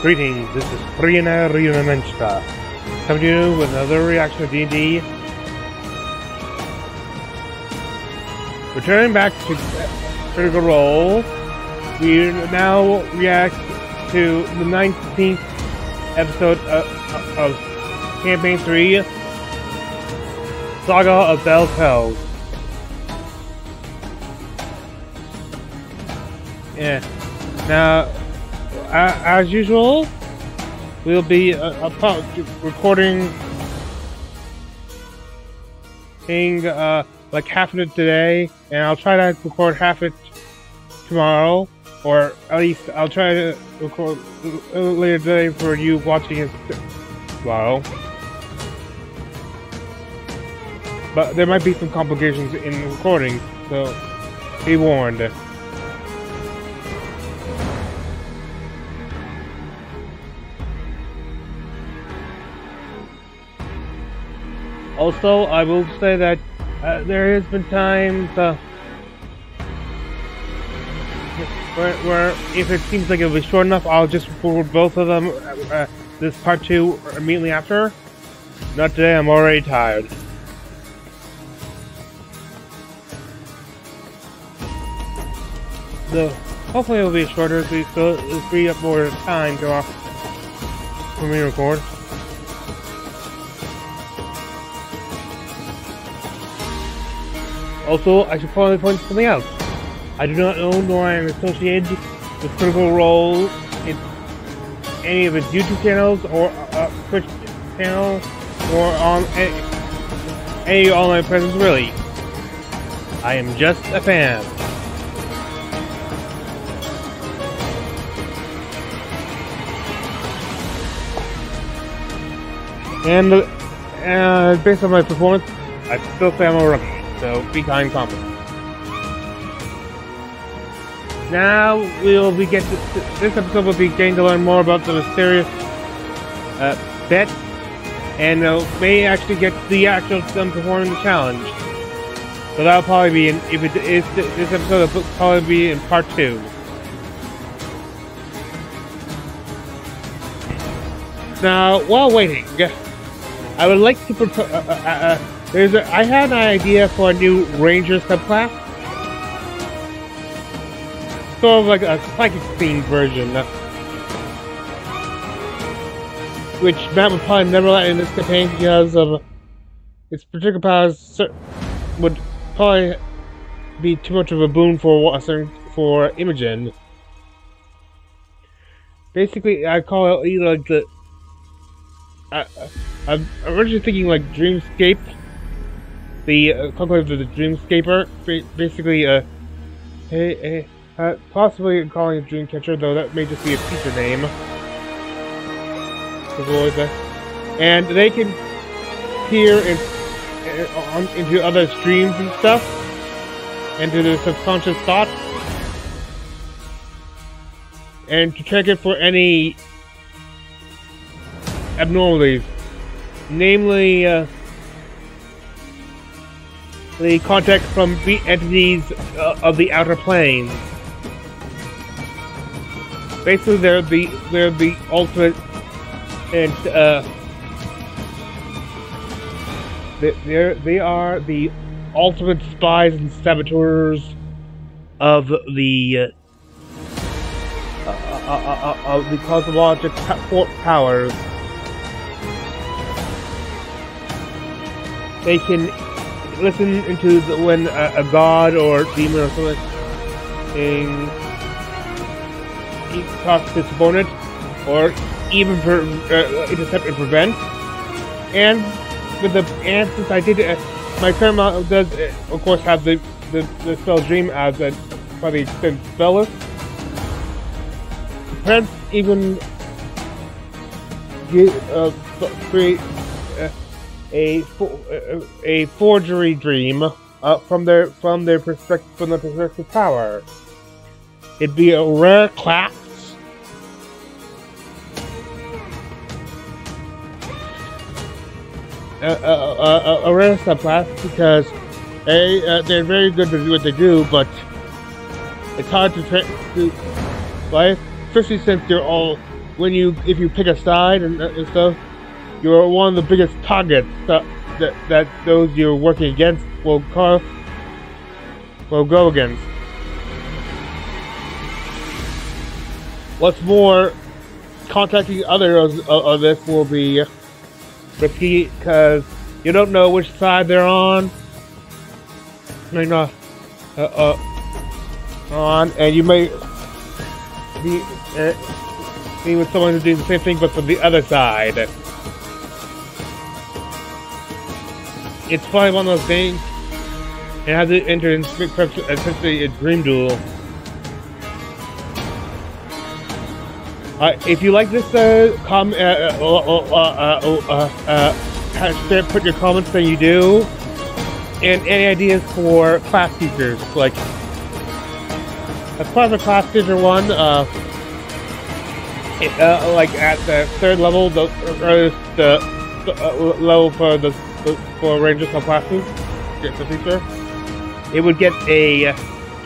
Greetings, this is Priana Riunamensta, coming to you with another reaction to D&D. Returning back to Critical Role, we now react to the 19th episode of Campaign 3, Saga of Bell's Hells. Yeah, now, as usual, we'll be recording like half of it today, and I'll try to record half it tomorrow, or at least I'll try to record later today for you watching it tomorrow. But there might be some complications in recording, so be warned. Also, I will say that there has been times where if it seems like it'll be short enough, I'll just record both of them, this part 2 immediately after. Not today, I'm already tired. So, hopefully it'll be shorter, so it'll free up more time to for me to record. Also, I should probably point something out. I do not own nor am associated with Critical Role in any of its YouTube channels or Twitch channel or on any online presence really. I am just a fan. And based on my performance, I still say I'm a rookie. So be kind, confident. Now this episode will be getting to learn more about the mysterious bet, and may actually get the actual them performing the challenge. So that'll probably be in this episode will probably be in part 2. Now, while waiting, I would like to propose. I had an idea for a new Ranger subclass. Sort of like a psychic themed version. Which Matt would probably never let in this campaign because of its particular powers would probably be too much of a boon for Imogen. Basically, I call it either like the. I'm originally thinking like Dreamscape. The conclave of the Dreamscaper, basically, possibly calling it Dreamcatcher, though that may just be a feature name. And they can peer into other streams and stuff, into their subconscious thoughts, and to check it for any abnormalities, namely, the contact from entities of the outer planes. Basically, they're the ultimate, and they are the ultimate spies and saboteurs of the cosmologic powers. They can listen into when a god or demon or something talks to his opponent, or even intercept and prevent. And since I did my current mount does of course have the spell Dream as a probably extended spell list. Perhaps even create a forgery dream from their perspective power. It'd be a rare class. A rare subclass because they're very good to do what they do, but it's hard to life, especially since they're all if you pick a side and stuff, you're one of the biggest targets that those you're working against will go against. What's more, contacting others of this will be risky because you don't know which side they're on. And you may be with someone who's doing the same thing but from the other side. It's probably one of those things. It has to enter in essentially a dream duel. If you like this, put your comments that you do, and any ideas for class teachers. Like, as part of a class teacher one, like at the third level, the level for Rangers or classes, get the teacher, it would get a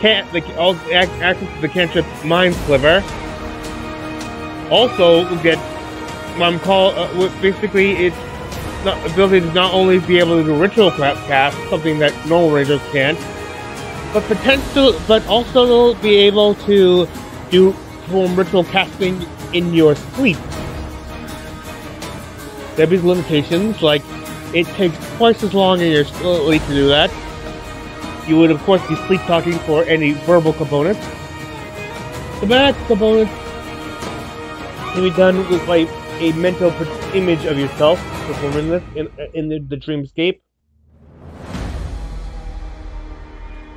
access to the cantrip Mind Sliver. Also, would get basically its ability to not only be able to do ritual cast, something that normal Rangers can't, but also be able to perform ritual casting in your sleep. There'd be limitations, like it takes twice as long in your sleep to do that. You would of course be sleep talking for any verbal components. Somatic components can be done with like a mental image of yourself performing this in the dreamscape.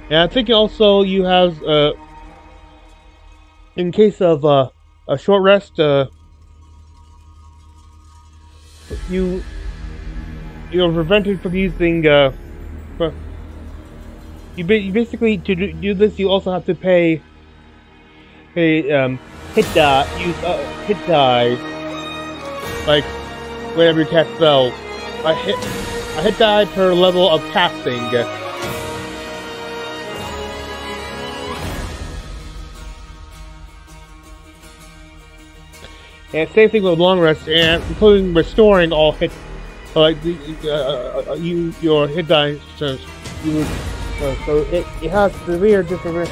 And I think also you have, in case of a short rest, you're prevented from using. You basically to do this, you also have to pay hit die, like whenever you cast spells. A hit die per level of casting. And same thing with long rest, and including restoring all hit, like your hit die. So it has severe different.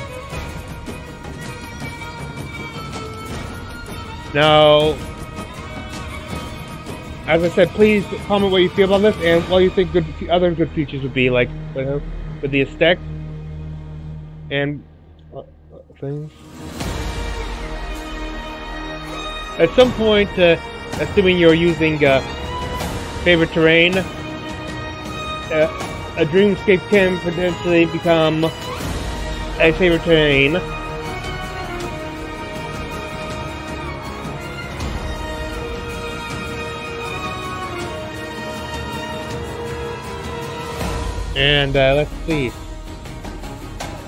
Now, as I said, please comment what you feel about this and what you think other good features would be, like with the aesthetic and things. At some point, assuming you're using favorite terrain, a dreamscape can potentially become a favorite terrain. And let's see.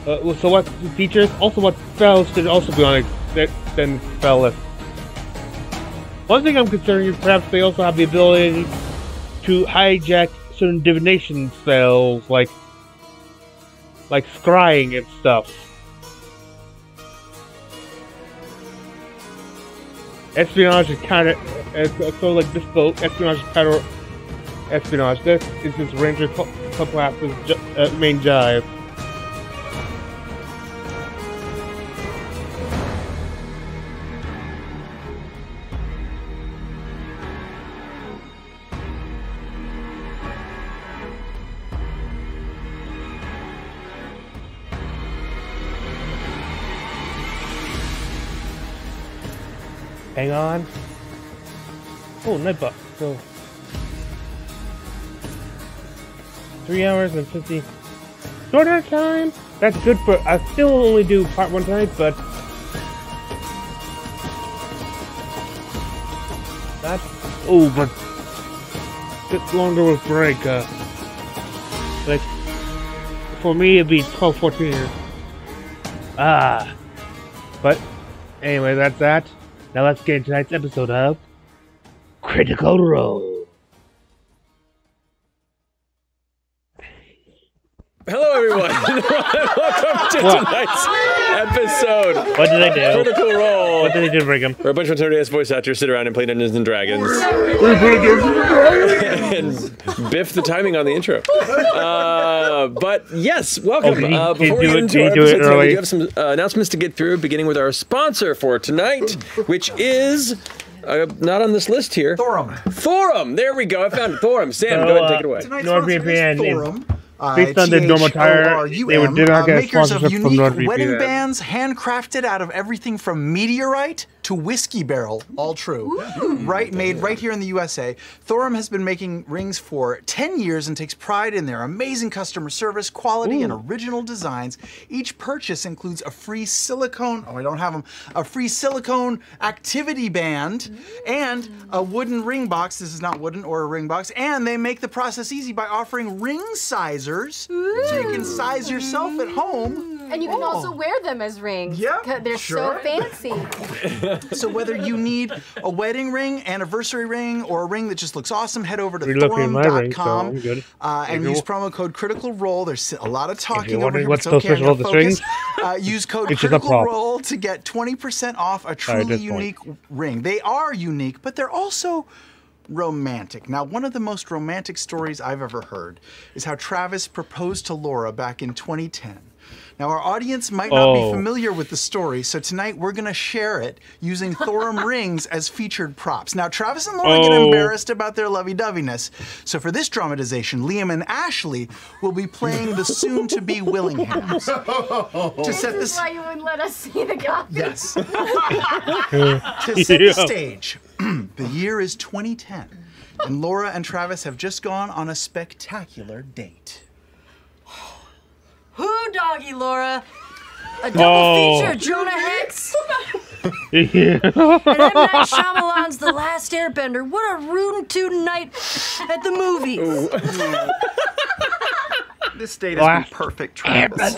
So what features? Also, what spells should also be on the spell list? One thing I'm concerned is perhaps they also have the ability to hijack certain divination spells, like scrying and stuff. Espionage is kind of so like this. Espionage is kind of espionage. This is this ranger class's main jive. Hang on. Oh, Nightbot. So 3 hours and 50 shorter time. That's good for. I still only do part 1 tonight, but that's but it's longer with break. Like for me, it'd be 12-14. But anyway, that's that. Now let's get into tonight's episode of Critical Role. Hello, everyone. Welcome to tonight's episode. What did I do? Critical Role. What did I do, Brigham? Where a bunch of notorious voice actors sit around and play Dungeons and Dragons. And biff the timing on the intro. But yes, welcome. Before we get into our episode tonight, we do have some announcements to get through, beginning with our sponsor for tonight, which is... not on this list here. Thorum. There we go. I found it. Thorum. Sam, go ahead and take it away. Tonight's sponsor is Thorum. Based on the normal tire, they did not get a sponsorship from NordVPN. Wedding bands handcrafted out of everything from meteorite to whiskey barrel. All true. Made right here in the USA. Thorum has been making rings for 10 years and takes pride in their amazing customer service, quality, and original designs. Each purchase includes a free silicone, a free silicone activity band and a wooden ring box. This is not wooden or a ring box. And they make the process easy by offering ring sizers. So you can size yourself at home. And you can also wear them as rings. Yeah, they're so fancy. So whether you need a wedding ring, anniversary ring, or a ring that just looks awesome, head over to thorum.com and use promo code Critical Role. There's a lot of talking over here. What's so special about this ring? Use code Critical Role to get 20% off a truly unique ring. They are unique, but they're also romantic. Now, one of the most romantic stories I've ever heard is how Travis proposed to Laura back in 2010. Now, our audience might not be familiar with the story, so tonight we're going to share it using Thorum rings as featured props. Now, Travis and Laura get embarrassed about their lovey-doveyness, so for this dramatization, Liam and Ashley will be playing the soon-to-be Willinghams. This is why you wouldn't let us see the copy. Yes. To set the stage, the year is 2010, and Laura and Travis have just gone on a spectacular date. Who, doggy, Laura? A double feature, Jonah Hex? And M. Night Shyamalan's The Last Airbender. What a rootin' tootin' night at the movies. This date has been perfect, Travis.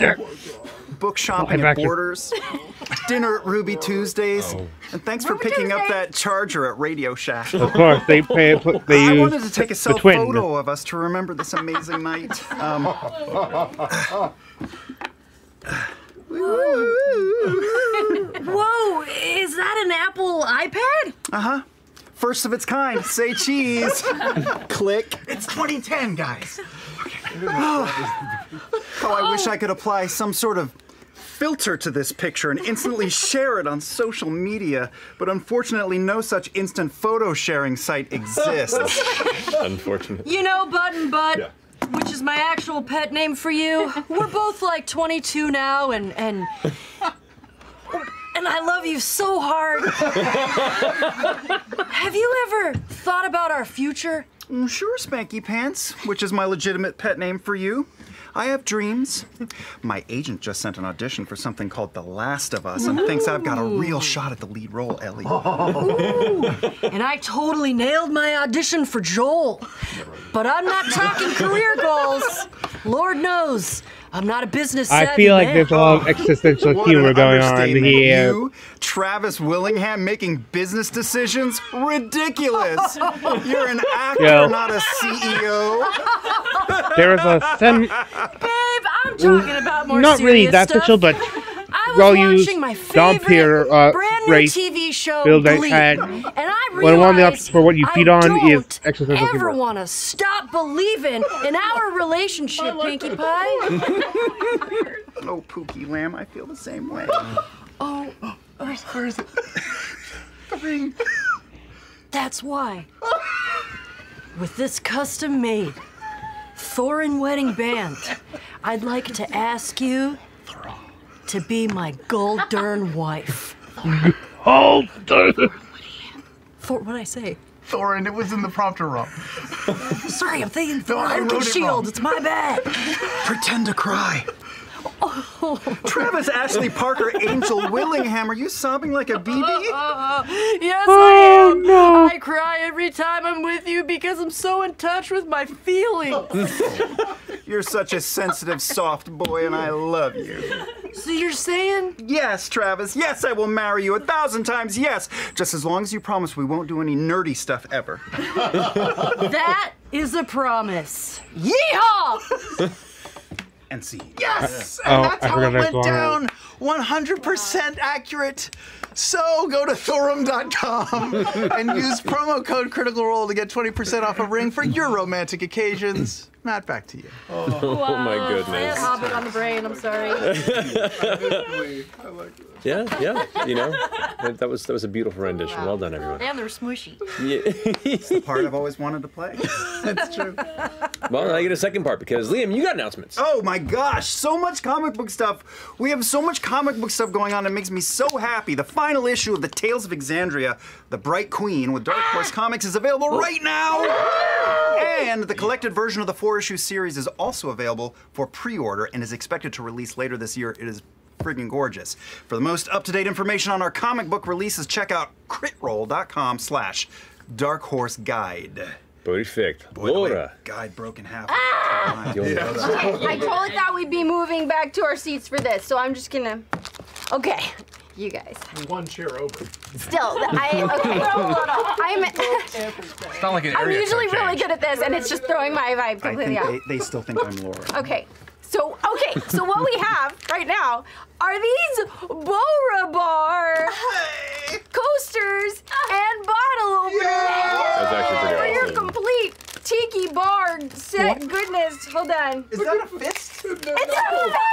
Book shopping at Borders, dinner at Ruby Tuesdays, and thanks for picking up that charger at Radio Shack. Of course, I wanted to take a self photo of us to remember this amazing night. Whoa, is that an Apple iPad? Uh-huh. First of its kind. Say cheese. Click. It's 2010, guys. I wish I could apply some sort of filter to this picture and instantly share it on social media, but unfortunately no such instant photo sharing site exists. Unfortunate. You know, Button Butt, which is my actual pet name for you, we're both like 22 now, and I love you so hard. Have you ever thought about our future? Sure, Spanky Pants, which is my legitimate pet name for you. I have dreams. My agent just sent an audition for something called The Last of Us and thinks I've got a real shot at the lead role, Ellie. And I totally nailed my audition for Joel. But I'm not talking career goals. Lord knows, I'm not a business savvy I feel like man. there's a lot of existential humor going on here. You, Travis Willingham, making business decisions? Ridiculous! You're an actor, not a CEO. There is a Babe, I'm talking about more not really that stuff. special, but I was watching my favorite brand new race TV show, build Glee, and I realized one of the options for what you feed on is existential ever humor. want to stop believing in our relationship, Pinkie Pie. Oh, Pookie Lamb, I feel the same way. Oh, where is it? The ring. That's why, with this custom-made Thorin wedding band, I'd like to ask you to be my Goldern wife. Goldern. What'd I say? Thorin, it was in the prompter wrong. Sorry, I'm thinking I Thorin wrote it Shield. wrong. It's my bad. Pretend to cry. Travis Ashley Parker Angel Willingham, are you sobbing like a baby? Yes, I am. No. I cry every time I'm with you because I'm so in touch with my feelings. You're such a sensitive, soft boy, and I love you. So you're saying? Yes, Travis. Yes, I will marry you 1,000 times. Yes, just as long as you promise we won't do any nerdy stuff ever. That is a promise. Yeehaw! and seed. Yes! And that's I how forgot it that went one. down. 100% accurate. So go to thorum.com and use promo code Critical Role to get 20% off a ring for your romantic occasions. Matt, back to you. Oh my I had goodness. Hobbit on the brain. I'm sorry. Yeah, you know, that was a beautiful rendition. Well done, everyone. And they're smushy. It's the part I've always wanted to play. That's true. Well, now you get a second part because Liam, you got announcements. Oh my gosh, so much comic book stuff. We have so much comic book stuff going on. It makes me so happy. The final issue of the Tales of Exandria, The Bright Queen with Dark Horse Comics is available right now. And the collected version of the 4-issue series is also available for pre-order and is expected to release later this year. It is friggin' gorgeous. For the most up-to-date information on our comic book releases, check out critroll.com/darkhorseguide. Perfect. Boy, the Laura. guide broke in half. I totally thought we'd be moving back to our seats for this, so I'm just gonna. Okay, you guys. One chair over. Still, okay. It's not like an I'm area usually code really change. good at this, and it's just throwing my vibe I completely think out. they still think I'm Laura. Okay, so what we have right now are these Bora Bar coasters and bottle openers That's actually for pretty your awesome. complete tiki bar set. Goodness, hold on. Is that a fist? It's a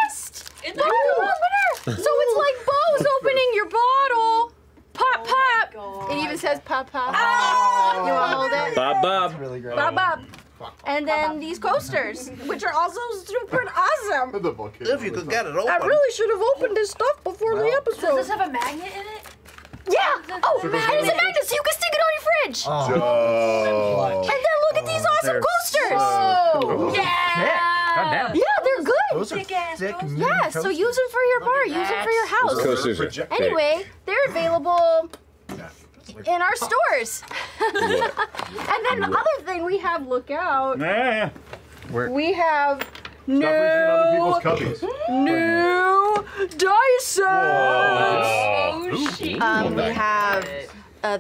fist! Bottle opener! So it's like Bo's opening your bottle. Pop, pop. It even says pop, pop. You want to hold it? Bob, Bob. Really great. Bob, bob. And then these coasters, which are also super awesome. The book is If you could get it open. I really should have opened this stuff before the episode. Does this have a magnet in it? Yeah! Oh, and it's a magnet so you can stick it on your fridge. Oh. And then look at these awesome coasters. Yeah! Goddamn. Yeah, they're good. Those are thick, meaty Yeah, so use them for your bar, use them for your house. Coasters are big. Anyway, they're available in our stores. And then the other thing we have, look out, Yeah. we have new Cubbies. dice sets. Oh, shit. We have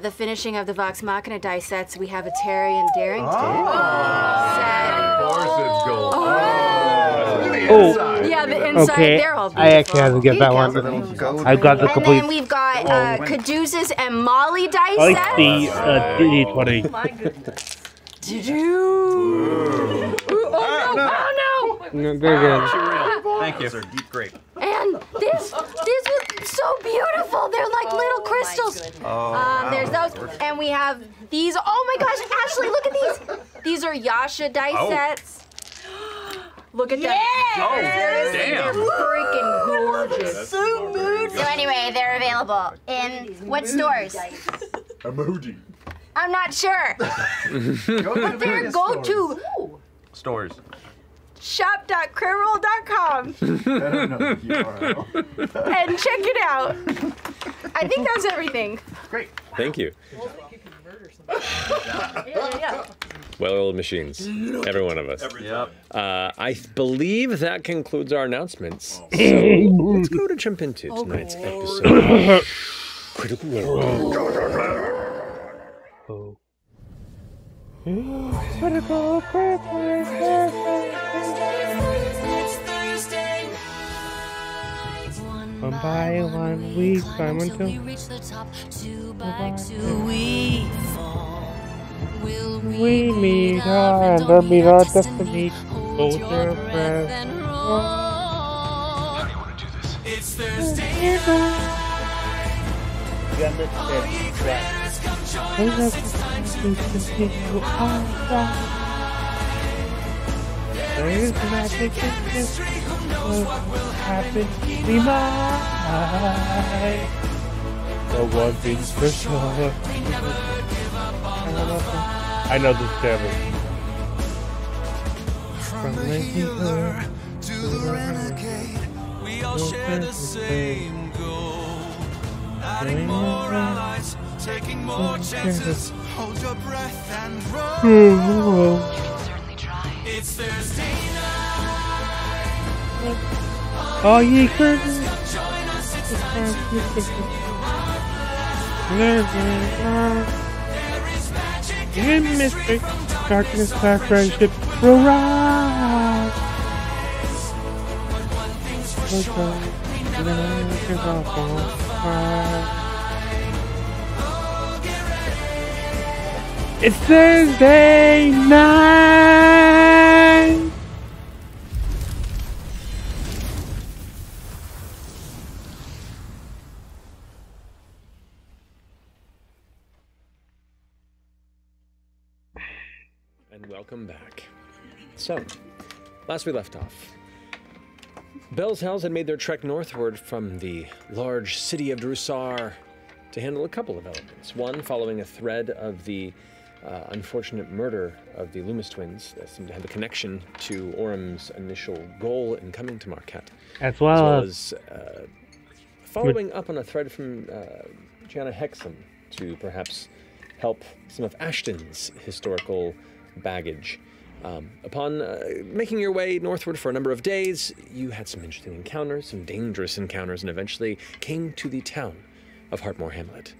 the finishing of the Vox Machina dice sets. We have a Terry and Darrington set. Yeah, the inside, Okay, they're all beautiful. I actually have to get that Here you one. go. I've got the And complete. then we've got Caduceus and Molly dice I like sets. the D20. My goodness. Oh no! They're good. Thank you. Those are deep grape. And these are so beautiful. They're like little crystals. There's those, and we have these. Oh my gosh, Ashley, look at these. These are Yasha dice sets. Look at them. They're freaking gorgeous. So anyway, they're available in what stores? Emoji. I'm not sure. But they're go-to Stores. shop.crimroll.com and check it out. I think that's everything. Great. Thank you. Yeah. Well-oiled machines. Every one of us. I believe that concludes our announcements. So let's go to jump into tonight's episode. Critical Role. One by one, we climb until we meet our destiny. Hold your breath. How do you want to do this? It's Thursday There is magic in this. What will happen? We might. But one thing's for sure. I know this devil. From healer to the renegade, we all share the same goal. Adding more allies, taking more chances. Hold your breath and roll. It's Thursday night. all ye curtains. Join us, it's In mystery, darkness, our friendship will rise. It's Thursday night! And welcome back. So, last we left off, Bell's Hells had made their trek northward from the large city of Drusar to handle a couple of elements. One, following a thread of the unfortunate murder of the Loomis twins that seemed to have a connection to Orem's initial goal in coming to Marquette. As well as following up on a thread from Gianna Hexam to perhaps help some of Ashton's historical baggage. Upon making your way northward for a number of days, you had some interesting encounters, some dangerous encounters, and eventually came to the town of Hartmoor Hamlet.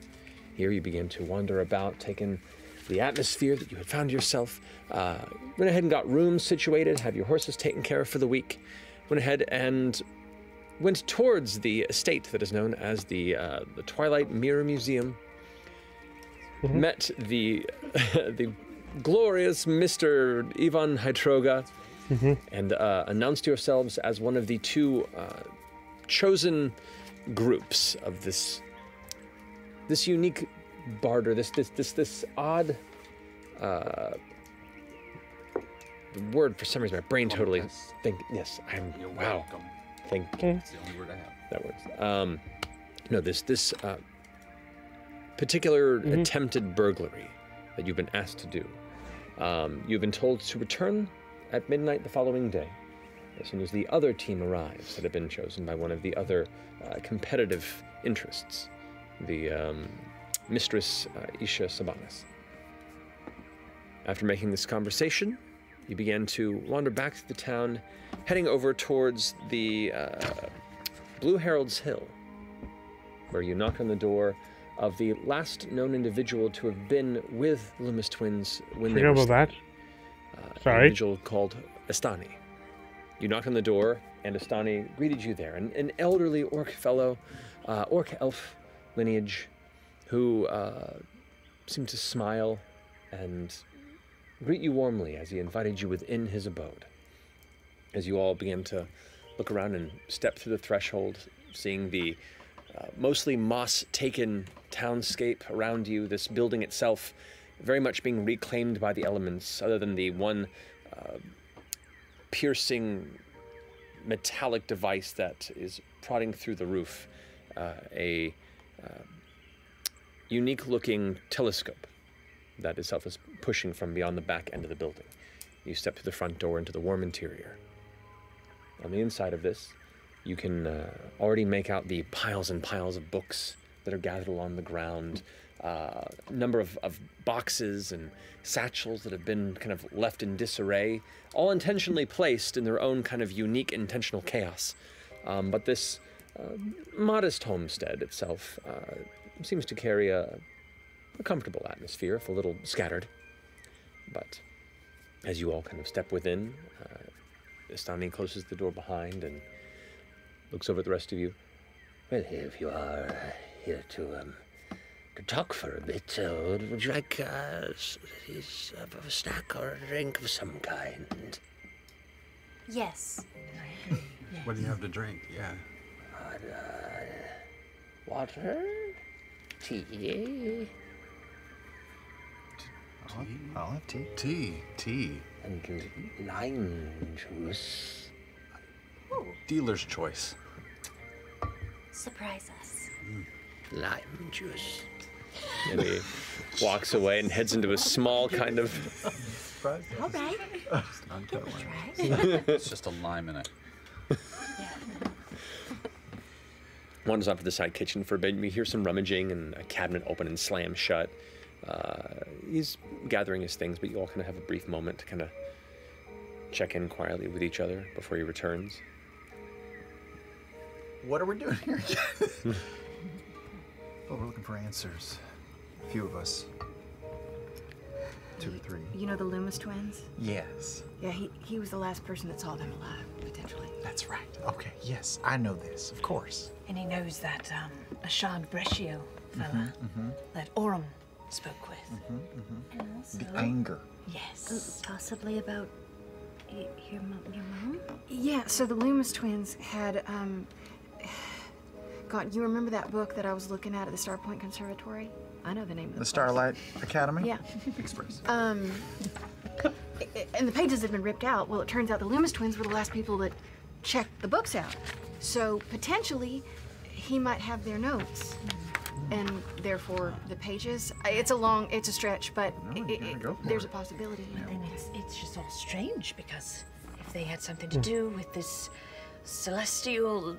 Here you began to wander about, taking the atmosphere that you had found yourself, went ahead and got rooms situated, have your horses taken care of for the week, went ahead and went towards the estate that is known as the Twilight Mirror Museum, met the the glorious Mr. Ivan Hydroga, and announced yourselves as one of the two chosen groups of this unique barter, this odd the word, for some reason my brain totally yes, I'm You're wow. welcome. Thank That's the only word I have. that works. No, this particular attempted burglary that you've been asked to do. You've been told to return at midnight the following day, as soon as the other team arrives that have been chosen by one of the other competitive interests, the Mistress Isha Sabanas. After making this conversation, you began to wander back to the town, heading over towards the Blue Herald's Hill, where you knock on the door of the last known individual to have been with Loomis twins when they were about that. Sorry. An individual called Estani. You knocked on the door, and Estani greeted you there. An elderly orc fellow, orc elf lineage, who seemed to smile and greet you warmly as he invited you within his abode. As you all began to look around and step through the threshold, seeing the mostly moss-taken townscape around you, this building itself very much being reclaimed by the elements, other than the one piercing metallic device that is prodding through the roof, a unique-looking telescope that itself is pushing from beyond the back end of the building. You step through the front door into the warm interior. On the inside of this, you can already make out the piles and piles of books that are gathered along the ground, a number of boxes and satchels that have been kind of left in disarray, all intentionally placed in their own kind of unique intentional chaos. But this modest homestead itself seems to carry a comfortable atmosphere, if a little scattered. But as you all kind of step within, Estani closes the door behind and looks over at the rest of you. Well, if you are here to talk for a bit, would you like a snack or a drink of some kind? Yes. What do you have to drink? Yeah. Water? Tea? I'll have tea. Tea. And lime juice. Dealer's choice. Surprise us. Lime juice. And he walks away and heads into a small kind of... All right. It's just a lime in it. Wanders off to the side kitchen for a bit. You hear some rummaging and a cabinet open and slam shut. He's gathering his things, but you all kind of have a brief moment to kind of check in quietly with each other before he returns. What are we doing here? Well, we're looking for answers. A few of us. 2 or 3. You know the Loomis twins? Yes. Yeah, he was the last person that saw them alive, potentially. That's right. Okay, yes, I know this, of course. And he knows that Ashad Brescio fella that Orem spoke with. And also, The anger. Yes. possibly about your mom? Yeah, so the Loomis twins had, God, you remember that book that I was looking at the Starpoint Conservatory? I know the name of the The Starlight Academy? Yeah. Express. And the pages had been ripped out. Well, it turns out the Loomis twins were the last people that checked the books out. So potentially, he might have their notes. And therefore, the pages. It's a stretch, but there's a possibility. You know? And it's just all strange because if they had something to do with this celestial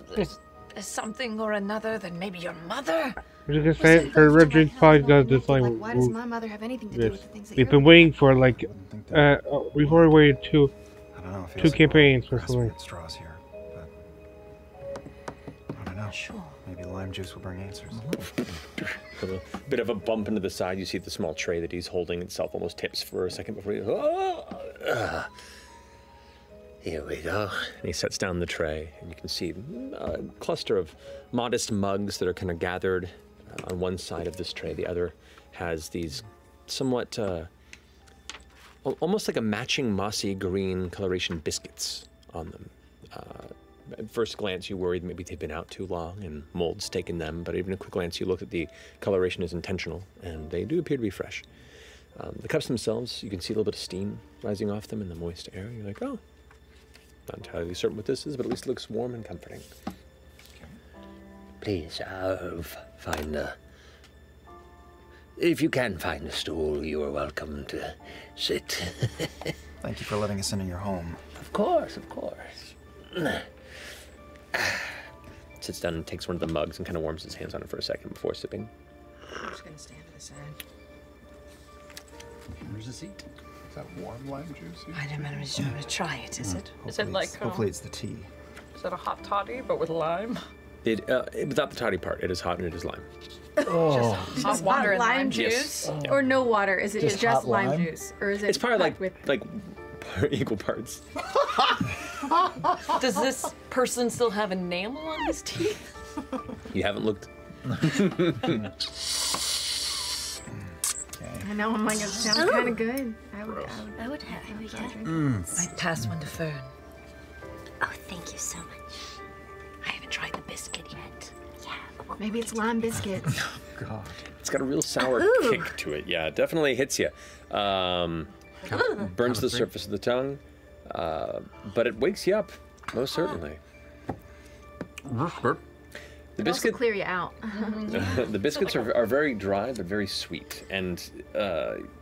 something or another, then maybe your mother. I was gonna say, her Richard probably does this like. Why does my mother have anything to do with the things that We've been waiting for like, we've already waited two campaigns for something. Straws here, but I don't know. Sure. Maybe lime juice will bring answers. With a bit of a bump into the side, you see the small tray that he's holding itself almost tips for a second before he. Here we go. And he sets down the tray, and you can see a cluster of modest mugs that are kind of gathered on one side of this tray. The other has these somewhat, almost like a matching mossy green coloration biscuits on them. At first glance, you worried maybe they'd been out too long and mold's taken them, but even at a quick glance, you look at the coloration is intentional, and they do appear to be fresh. The cups themselves, you can see a little bit of steam rising off them in the moist air. You're like, oh. Not entirely certain what this is, but at least it looks warm and comforting. Please, find a... If you can find a stool, you are welcome to sit. Thank you for letting us into your home. Of course, of course. Sits down and takes one of the mugs and kind of warms his hands on it for a second before sipping. I'm just gonna stand to the side. Where's the seat? Is that warm lime juice? I don't know. I'm just going to try it. Is it? Is it like Hopefully it's the tea. Is it a hot toddy but with lime? Without the toddy part, it is hot and it is lime. Hot water and lime juice, Yes. or no water? Is it just hot lime lime? juice, or is it? It's probably packed like equal parts. Does this person still have enamel on his teeth? You haven't looked. I know. I'm like, it sounds kind of good. I would have a drink. I pass one to Fern. Oh, thank you so much. I haven't tried the biscuit yet. Yeah. Maybe it's lime biscuits. God. It's got a real sour kick to it. Yeah, it definitely hits you. Burns the surface of the tongue, but it wakes you up, most certainly. The biscuit clear you out. the biscuits are very dry but very sweet, and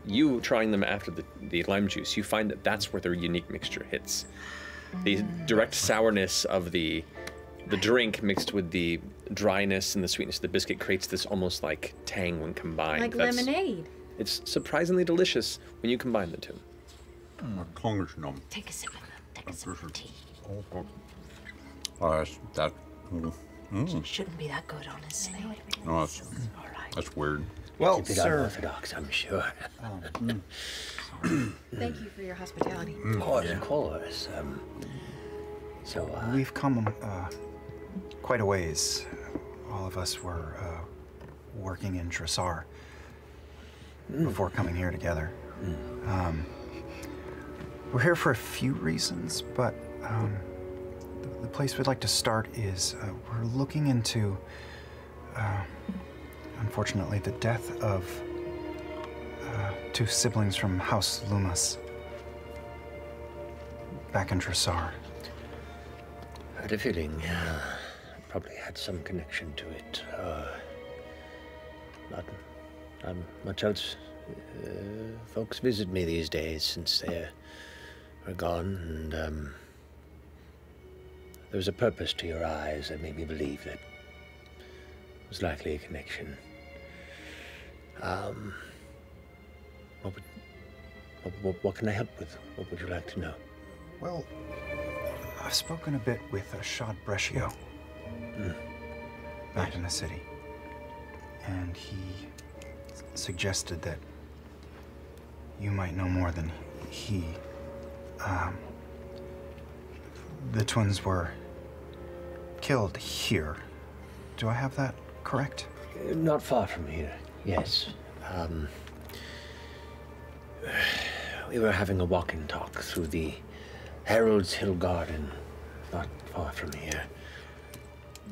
you trying them after the lime juice, you find that that's where their unique mixture hits. The direct sourness of the drink mixed with the dryness and the sweetness of the biscuit creates this almost like tang when combined. Like lemonade. It's surprisingly delicious when you combine the two. Take a sip of them. Take a sip of tea. Shouldn't be that good, honestly. No, All right. that's weird. Well, Keep it sir. unorthodox, I'm sure. Thank you for your hospitality. Of course, of course. We've come quite a ways. All of us were working in Tressar before coming here together. We're here for a few reasons, but the place we'd like to start is we're looking into, unfortunately, the death of two siblings from House Loomis back in Tressar. I had a feeling it probably had some connection to it. Not much else. Folks visit me these days since they are gone, and there's a purpose to your eyes that made me believe that was likely a connection. What can I help with? What would you like to know? Well, I've spoken a bit with Ashad Brescio back in the city, and he suggested that you might know more than he. The twins were killed here. Do I have that correct? Not far from here, yes. We were having a walk and talk through the Harold's Hill Garden, not far from here.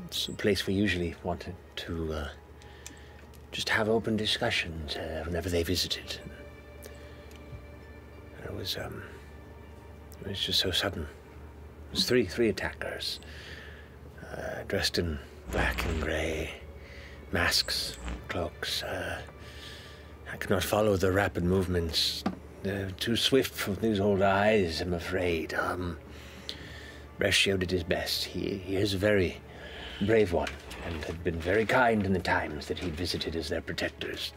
It's a place we usually wanted to just have open discussions whenever they visited. It was just so sudden. It was three attackers, dressed in black and grey, masks, cloaks. I could not follow their rapid movements. They're too swift for these old eyes, I'm afraid. Brescio did his best. He is a very brave one, and had been very kind in the times that he'd visited as their protectors.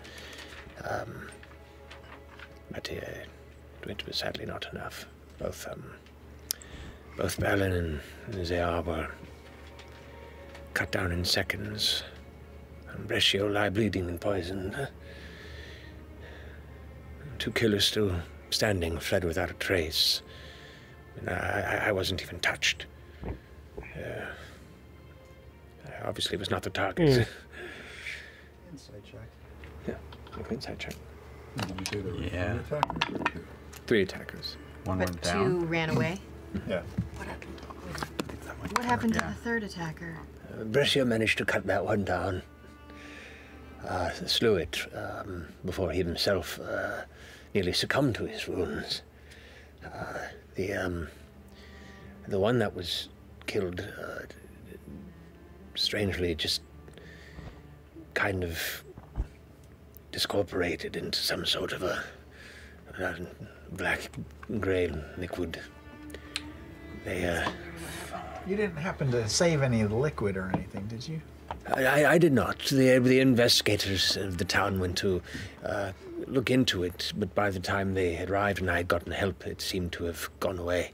But it was sadly not enough. Both Berlin and Zéar were cut down in seconds, and Brescio lie bleeding and poisoned. 2 killers still standing, fled without a trace. And I wasn't even touched. I obviously was not the target. Inside check. Yeah, inside check. Did you say there were 3 attackers? One But went down. 2 ran away. Yeah. What happened to the 3rd attacker? Brescio managed to cut that one down. Slew it before he himself nearly succumbed to his wounds. The one that was killed, strangely, just kind of discorporated into some sort of a black grey liquid. You didn't happen to save any of the liquid or anything, did you? I did not. The investigators of the town went to look into it, but by the time they had arrived and I had gotten help, it seemed to have gone away.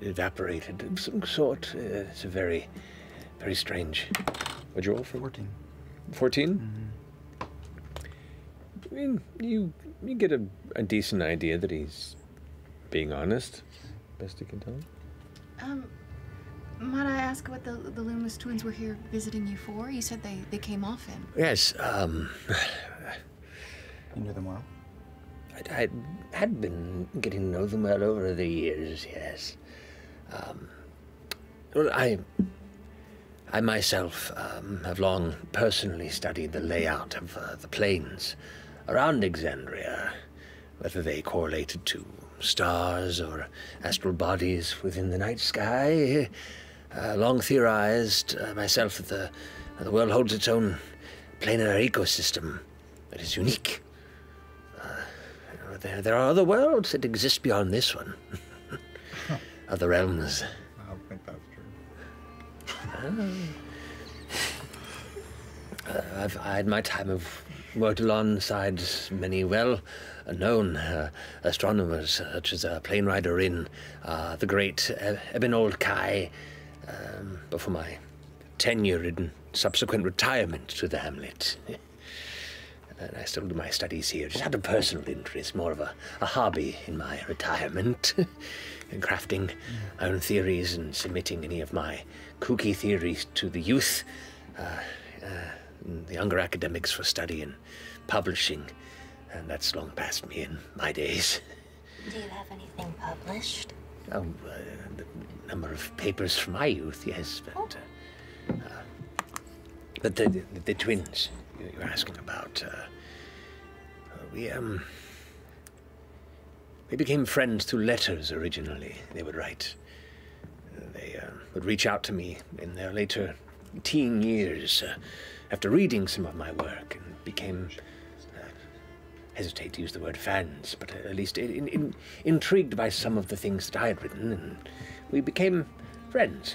Evaporated of some sort. It's a very, very strange. What'd you roll for? 14. 14? I mean, you get a decent idea that he's being honest, best you can tell. Might I ask what the Loomis twins were here visiting you for? You said they came often. Yes, You knew them well? I had been getting to know them well over the years, yes. Well, I myself have long personally studied the layout of the plains around Exandria, whether they correlated to stars or astral bodies within the night sky. Long theorized myself that the world holds its own planar ecosystem that is unique. There are other worlds that exist beyond this one. Other realms. I don't think that's true. I've had my time of worked alongside many well-known astronomers, such as Plane Rider in the great Ebenold Kai, before my tenure and subsequent retirement to the hamlet. And I still do my studies here, just out of personal interest, more of a hobby in my retirement, and crafting my own theories and submitting any of my kooky theories to the youth, the younger academics for study and publishing, and that's long past me in my days. Do you have anything published? Oh, the number of papers from my youth, yes, but the twins you're asking about, we became friends through letters originally. They would write. They would reach out to me in their later teen years after reading some of my work, and became, hesitate to use the word fans, but at least intrigued by some of the things that I had written, and we became friends.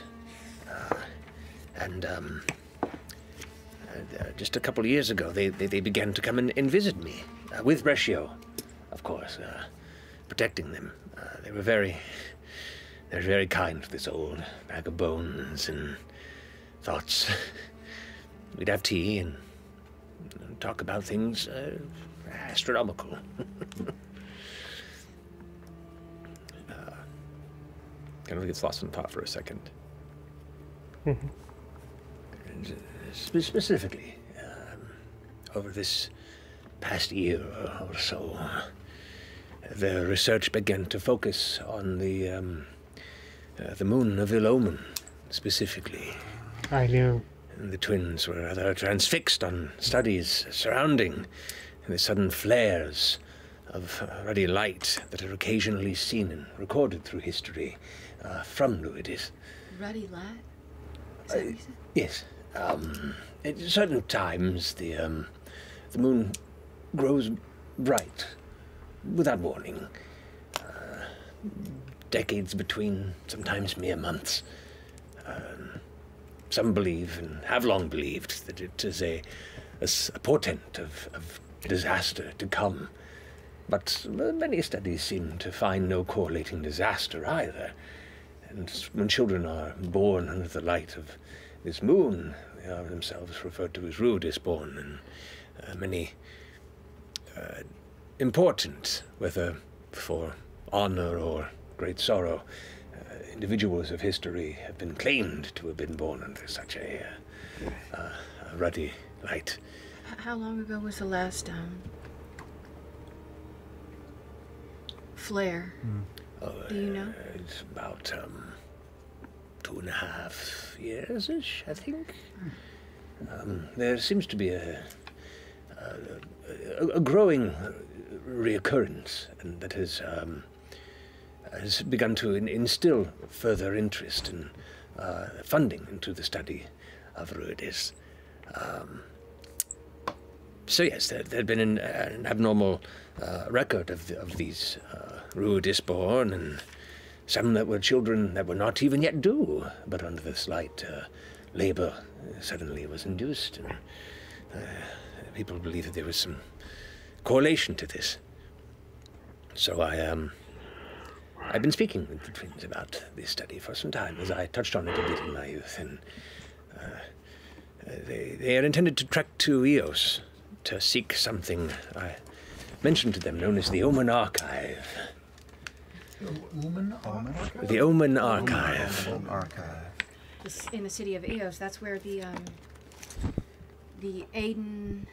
Just a couple of years ago, they began to come and visit me, with Brescio, of course, protecting them. They were very kind to this old bag of bones and thoughts. We'd have tea and talk about things astronomical. kind of gets lost in thought for a second. Specifically, over this past year or so, the research began to focus on the moon of ill omen, specifically. I knew. And the twins were rather transfixed on studies surrounding the sudden flares of ruddy light that are occasionally seen and recorded through history from Luidis. Ruddy light? Is that what you said? Yes. At certain times, the moon grows bright, without warning. Decades between, sometimes mere months. Some believe, and have long believed, that it is a portent of disaster to come. But many studies seem to find no correlating disaster either. And when children are born under the light of this moon, they are themselves referred to as Ruidisborn, and many important, whether for honor or great sorrow, individuals of history have been claimed to have been born under such a ruddy light. How long ago was the last flare? Do you know? It's about 2.5 years-ish, I think. There seems to be a growing reoccurrence, and that has begun to instill further interest and funding into the study of Ruidis. So yes, there had been an abnormal record of these Ruidisborn, and some that were children that were not even yet due, but under the slight labor suddenly was induced, and people believe that there was some correlation to this. So I've been speaking with the twins about this study for some time, as I touched on it a bit in my youth, and they are intended to trek to Eos to seek something I mentioned to them known as the Omen Archive. The Omen Archive. In the city of Eos, that's where the Aiden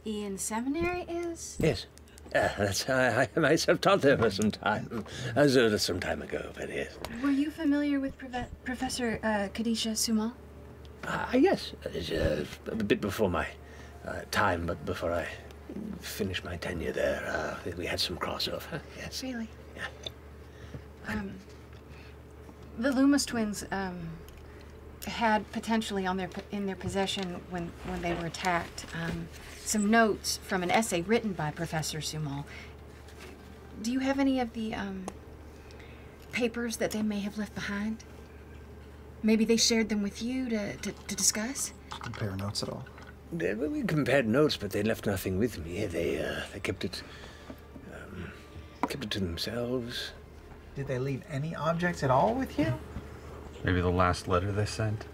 Ian Seminary is? Yes. I myself taught there for some time. Some time ago, but yes. Were you familiar with Professor Kadisha Sumal? Yes. A bit before my time, but before I finished my tenure there, we had some crossover. Yes. Really? Yeah. The Loomis twins had potentially in their possession when they were attacked some notes from an essay written by Professor Sumal. Do you have any of the papers that they may have left behind? Maybe they shared them with you to discuss? Compare notes at all? We compared notes, but they left nothing with me. They kept it to themselves. Did they leave any objects at all with you? Maybe the last letter they sent?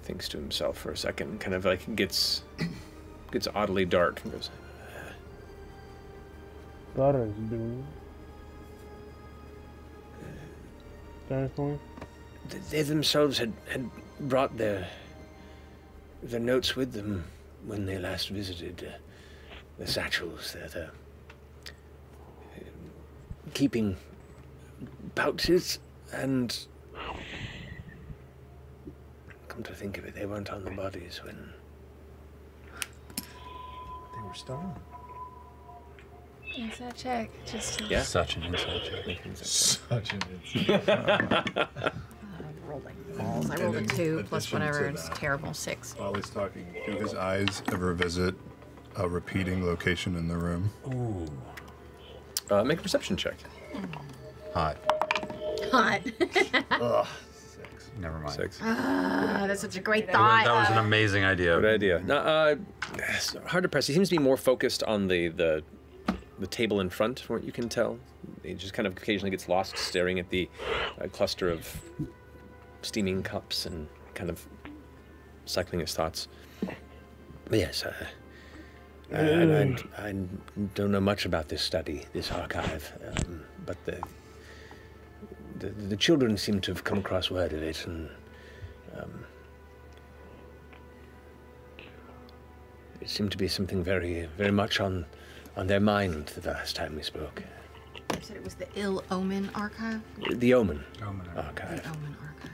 Thinks to himself for a second, kind of like gets oddly dark, and goes, Butters, dude. They themselves had brought their notes with them when they last visited the satchels. They're keeping pouches, and come to think of it, they weren't on the bodies when they were stolen. Inside check. Yeah. Such an inside check. Such an inside check. Rolling balls. I rolled a 2 plus whatever. It's terrible. 6. While he's talking, do his eyes ever visit a repeating location in the room? Ooh. Make a perception check. Hot. Ugh. 6. Never mind. 6. That's such a great thought. That was an amazing idea. Good idea. Now, hard to press. He seems to be more focused on the table in front, from what you can tell. He just kind of occasionally gets lost staring at the cluster of steaming cups and kind of cycling his thoughts. But yes, And I don't know much about this study, this archive, but the children seem to have come across word of it, and it seemed to be something very, very much on their mind the last time we spoke. You said it was the Ill Omen Archive? The Omen Archive. The Omen Archive.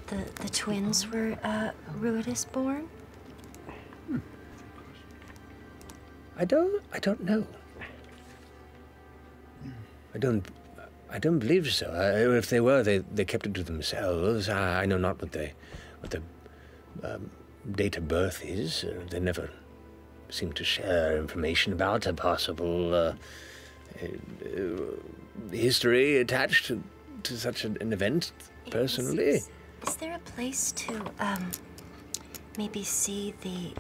The twins were Ruidus born? I don't know. I don't believe so. If they were, they kept it to themselves. I know not what the date of birth is. They never seem to share information about a possible history attached to such an event. Personally, is there a place to maybe see the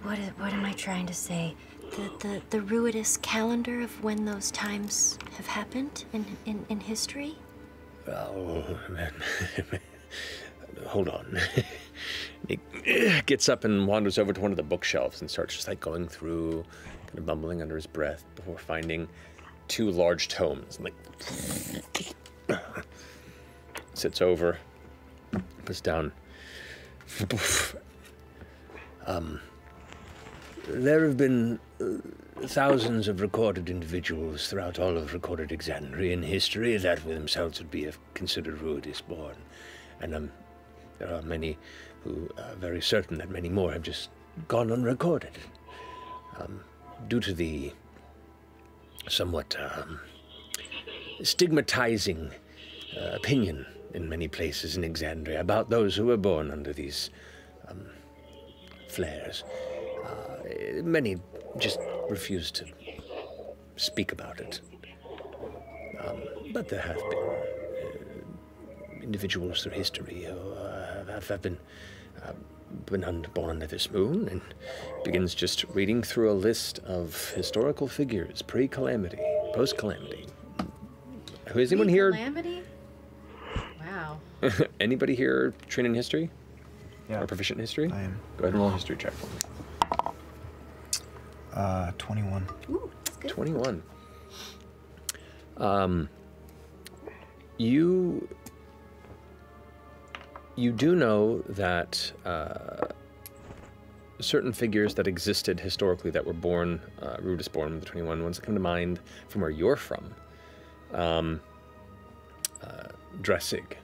what am I trying to say? The Ruidus calendar of when those times have happened in history? Oh, hold on. He gets up and wanders over to one of the bookshelves and starts just like going through, kind of mumbling under his breath before finding 2 large tomes. And, like, sits over, puts down. There have been thousands of recorded individuals throughout all of recorded Exandrian history that with themselves would be considered Ruidus born. And there are many who are very certain that many more have just gone unrecorded. Due to the somewhat stigmatizing opinion in many places in Exandria about those who were born under these flares. Many just refuse to speak about it. But there have been individuals through history who have been born under this moon, and begins just reading through a list of historical figures, pre-calamity, post-calamity. Is anyone here? Calamity? Wow. Anybody here trained in history? Yeah. Or proficient in history? I am. Go ahead and roll a history check for me. 21. Ooh, that's good. 21. You do know that certain figures that existed historically that were born, Ruidus born, the 21 ones that come to mind from where you're from. Dressig,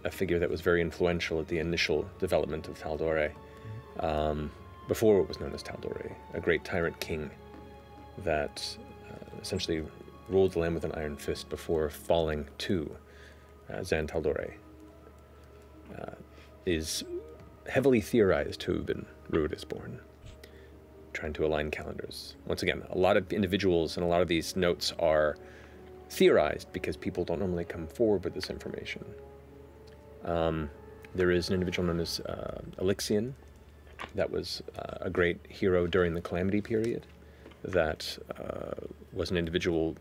a figure that was very influential at the initial development of Taldore, before it was known as Taldore, a great tyrant king that essentially ruled the land with an iron fist before falling to Zan Taldore, is heavily theorized to have been Ruidus born, trying to align calendars. Once again, a lot of individuals and a lot of these notes are theorized because people don't normally come forward with this information. There is an individual known as Elixion that was a great hero during the Calamity period that was an individual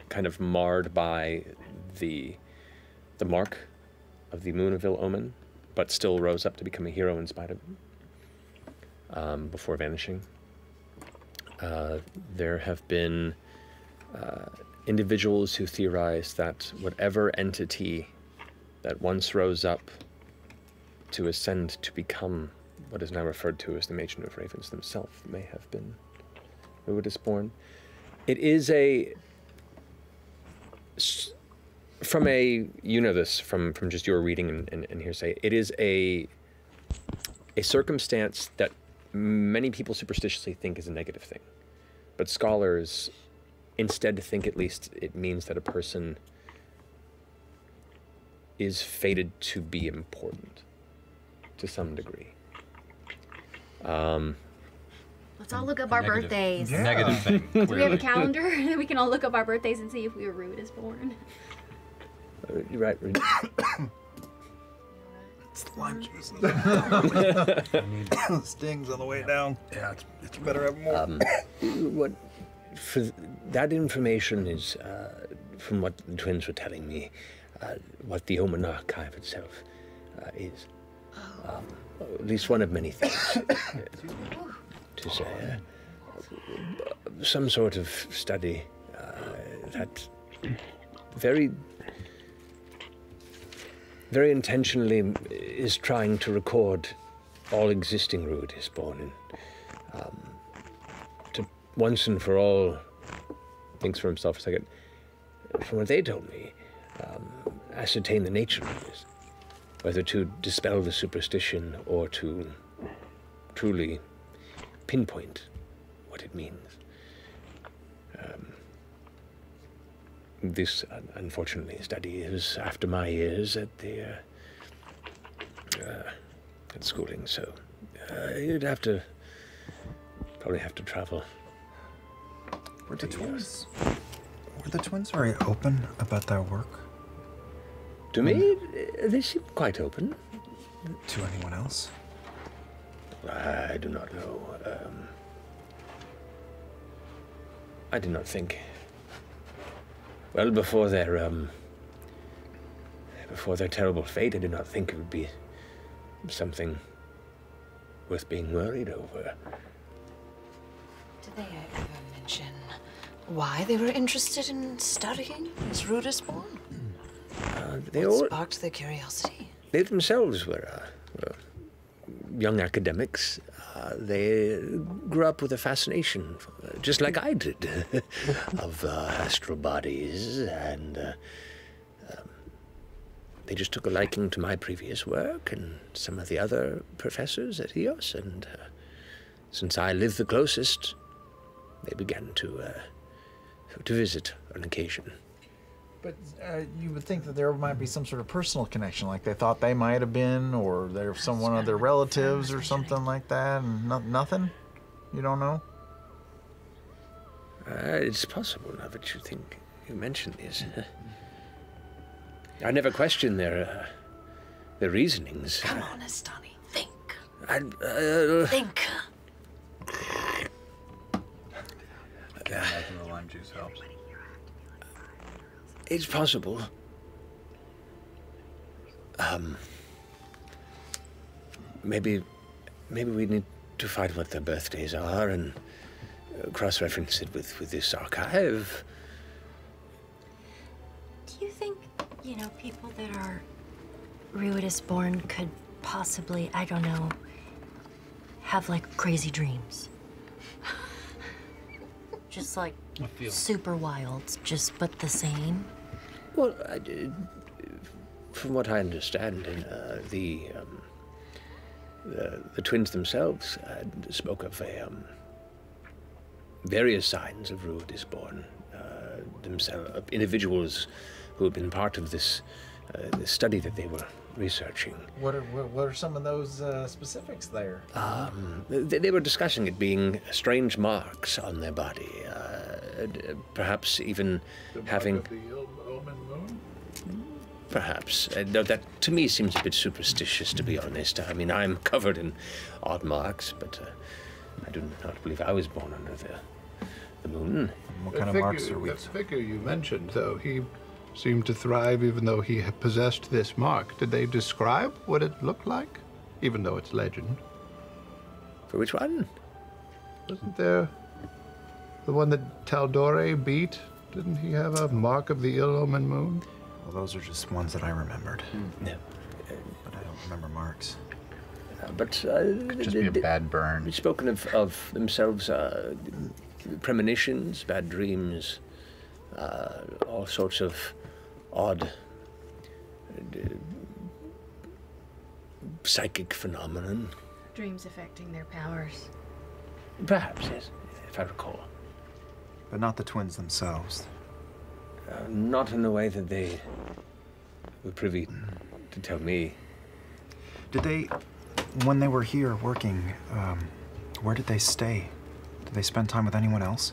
kind of marred by the mark of the Moon of Ill Omen, but still rose up to become a hero in spite of it, before vanishing. There have been individuals who theorize that whatever entity that once rose up to ascend to become what is now referred to as the Matron of Ravens themselves may have been Ruidus born. It is from a, you know this from just your reading and hearsay, it is a circumstance that many people superstitiously think is a negative thing. But scholars instead think at least it means that a person is fated to be important to some degree. Let's all look up our birthdays. Yeah. Negative thing. Do we have a calendar that we can all look up our birthdays and see if we were Ruidus born? You're right. It's the lime juice. Stings on the way down. Yeah, it's better have more. What for that information is from what the twins were telling me, what the Omen Archive itself is. At least one of many things. To say, some sort of study that very intentionally is trying to record all existing Ruidisborn and to once and for all, thinks for himself a second, from what they told me, ascertain the nature of this, whether to dispel the superstition or to truly pinpoint what it means. This, unfortunately, study is after my years at the at schooling, so you'd probably have to travel. Were the twins very open about their work? To me, they seem quite open. To anyone else? I do not know. I did not think. Well, before their terrible fate, I did not think it would be something worth being worried over. Did they ever mention why they were interested in studying as Ruidisborn? What sparked their curiosity? They themselves were young academics. They grew up with a fascination, just like I did, of astral bodies, and they just took a liking to my previous work and some of the other professors at EOS, and since I lived the closest, they began to visit on occasion. But you would think that there might be some sort of personal connection, like they thought they might have been, or they're one of their relatives or something like that, and nothing? You don't know? It's possible now that you mention this. I never questioned their reasonings. Come on, Estani, think. Think. I can imagine the lime juice helps. It's possible. Maybe we need to find what their birthdays are and cross-reference it with this archive. Do you think, people that are Ruidisborn could possibly, I don't know, have like crazy dreams? Just like super wild, but the same? Well, from what I understand, the twins themselves spoke of various signs of Ruidisborn themselves, individuals who had been part of this study that they were researching. What are some of those specifics there? They were discussing it being strange marks on their body, perhaps even having. The ill-omened moon? Perhaps. That to me seems a bit superstitious, to be honest. I mean, I'm covered in odd marks, but I do not believe I was born under the moon. What kind of marks are we? That figure you mentioned, though, he seemed to thrive even though he had possessed this mark. Did they describe what it looked like? Even though it's legend. For which one? Wasn't there the one that Taldore beat? Didn't he have a mark of the ill-omened moon? Well, those are just ones that I remembered. No. But I don't remember marks. Could just be a bad burn. We've spoken of themselves, premonitions, bad dreams, all sorts of odd psychic phenomenon. Dreams affecting their powers. Perhaps, yes, if I recall. But not the twins themselves. Not in the way that they were privy to tell me. Did they, when they were here working, where did they stay? Did they spend time with anyone else?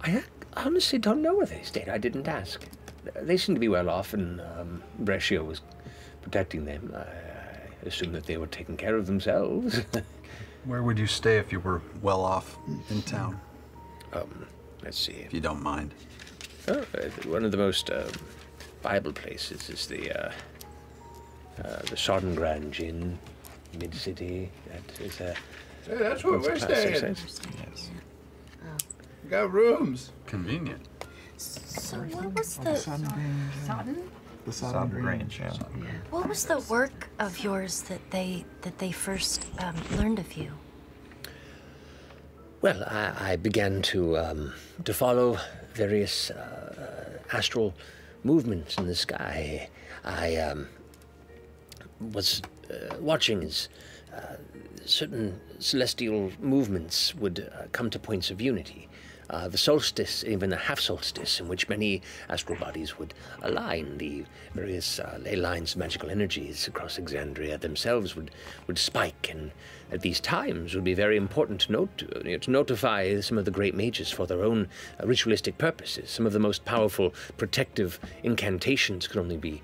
I honestly don't know where they stayed. I didn't ask. They seemed to be well off, and Brescia was protecting them. I assumed that they were taking care of themselves. Where would you stay if you were well off in town? Let's see. If you don't mind. Oh, one of the most viable places is the Sodengrange Inn, mid-city. That is Hey, that's where once a we're classic staying. site. Yes. We got rooms. Convenient. So what was the Sodden? The Sodden Grange, yeah. what was the work of yours that they first learned of you? Well, I began to follow various astral movements in the sky. I was watching as certain celestial movements would come to points of unity. The solstice, even the half solstice, in which many astral bodies would align, the various ley lines of magical energies across Exandria themselves would spike, and at these times would be very important to notify some of the great mages for their own ritualistic purposes. Some of the most powerful protective incantations could only be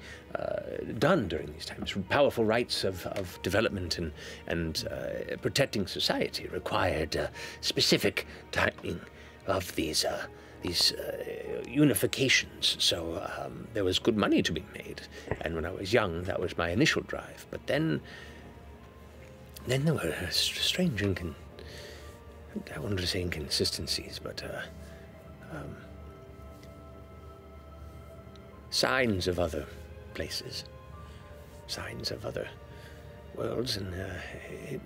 done during these times. Powerful rites of development and protecting society required specific timing of these unifications, so there was good money to be made. And when I was young, that was my initial drive. But then there were strange I wanted to say inconsistencies, but signs of other places, signs of other worlds, and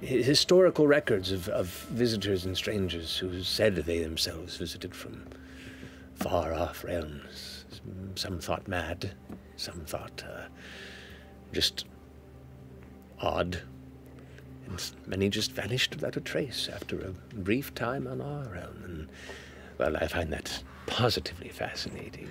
historical records of visitors and strangers who said they themselves visited from far-off realms. Some thought mad, some thought just odd, and many just vanished without a trace after a brief time on our realm. And, well, I find that positively fascinating.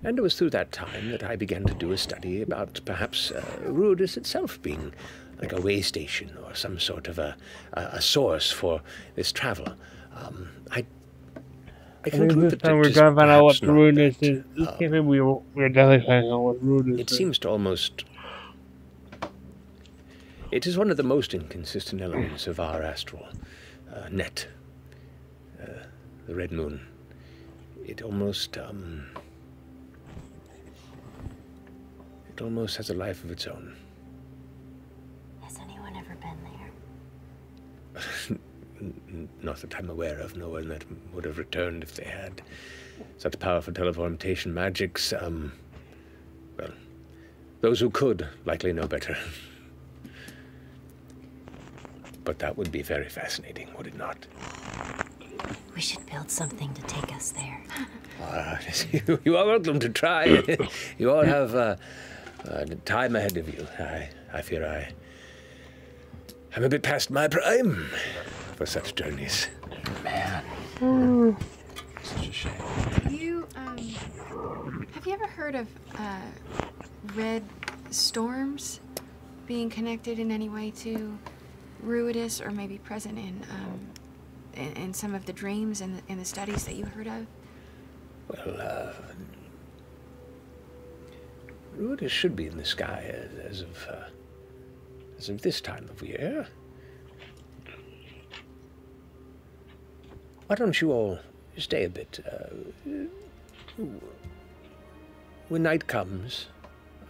And it was through that time that I began to do a study about perhaps Ruidus itself being like a way station or some sort of a source for this travel. I conclude that we're going to find out what Ruidus is. We're definitely finding out what Ruidus is. It seems to almost... It is one of the most inconsistent elements of our astral net, the Red Moon. It almost... It almost has a life of its own. Has anyone ever been there? Not that I'm aware of. No one that would have returned if they had such powerful teleportation magics. Well, those who could likely know better. But that would be very fascinating, would it not? We should build something to take us there. You are welcome to try. You all have time ahead of you. I fear I'm a bit past my prime for such journeys. Man. Such a shame. Have you ever heard of red storms being connected in any way to Ruidus, or maybe present in some of the dreams and in the studies that you heard of? Well, Ruidus should be in the sky as of this time of year. Why don't you all stay a bit? When night comes,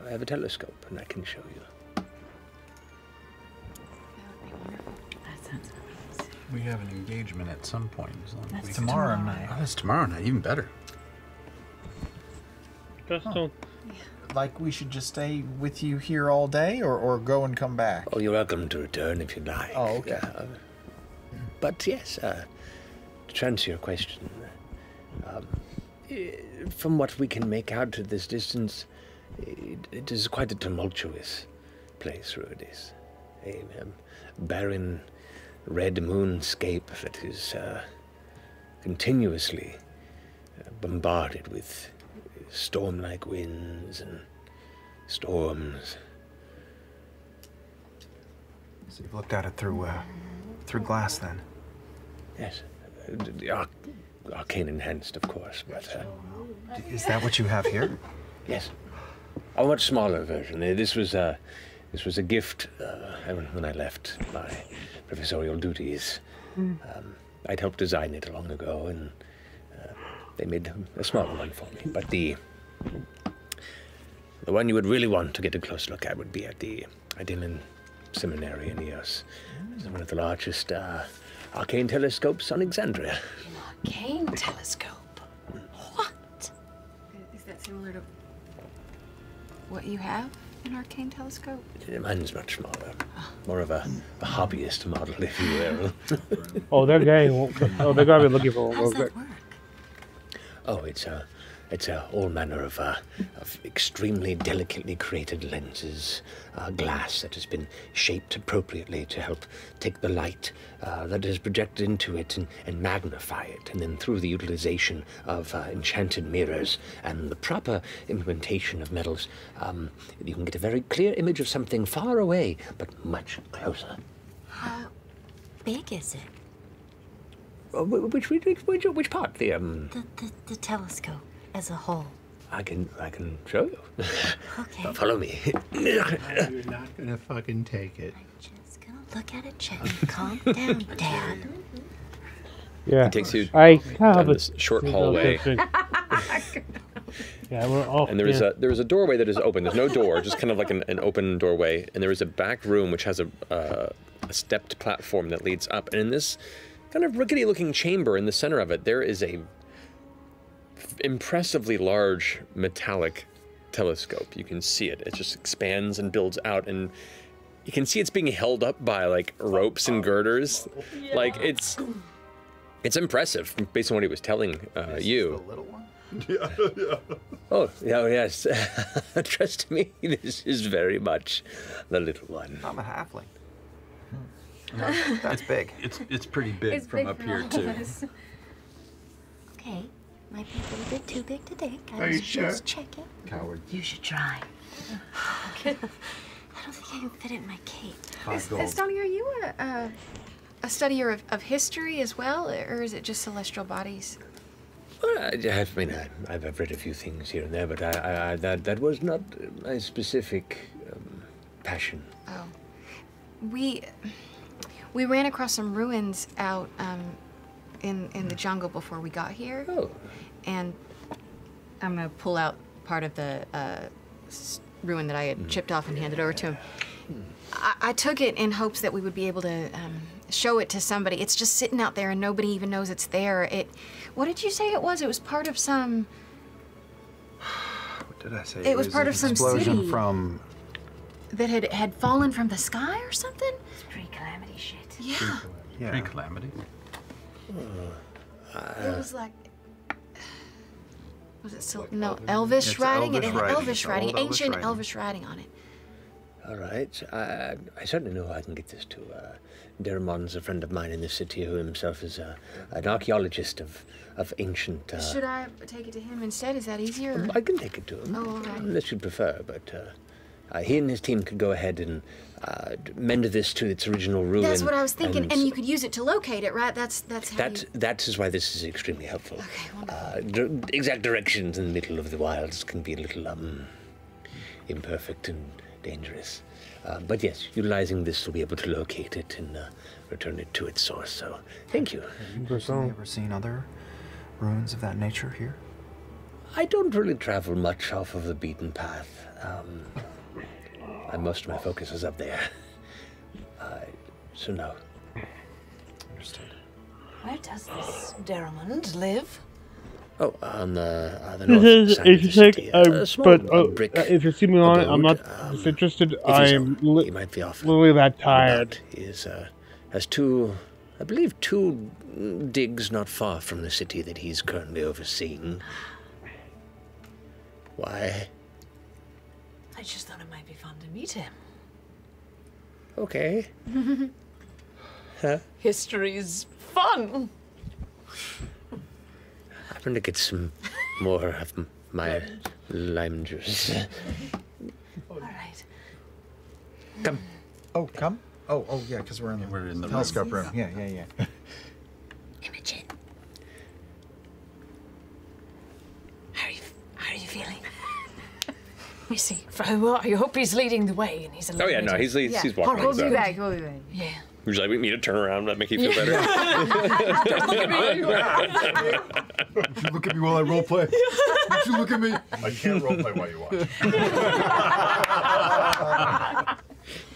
I have a telescope and I can show you. That sounds nice. We have an engagement at some point. That's tomorrow night. Oh, that's tomorrow night. Even better. Just don't... Like we should just stay with you here all day, or go and come back? Oh, you're welcome to return if you'd like. Oh, okay. But yes, to answer your question, from what we can make out at this distance, it is quite a tumultuous place, Ruidus. A barren red moonscape that is continuously bombarded with storm-like winds and storms. So you've looked at it through glass, then? Yes. Arcane enhanced, of course, but... Is that what you have here? Yes. A much smaller version. This was a gift when I left my professorial duties. I'd helped design it long ago, and they made a smaller one for me. But the The one you would really want to get a close look at would be at the Idyllian Seminary in Eos. It's one of the largest arcane telescopes on Exandria. Arcane telescope? What? Is that similar to what you have? An arcane telescope? Mine's much smaller. More of a hobbyist model, if you will. Oh, they're getting. Oh, they're gonna be looking for. How does that work? Oh, it's all manner of extremely delicately created lenses, glass that has been shaped appropriately to help take the light that is projected into it and magnify it, and then through the utilization of enchanted mirrors and the proper implementation of metals, you can get a very clear image of something far away, but much closer. How big is it? Which part? The telescope as a whole. I can show you. Okay. Follow me. You're not gonna fucking take it. Just gonna look at it gently. Calm down, Dad. Yeah. It takes you I down this short hallway. Yeah, we're off. And there is a doorway that is open. There's no door, just kind of like an open doorway. And there is a back room which has a stepped platform that leads up. And in this kind of rickety-looking chamber in the center of it, there is a impressively large metallic telescope. You can see it. It just expands and builds out, and you can see it's being held up by like ropes and girders. Yeah. Like it's impressive based on what he was telling you. The little one? Yeah. Oh, yes. Trust me, this is very much the little one. I'm a halfling. That's big. It's pretty big from up here too. Okay, might be a little bit too big today. Are you sure? Just checking. Coward. You should try. I don't think I can fit it in my cape. Estonia, are you a studier of history as well, or is it just celestial bodies? Well, I've read a few things here and there, but that was not my specific passion. Oh, we ran across some ruins out in the jungle before we got here. Oh. And I'm gonna pull out part of the ruin that I had chipped off and handed over to him. I took it in hopes that we would be able to show it to somebody. It's just sitting out there and nobody even knows it's there. What did you say it was? It was part of some... What did I say? It was part of some explosion city from... that had fallen from the sky or something? It's pre-calamity shit. Yeah. Yeah. Pre-calamity? It was like... Was it still... No, Elvish writing? It had Elvish writing, ancient Elvish writing on it. All right. I certainly know I can get this to Deramon's a friend of mine in the city who himself is an archaeologist of ancient... Should I take it to him instead? Is that easier? I can take it to him. Oh, all right. Unless you prefer, but he and his team could go ahead and mend this to its original ruin. That's what I was thinking, and you could use it to locate it, right? That's how That is why this is extremely helpful. Okay, wonderful. Exact directions in the middle of the wilds can be a little imperfect and dangerous. But yes, utilizing this will be able to locate it and return it to its source, so thank you. Have you ever seen other ruins of that nature here? I don't really travel much off of the beaten path. Most of my focus is up there. So no. Understood. Where does this Deramond live? Oh, on the north side of the city. Brick. If you see me on it, I'm not disinterested. I'm literally that tired. He has I believe two digs not far from the city that he's currently overseeing. Why? I just thought it might be fun to meet him. Okay. Huh? History's fun. I'm going to get some more of my lime juice. All right. Come. Oh, come? Oh, yeah, because we're in the telescope room. Yeah. Imogen. How are you feeling? You see, I hope he's leading the way, and he's. Oh yeah, no, he's walking. We'll be back. Yeah. Would you like me to turn around and make you feel better? Don't look at me. Would you look at me while I roleplay? Would you look at me? I can't roleplay while you watch.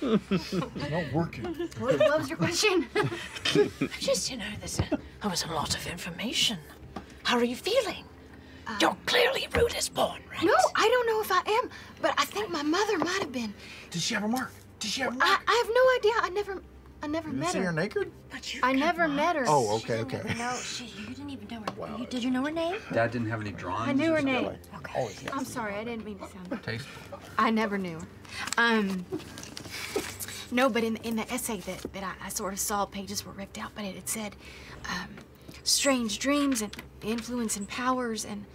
It's not working. What was your question? Just, that was a lot of information. How are you feeling? You're clearly rude as born, right? No, I don't know if I am, but I think my mother might have been. Did she have a mark? Did she have a mark? I have no idea. I never You met didn't see her naked? I never met her. Oh, okay. No, you didn't even know her. Did you know her name? Dad didn't have any drawings. I knew her name. Okay. I'm sorry, I didn't mean to sound Tasteful. I never knew her. No, but in the essay that I sort of saw, pages were ripped out, but it said, strange dreams and influence and powers and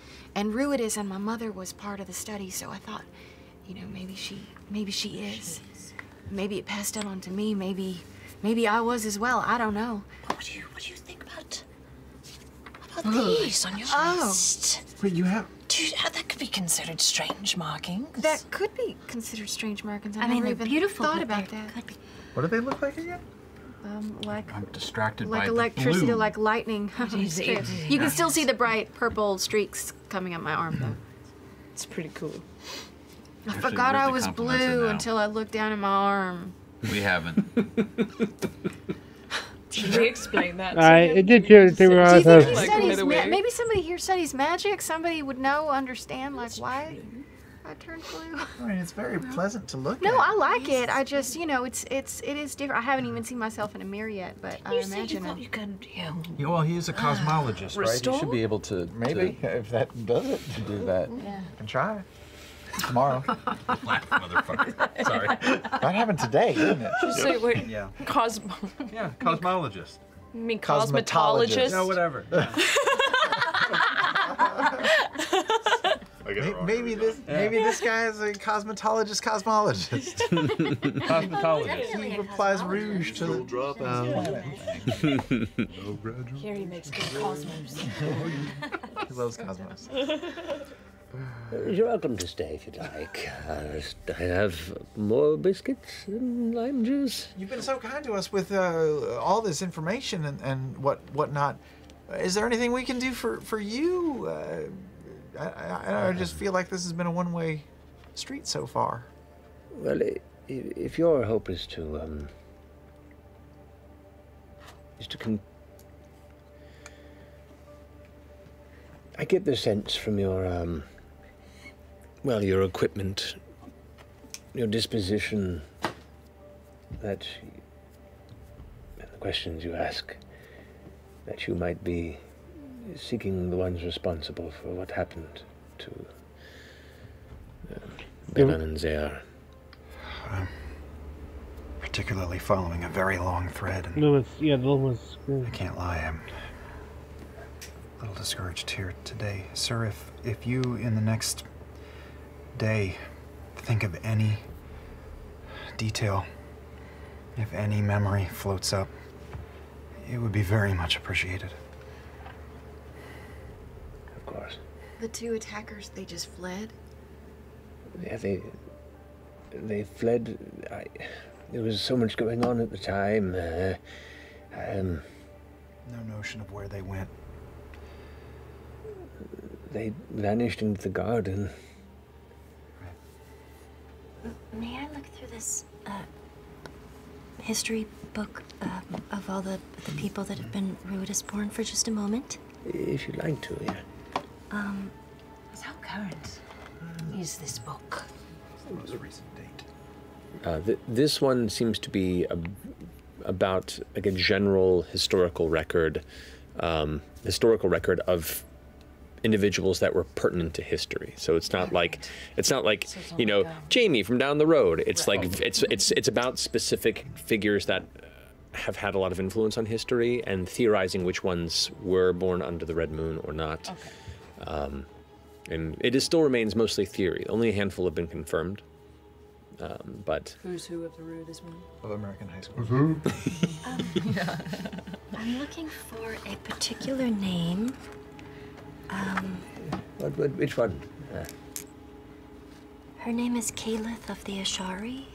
Ruidus, and my mother was part of the study, so I thought, maybe she is. Maybe it passed on to me, maybe I was as well, I don't know. What do you think about these on your wrist? Wait, you have... That could be considered strange markings. That could be considered strange markings. I mean, never they're even beautiful, thought but about they that. could be. What do they look like again? Like I'm distracted like by electricity, the blue. like lightning. It's true. You can still see the bright purple streaks coming up my arm, though. It's pretty cool. I Actually, forgot I really was compliments it blue now. until I looked down at my arm. We haven't. Should we explain that? It did too. They were Do you think he Like, studies right away? maybe somebody here studies magic? Somebody would know, understand, like why I turned blue. I mean, it's very pleasant to look at. No, I like it. I just, it is different. I haven't even seen myself in a mirror yet, but I You said you imagine thought it. you could, Yeah, well, he is a cosmologist, right? He Restore? should be able to Maybe, if that does it. to do that. Yeah. And try. Tomorrow. Laugh, motherfucker. Sorry. That happened today, didn't it? Just say, wait, Yeah. yeah, Cosmologist. you mean Cosmetologist. cosmetologist? No, whatever. I get it wrong Maybe every this guy is a cosmetologist cosmologist. Cosmetologist. He applies rouge to the drop No graduate. Here he makes good cosmos. He loves cosmos. You're welcome to stay if you'd like. I have more biscuits and lime juice. You've been so kind to us with all this information and whatnot. Is there anything we can do for you? I just feel like this has been a one-way street so far. Well, if your hope is to I get the sense from your your equipment, your disposition, and the questions you ask, that you might be seeking the ones responsible for what happened to Benan and Zayar. Particularly following a very long thread. And Lewis, yeah, Lewis. I can't lie, I'm a little discouraged here today. Sir, if you, in the next day, think of any detail, if any memory floats up, it would be very much appreciated. Of course. The two attackers, they just fled? Yeah, they fled. There was so much going on at the time. No notion of where they went. They vanished into the garden. May I look through this history book of all the people that have been Ruidus born for just a moment? If you'd like to, yeah. How current is this book? The most recent date. This one seems to be about like a general historical record of individuals that were pertinent to history. So it's not like Jamie from down the road. It's like it's about specific figures that have had a lot of influence on history and theorizing which ones were born under the Red Moon or not. Okay. And it still remains mostly theory. Only a handful have been confirmed. But Who's who of the Ruidus Moon? Of American high school. I'm looking for a particular name. Which one? Her name is Calith of the Ashari.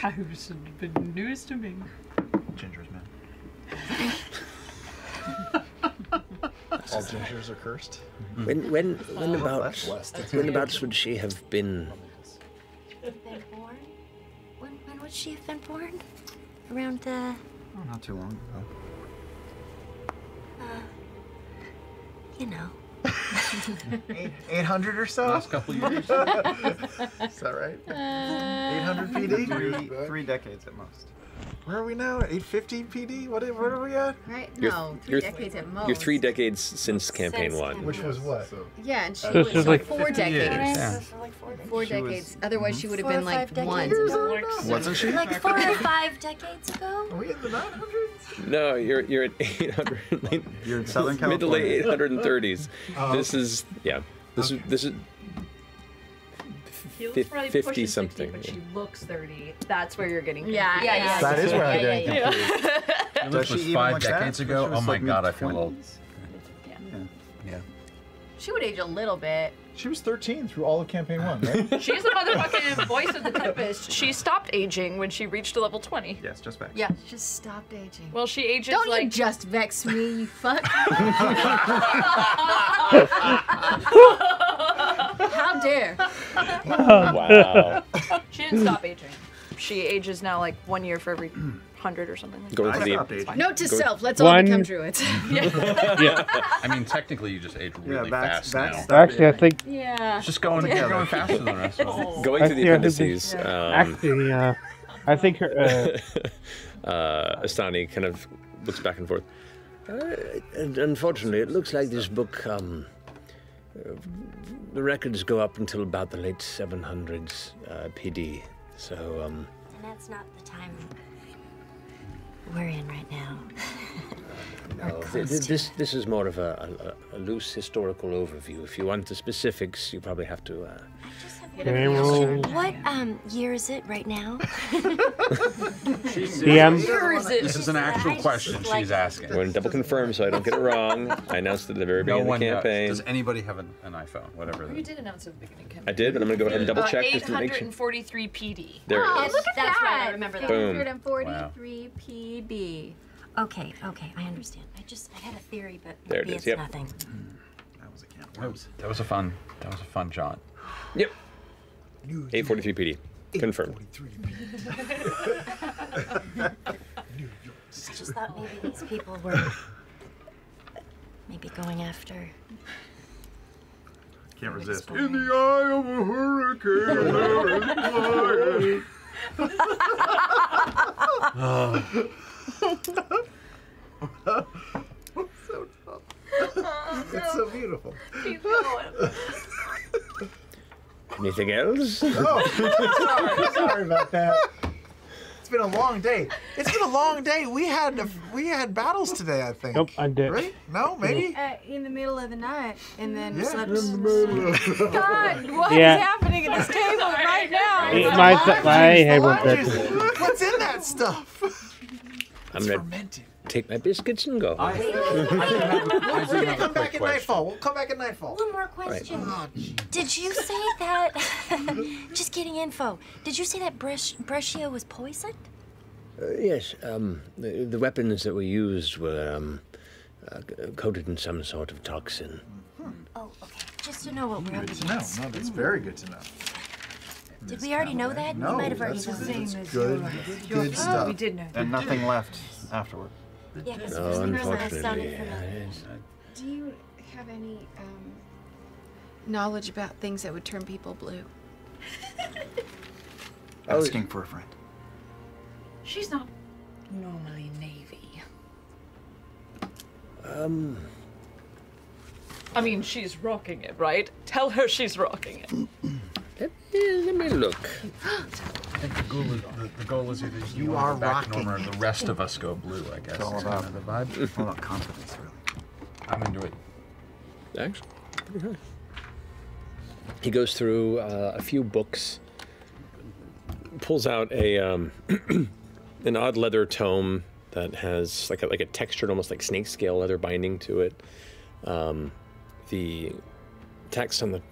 That would be news to me. Ginger's man. All gingers are cursed. When about would she have been? Been born? When would she have been born? Around the... Oh, not too long ago. You know. 800 or so? Last couple years. Is that right? 800 PD? 3 decades at most. Where are we now? 850 PD? Where are we at? Right? You're- No, 3 you're- decades at most. You're 3 decades since campaign 1. Which was what? Yeah, and she This was is like 4 50 decades. years. Yeah. 4 decades. Otherwise, she would have 4 or been like 5 1. decades? Wasn't she? Like 4 or 5 decades ago? Are we in the 900s? No, you're at 800. You're in Southern Mid to late California. 830s. Oh, This is This is He looks probably 50 pushing 60, something. but she looks 30. That's where you're getting Yeah, confused. yeah. That is where I'm getting confused. If this was even 5 look that? decades ago, She was oh my like god, I feel old. mid-20s? Yeah. She would age a little bit. She was 13 through all of campaign 1, right? She's the motherfucking voice of the Tempest. She stopped aging when she reached level 20. Yes, just back. Yeah, just stopped aging. Well, she ages Don't like... you just vex me, you fuck. How dare. Wow. She didn't stop aging. She ages now like 1 year for every 100 or something. Like Going that. to the stopped aging. Note to Go- self, let's all One- become druids. Yeah. I mean, technically, you just age really Vax fast now. stopped Actually, I aging. think. Yeah. It's just going faster than the rest of us. Going through the Actually, I think appendices. Actually, I think her. Astani kind of looks back and forth. Unfortunately, it looks like this book, the records go up until about the late 700s PD. So, And that's not the time we're in right now. no, this is more of a loose historical overview. If you want the specifics, you probably have to. What year is it right now? DM. This is an actual question she's asking. I'm going to double confirm so I don't get it wrong. I announced it at the very beginning of the campaign. Does anybody have an iPhone? Whatever. You did announce at the beginning. I did, but I'm going to go ahead and double check just to make sure. 843 PD. There it is. Look at That's that. right, I remember that. Boom. 843 PB. Okay, I understand. I had a theory, but There it maybe is, it's yep. nothing. That was a camp. That was a fun jaunt. Yep. 843 PD. Confirmed. I just thought maybe these people were maybe going after. Can't resist. In the eye of a hurricane. So tough. It's so beautiful. Keep going. Anything else? Oh, sorry about that. It's been a long day. It's been a long day. We had battles today, I think. Nope, I did. Right? No, maybe. In the middle of the night, and then Yeah. slept. God, what is Yeah. happening at this table right now? What's in that stuff? I'm going to take my biscuits and go. We'll come back at nightfall. We'll come back at nightfall. One more question. Did you say that? Just getting info. Did you say that Brescia was poisoned? Yes, the weapons that were used were coated in some sort of toxin. Oh, okay. Just to know what we're up Good to know. against. No, that's very good to know. Did we already know that? No, we might have already that's known. good stuff. We did know. And nothing left afterward. Yeah, because No, it sounded unfortunately. familiar. Do you have any knowledge about things that would turn people blue? Asking for a friend. She's not normally Navy. I mean, she's rocking it, right? Tell her she's rocking it. Let me look. I think the goal is either you are go back rocking normal or the rest of us go blue, I guess. It's all is about kind of the vibe. It's all about confidence, really. I'm into it. Actually, pretty high. He goes through a few books, pulls out a an odd leather tome that has like a textured, almost like snakescale leather binding to it. The text on the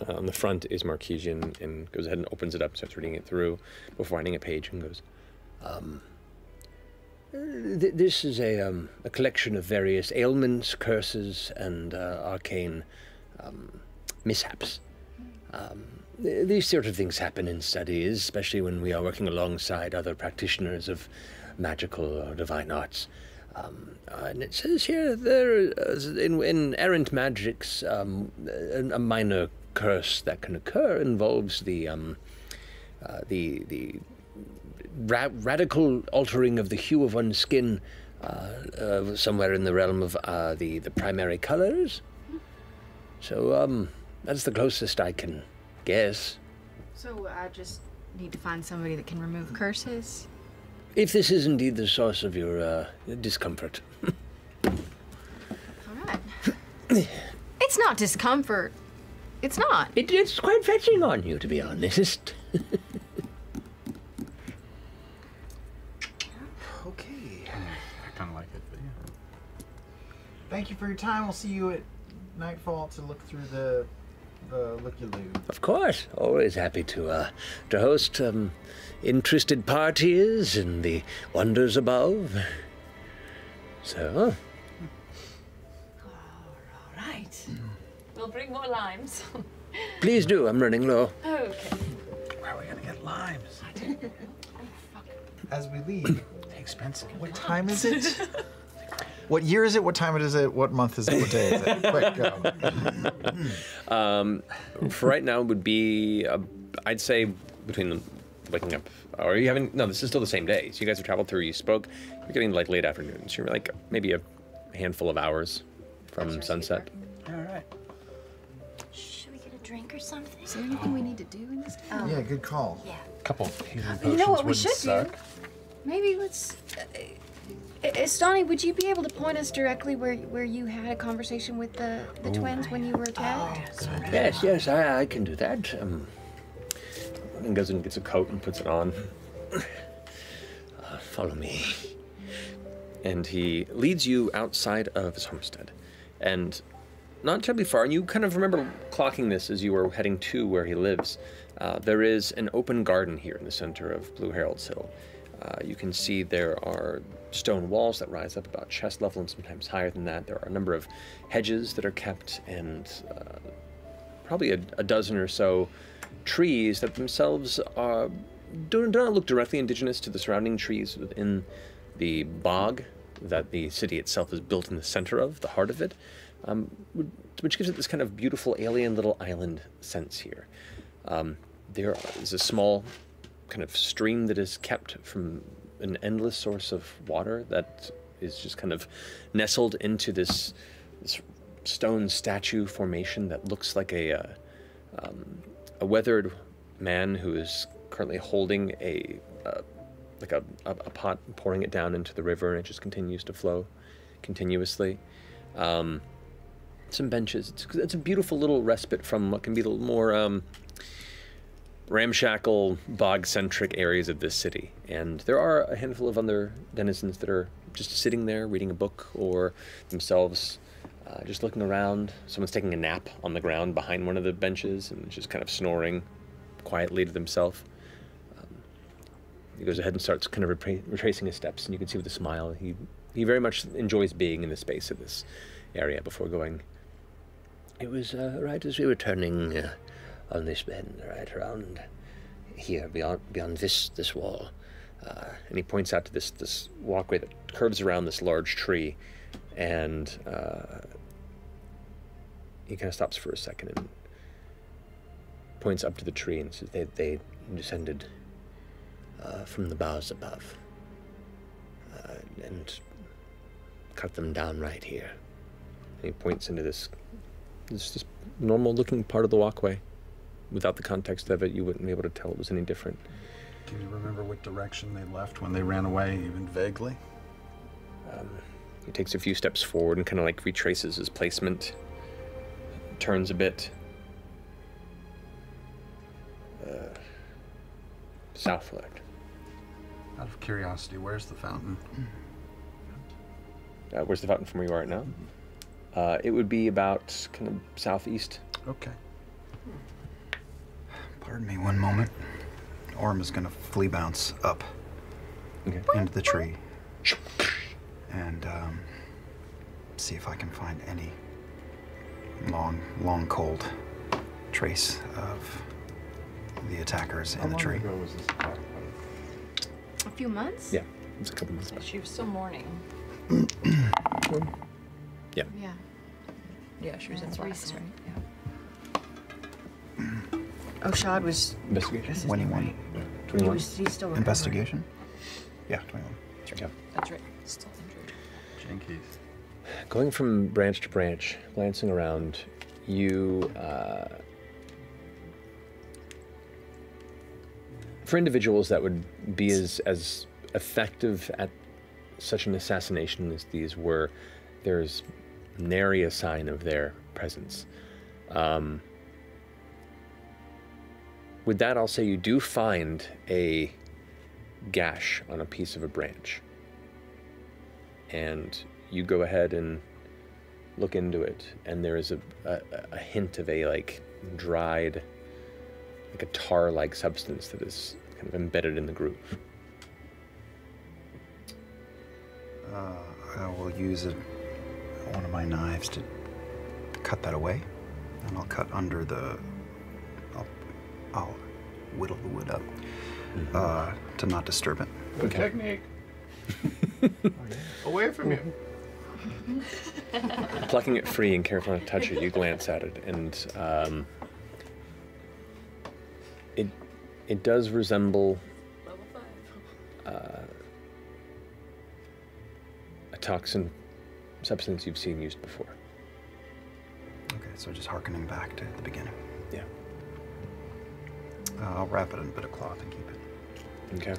on the front is Marquesian, and goes ahead and opens it up, starts reading it through before finding a page, and goes, This is a collection of various ailments, curses, and arcane mishaps. These sort of things happen in studies, especially when we are working alongside other practitioners of magical or divine arts. And it says here there is, in errant magics, a minor curse that can occur involves the radical altering of the hue of one's skin, somewhere in the realm of the primary colors. So that's the closest I can guess. So I just need to find somebody that can remove curses? If this is indeed the source of your discomfort. All right. It's not discomfort. It's not. It's quite fetching on you, to be honest. Okay. I kind of like it, but yeah. Thank you for your time. We'll see you at nightfall to look through the looky-loo. Of course. Always happy to host interested parties in the wonders above. So... All right. We'll bring more limes. Please do. I'm running low. Okay. Where are we going to get limes? As we leave, expensive. What time is it? What year is it? What time is it? What month is it? What day is it? Quick, go. For right now, would be, I'd say, between the waking up, or you haven't, no, this is still the same day. So you guys have traveled through, you spoke, you're getting like late afternoon. So you're like maybe a handful of hours from sunset. All right. Should we get a drink or something? Is there anything we need to do in this town? Yeah, good call. Yeah. A couple of healing You potions know what we wouldn't should suck. do? Maybe let's... Estani, would you be able to point us directly where you had a conversation with the twins when you were attacked? Yes, I can do that. And goes and gets a coat and puts it on. Follow me. And he leads you outside of his homestead. And not terribly far, and you kind of remember clocking this as you were heading to where he lives. There is an open garden here in the center of Blue Herald's Hill. You can see there are stone walls that rise up about chest level and sometimes higher than that. There are a number of hedges that are kept, and probably a dozen or so trees that themselves do not look directly indigenous to the surrounding trees within the bog that the city itself is built in the center of, the heart of it, which gives it this kind of beautiful alien little island sense here. There is a small kind of stream that is kept from an endless source of water that is just kind of nestled into this stone statue formation that looks like a weathered man who is currently holding a pot, pouring it down into the river, and it just continues to flow continuously. Some benches. It's a beautiful little respite from what can be a little more ramshackle, bog-centric areas of this city. And there are a handful of other denizens that are just sitting there reading a book, or themselves just looking around. Someone's taking a nap on the ground behind one of the benches and just kind of snoring quietly to themselves. He goes ahead and starts kind of retracing his steps, and you can see with a smile he very much enjoys being in the space of this area before going. It was right as we were turning on this bend, right around here, beyond this wall. And he points out to this walkway that curves around this large tree, and he kind of stops for a second and points up to the tree and says, they descended from the boughs above and cut them down right here. And he points into this normal-looking part of the walkway. Without the context of it, you wouldn't be able to tell it was any different. Can you remember what direction they left when they ran away, even vaguely? He takes a few steps forward and kind of like retraces his placement, turns a bit. Southward. Out of curiosity, where's the fountain? Where's the fountain from where you are right now? It would be about kind of southeast. Okay. Pardon me one moment. Orm is gonna flea bounce up into the tree and see if I can find any long cold trace of the attackers in the tree. A few months? Yeah, it's a couple months back. She was still mourning. Yeah. Yeah. Yeah, she was in last, right? Oh, Shad was... Investigation? 21. 21? He's still recovering. Investigation? Yeah, 21. Yeah. That's right. Still injured. Jinkies. Going from branch to branch, glancing around, you... for individuals that would be as effective at such an assassination as these were, there's nary a sign of their presence. With that, I'll say you do find a gash on a piece of a branch. And you go ahead and look into it, and there is a hint of a, like, dried, like a tar-like substance that is kind of embedded in the groove. I will use one of my knives to cut that away, and I'll cut under the. I'll whittle the wood up to not disturb it. Good technique. Away from you. Plucking it free and careful not to touch it, you glance at it, and it does resemble a toxin substance you've seen used before. Okay, so just hearkening back to the beginning. Yeah. I'll wrap it in a bit of cloth and keep it. Okay.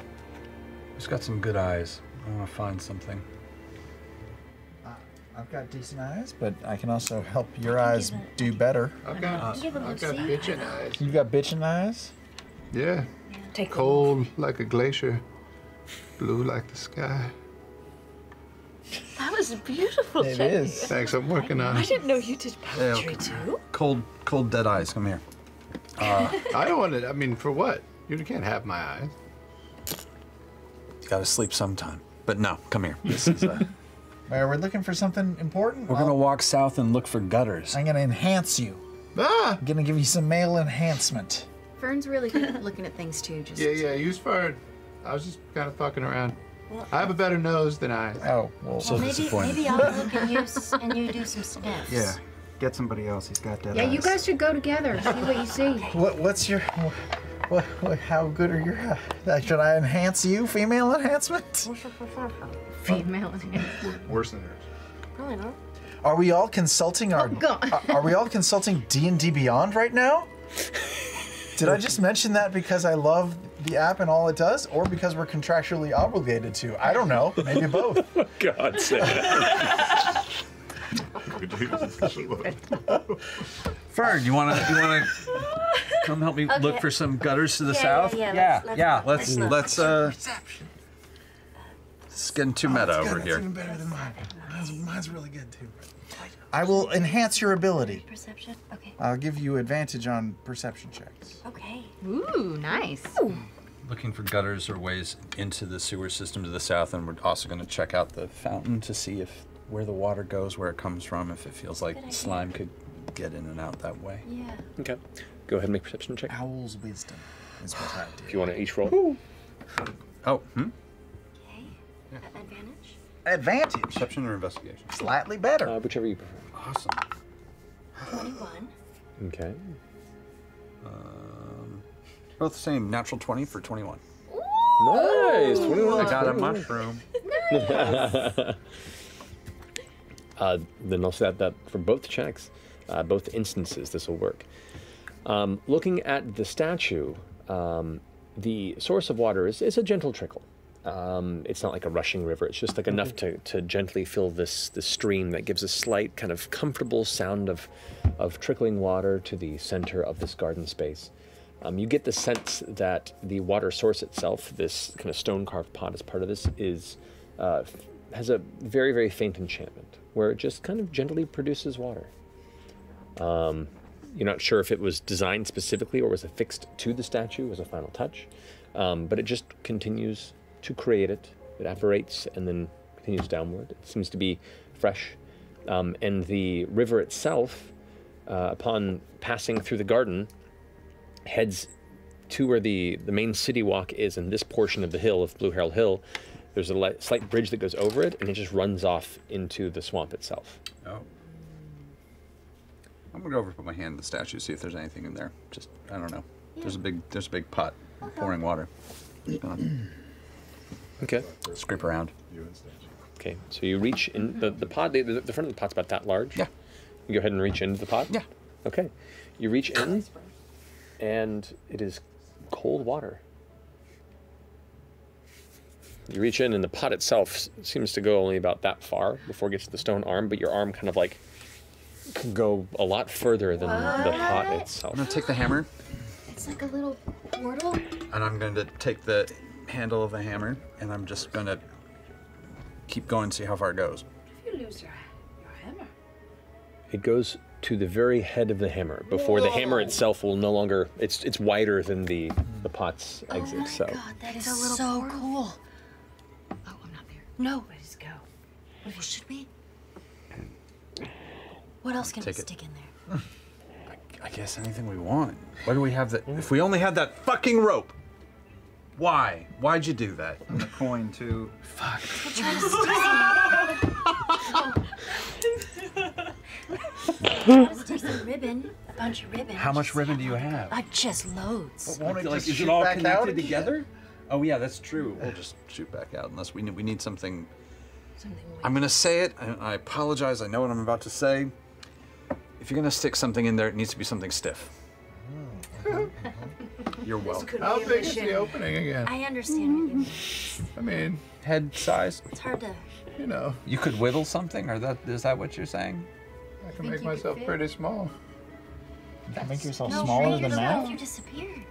He's got some good eyes. I want to find something. I've got decent eyes, but I can also help your eyes do better. I've got bitchin' eyes. You got bitchin' eyes? Yeah. Take cold like a glacier, blue like the sky. That was beautiful, It Jenny. is. Thanks, I'm working on I it. didn't know you did poetry too. Cold dead eyes. Come here. I don't want to, I mean, for what? You can't have my eyes. You gotta sleep sometime. But no, come here. This is We're looking for something important. We're gonna walk south and look for gutters. I'm gonna enhance you. I'm gonna give you some male enhancement. Fern's really good at looking at things too. Just Yeah, use Fern. I was just kind of fucking around. I have a better nose than eyes. Oh, well, Well, maybe I'll look and you do some sniffs. Yeah, get somebody else. He's got that. Yeah, you guys should go together. See what you see. What's your... What, how good are your... should I enhance you? Female enhancement? Female enhancement. Worse than hers. Probably not. Are we all consulting our... Are we all consulting D&D Beyond right now? Did I just mention that because I love the app and all it does, or because we're contractually obligated to? I don't know. Maybe both. For God's sake. Fern, you wanna come help me look for some gutters to the south? Let's get into meta over here. That's even better than mine. Mine's really good too. I will enhance your ability. Perception? Okay. I'll give you advantage on perception checks. Okay. Ooh, nice. Looking for gutters or ways into the sewer system to the south, and we're also going to check out the fountain to see if where the water goes, where it comes from, if it feels like slime could get in and out that way. Yeah. Okay. Go ahead and make a perception check. Owl's wisdom is what I do. If you want to each roll. Oh, Okay. Advantage? Advantage. Perception or investigation? Slightly better. Whichever you prefer. Awesome. 21. Okay. Both the same. Natural 20 for 21. Nice. 21. I got a mushroom. Then I'll set that for both checks, both instances. This will work. Looking at the statue, the source of water is a gentle trickle. It's not like a rushing river. It's just like enough to gently fill this stream that gives a slight kind of comfortable sound of trickling water to the center of this garden space. You get the sense that the water source itself, this kind of stone-carved pot as part of this, has a very, very faint enchantment, where it just kind of gently produces water. You're not sure if it was designed specifically or was affixed to the statue as a final touch, but it just continues to create it. It evaporates and then continues downward. It seems to be fresh. And the river itself, upon passing through the garden, heads to where the main city walk is in this portion of the hill, of Blue Herald Hill. There's a slight bridge that goes over it, and it just runs off into the swamp itself. Oh. I'm gonna go over and put my hand in the statue, see if there's anything in there. Just, I don't know. Yeah. There's a big pot pouring water. Okay. Scrape around. Okay, so you reach in the pot. The front of the pot's about that large. Yeah. You go ahead and reach into the pot. Yeah. Okay. You reach in, and it is cold water. You reach in, and the pot itself seems to go only about that far before it gets to the stone arm, but your arm kind of like can go a lot further than the pot itself. I'm gonna take the hammer. It's like a little portal. And I'm going to take the handle of the hammer, and I'm just gonna keep going and see how far it goes. If you lose your hammer. It goes to the very head of the hammer before the hammer itself will no longer. It's wider than the pot's exit. So. God, that is so cool. Oh, I'm not there. No, let's go. Well, should we? What else can we stick in there? I guess anything we want. Why do we have that? If we only had that fucking rope. Why? Why'd you do that? And the coin too. Fuck. We're trying to stick some ribbon, a bunch of ribbon. How much ribbon do you have? Just loads. Won't it just is it all connected together? Oh yeah, that's true. We'll just shoot back out unless we need something. I'm gonna say it. I apologize. I know what I'm about to say. If you're gonna stick something in there, it needs to be something stiff. You're welcome. How big is the opening again? I understand what you mean. I mean, head size. It's hard to. You know. You could whittle something, or is that what you're saying? I can make myself pretty small. You can make yourself No, smaller make than yourself, that? You disappeared.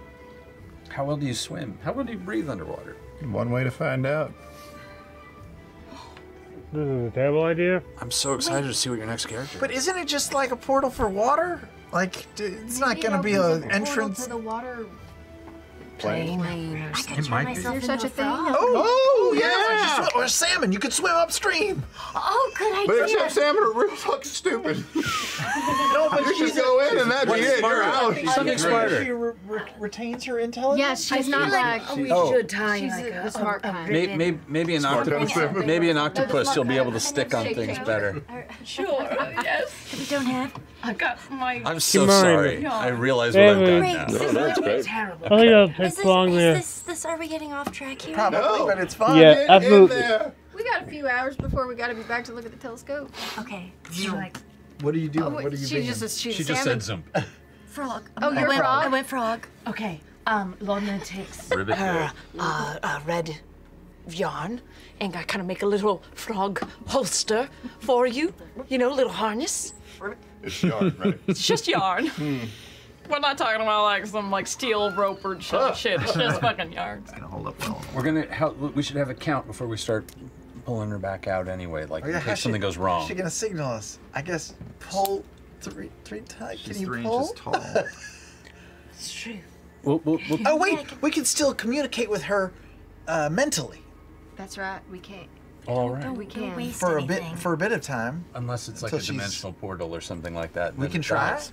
How well do you swim? How well do you breathe underwater? One way to find out. This is a terrible idea. I'm so excited to see what your next character is. But isn't it just like a portal for water? Like, it's not going to be an entrance. To the water Plane. I could turn myself Is there such a thing? Oh, yeah! Or salmon. You could swim upstream. Oh, good idea. But except salmon are real fucking stupid. No, but you just go in and that'd be it. You're out. Something smarter. She retains her intelligence? Yes, she's not like. We should tie like a smart kind. Maybe an octopus. Maybe an octopus. You'll be able to stick on things better. Sure, yes. We don't have. I got my. I'm so sorry. I realize what I've done now. No, that's great. Terrible. I think that'll take long there. Are we getting off track here? Probably, but it's fun. Yeah, absolutely. We got a few hours before we got to be back to look at the telescope. Okay. What are you doing? Oh, wait, what are you she being? just She just said some. Frog. Oh, you're I frog? went frog. Okay. Lorna takes Ribbit her red yarn, and I kind of make a little frog holster for you. You know, a little harness. It's yarn, right? It's just yarn. We're not talking about like some like steel rope or shit. It's just fucking yarn. It's gonna hold up well. We're gonna. We should have a count before we start pulling her back out. Anyway, like in case something goes wrong. She's gonna signal us. I guess pull three times. Can She's you 3 pull? inches tall. It's true. We'll Oh wait, we can still communicate with her mentally That's right. We can't. all right. We can't. Waste for anything. a bit of time. Unless it's like Until a she's- dimensional portal or something like that. and We then can it try. dies.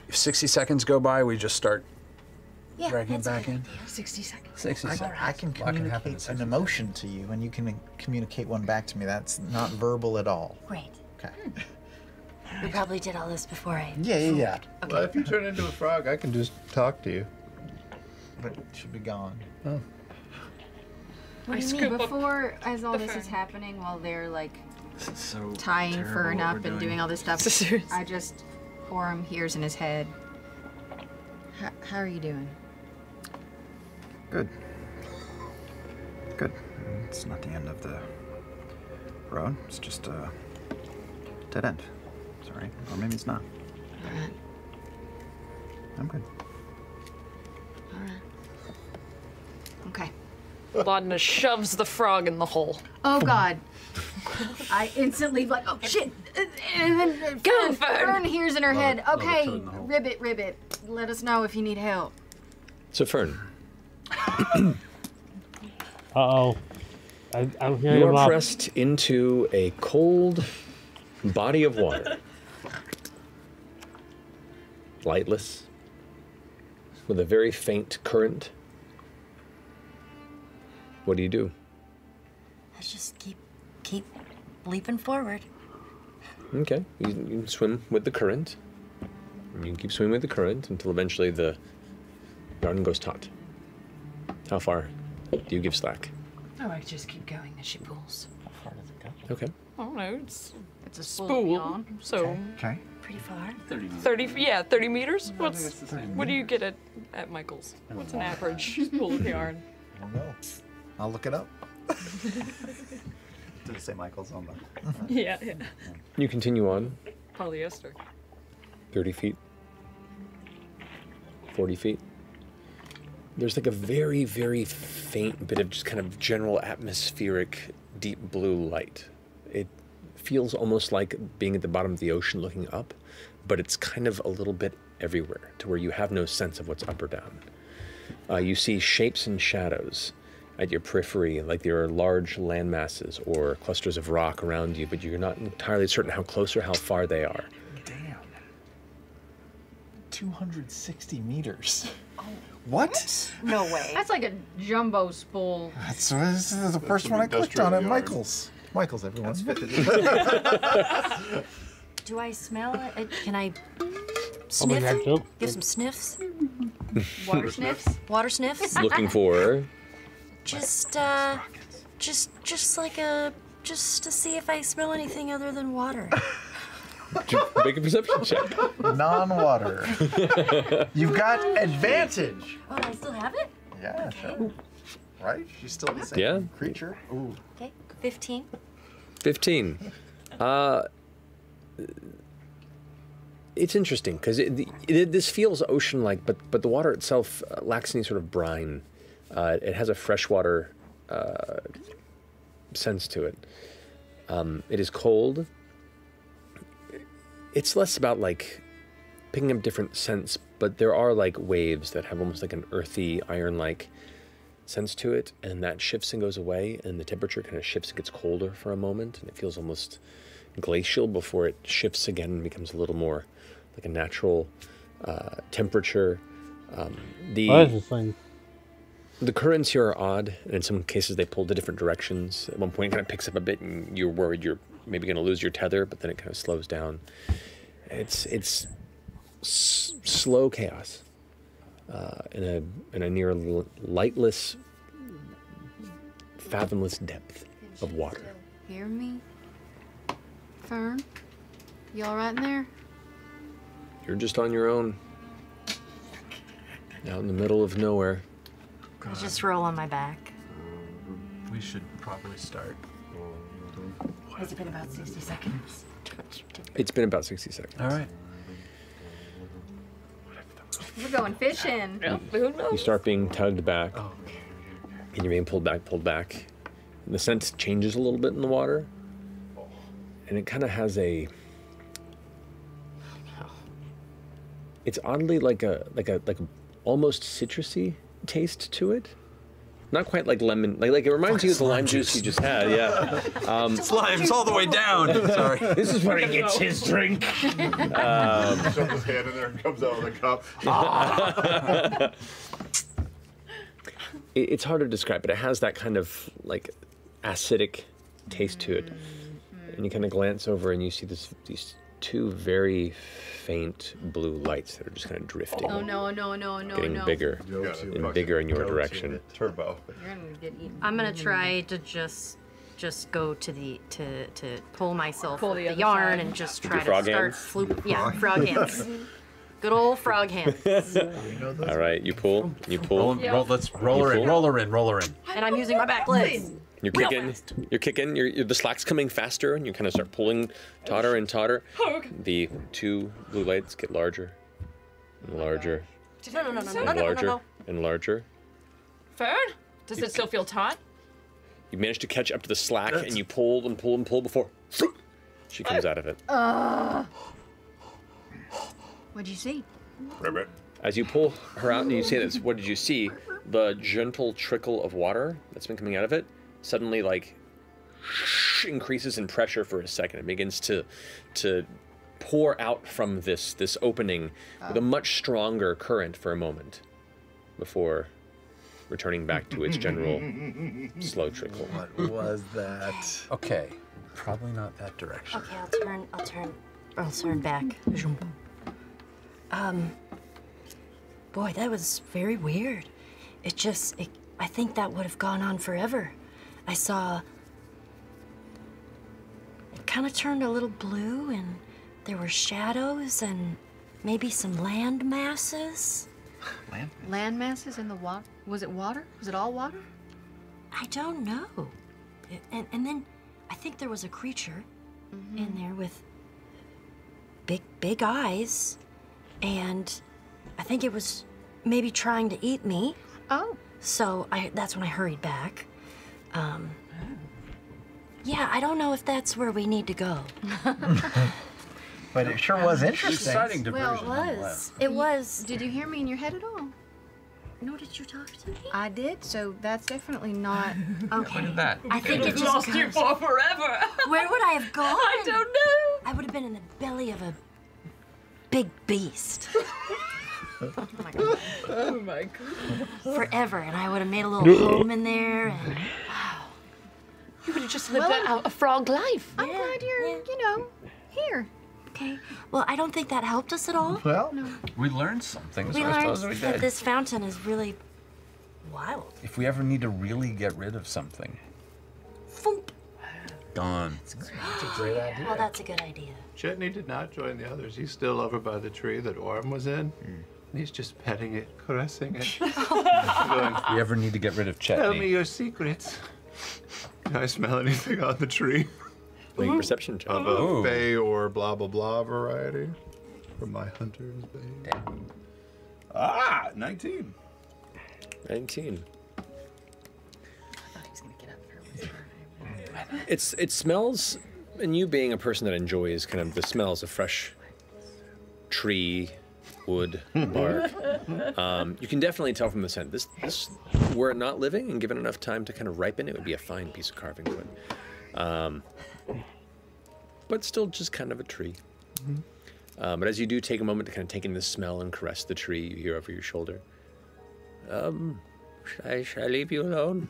If 60 seconds go by, we just start dragging it back in. 60 seconds. 60 seconds. I can A lot can happen in communicate 60 an emotion to you, and you can communicate one back to me. That's not verbal at all. Great. Okay. We probably did all this before I. Yeah. Well, if you turn into a frog, I can just talk to you. But it should be gone. Oh. What do you mean? Before, as all this is happening, while they're like So tying terrible fern what up we're and doing. doing all this stuff, I just pour him hears in his head. How are you doing? Good. Good. It's not the end of the road. It's just a dead end. Sorry. Or maybe it's not. All right. I'm good. All right. Okay. Laudna shoves the frog in the hole. Oh God. I instantly like, oh shit, and then Go, Fern hears in her head, okay, Ribbit, let us know if you need help. So Fern. Uh-oh. I'm hearing You are him up. pressed into a cold body of water. Lightless, with a very faint current. What do you do? Let's just keep leaping forward. Okay, you swim with the current. You can keep swimming with the current until eventually the garden goes taut. How far do you give slack? Oh, I just keep going as she pulls. How far does it go? Okay. I don't know. It's a spool spool, so Okay. Pretty far. 30 meters. What do you get at Michael's? What's an average spool of yarn? I don't know. I'll look it up. Did it say Michael's on the? Yeah. You continue on. Polyester. 30 feet. 40 feet. There's like a very, very faint bit of just kind of general atmospheric deep blue light. It feels almost like being at the bottom of the ocean looking up, but it's kind of a little bit everywhere to where you have no sense of what's up or down. You see shapes and shadows at your periphery, like there are large land masses or clusters of rock around you, but you're not entirely certain how close or how far they are. Damn. 260 meters. Oh. What? No way. That's like a jumbo spool. This is the first one I clicked on at Michael's. Michael's, everyone. Do I smell it? Can I Oh my sniff? God, Give some sniffs. Water sniffs? Water sniffs. Looking for... Just to see if I smell anything other than water. Make a perception check. Non-water. You've got advantage. Oh, I still have it? Yeah, sure. Right? She's still the same Yeah. creature. Ooh. Okay, 15. 15. It's interesting because this feels ocean-like, but the water itself lacks any sort of brine. It has a freshwater sense to it. It is cold. It's less about like picking up different scents, but there are like waves that have almost like an earthy, iron-like sense to it, and that shifts and goes away, and the temperature kind of shifts and gets colder for a moment, and it feels almost glacial before it shifts again and becomes a little more like a natural temperature. What is this thing? The currents here are odd, and in some cases they pull to different directions. At one point it kind of picks up a bit, and you're worried you're maybe going to lose your tether, but then it kind of slows down. It's slow chaos in a near lightless, fathomless depth of water. Hear me? Fern? You alright in there? You're just on your own, out in the middle of nowhere. I just roll on my back. We should probably start. Has it been about 60 seconds? It's been about 60 seconds. All right. We're going fishing. You start being tugged back, and you're being pulled back. And the scent changes a little bit in the water, and it kind of has a. It's oddly like a almost citrusy taste to it. Not quite like lemon, like it reminds you of the lime juice you just had, yeah. Slime's all the way down. Sorry. This is where he gets his drink. Shoves his hand in there and comes out with a cup. It's hard to describe, but it has that kind of like acidic taste to it. And you kind of glance over and you see these two very faint blue lights that are just kind of drifting. Oh no. Getting bigger and bigger in your direction. Turbo. You're gonna get eaten. I'm gonna try to just go to the to pull myself Pull with the the other yarn side. and just With try your to frog start hands? Yeah, frog hands. Good old frog hands. All right, you pull. Let's roll her in. And I'm using my back legs. You're kicking. The slack's coming faster, and you kind of start pulling, totter and totter. Oh, okay. The two blue lights get larger, and larger, No. and larger, and larger. Fern? Does it still feel taut? You manage to catch up to the slack, and you pull and pull and pull before she comes out of it. What'd you see? As you pull her out and you say this, what did you see? The gentle trickle of water that's been coming out of it suddenly like increases in pressure for a second. It begins to pour out from this opening with a much stronger current for a moment before returning back to its general slow trickle. What was that? Okay, probably not that direction. Okay, I'll turn back. Boy, that was very weird. I think that would have gone on forever. I saw it kind of turned a little blue, and there were shadows and maybe some land masses. Land masses in the water? Was it water? Was it all water? I don't know. And then I think there was a creature in there with big eyes, and I think it was maybe trying to eat me. Oh. So that's when I hurried back. Yeah, I don't know if that's where we need to go. But it sure was interesting. Exciting Well, diversion. it was. Did you hear me in your head at all? No, did you talk to me? I did, so that's definitely not. Okay. Look at that. I think it just lost you goes- for forever. Where would I have gone? I don't know. I would have been in the belly of a big beast. Oh my god. Forever, and I would have made a little home in there. And You would have just lived a frog life. I'm glad you're, here. Okay. Well, I don't think that helped us at all. Well, We learned something. We so I learned suppose we that did. this fountain is really wild. If we ever need to really get rid of something, gone. It's a great idea. Well, that's a good idea. Chetney did not join the others. He's still over by the tree that Orm was in. And he's just petting it, caressing it. Going, If we ever need to get rid of tell me Chetney, your secrets. Can I smell anything on the tree? Make a perception check. Of a Ooh. Fey or blah blah blah variety. From my hunter's bane. Ah, 19. 19. I thought he was gonna get up for It smells, and you being a person that enjoys kind of the smells of fresh tree, wood, bark, you can definitely tell from the scent. This, were it not living and given enough time to kind of ripen, it would be a fine piece of carving wood. But still just kind of a tree. But as you do take a moment to kind of take in the smell and caress the tree, you hear over your shoulder, should I leave you alone?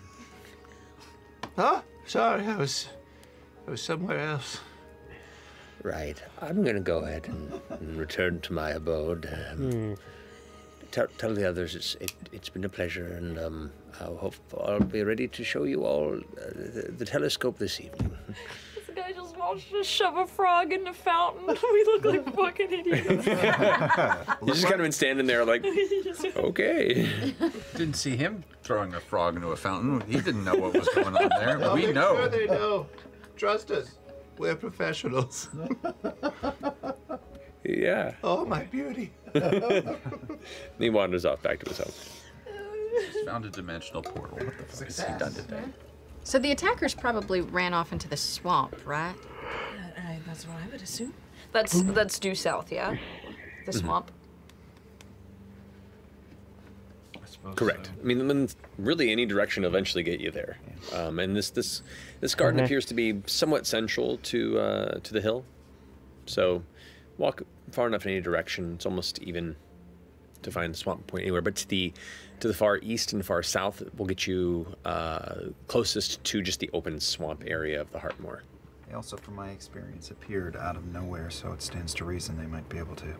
Huh? Sorry, I was somewhere else. Right. I'm going to go ahead and return to my abode. Tell the others it's been a pleasure, and I'll be ready to show you all the telescope this evening. This guy just watched us shove a frog in the fountain. We look like fucking idiots. You just kind of been standing there like, okay. didn't see him throwing a frog into a fountain. He didn't know what was going on there. I'll We make know. sure they know. Trust us. We're professionals. Yeah. Oh, my beauty. He wanders off back to his home. Just found a dimensional portal. What the fuck has he done today? So the attackers probably ran off into the swamp, right? That's what I would assume. That's due south, yeah? The swamp. Correct. I mean, really any direction will eventually get you there. And this garden appears to be somewhat central to the hill. So walk far enough in any direction, it's almost even to find the swamp point anywhere. But to the far east and far south will get you closest to just the open swamp area of the Heartmoor. They also, from my experience, appeared out of nowhere, so it stands to reason they might be able to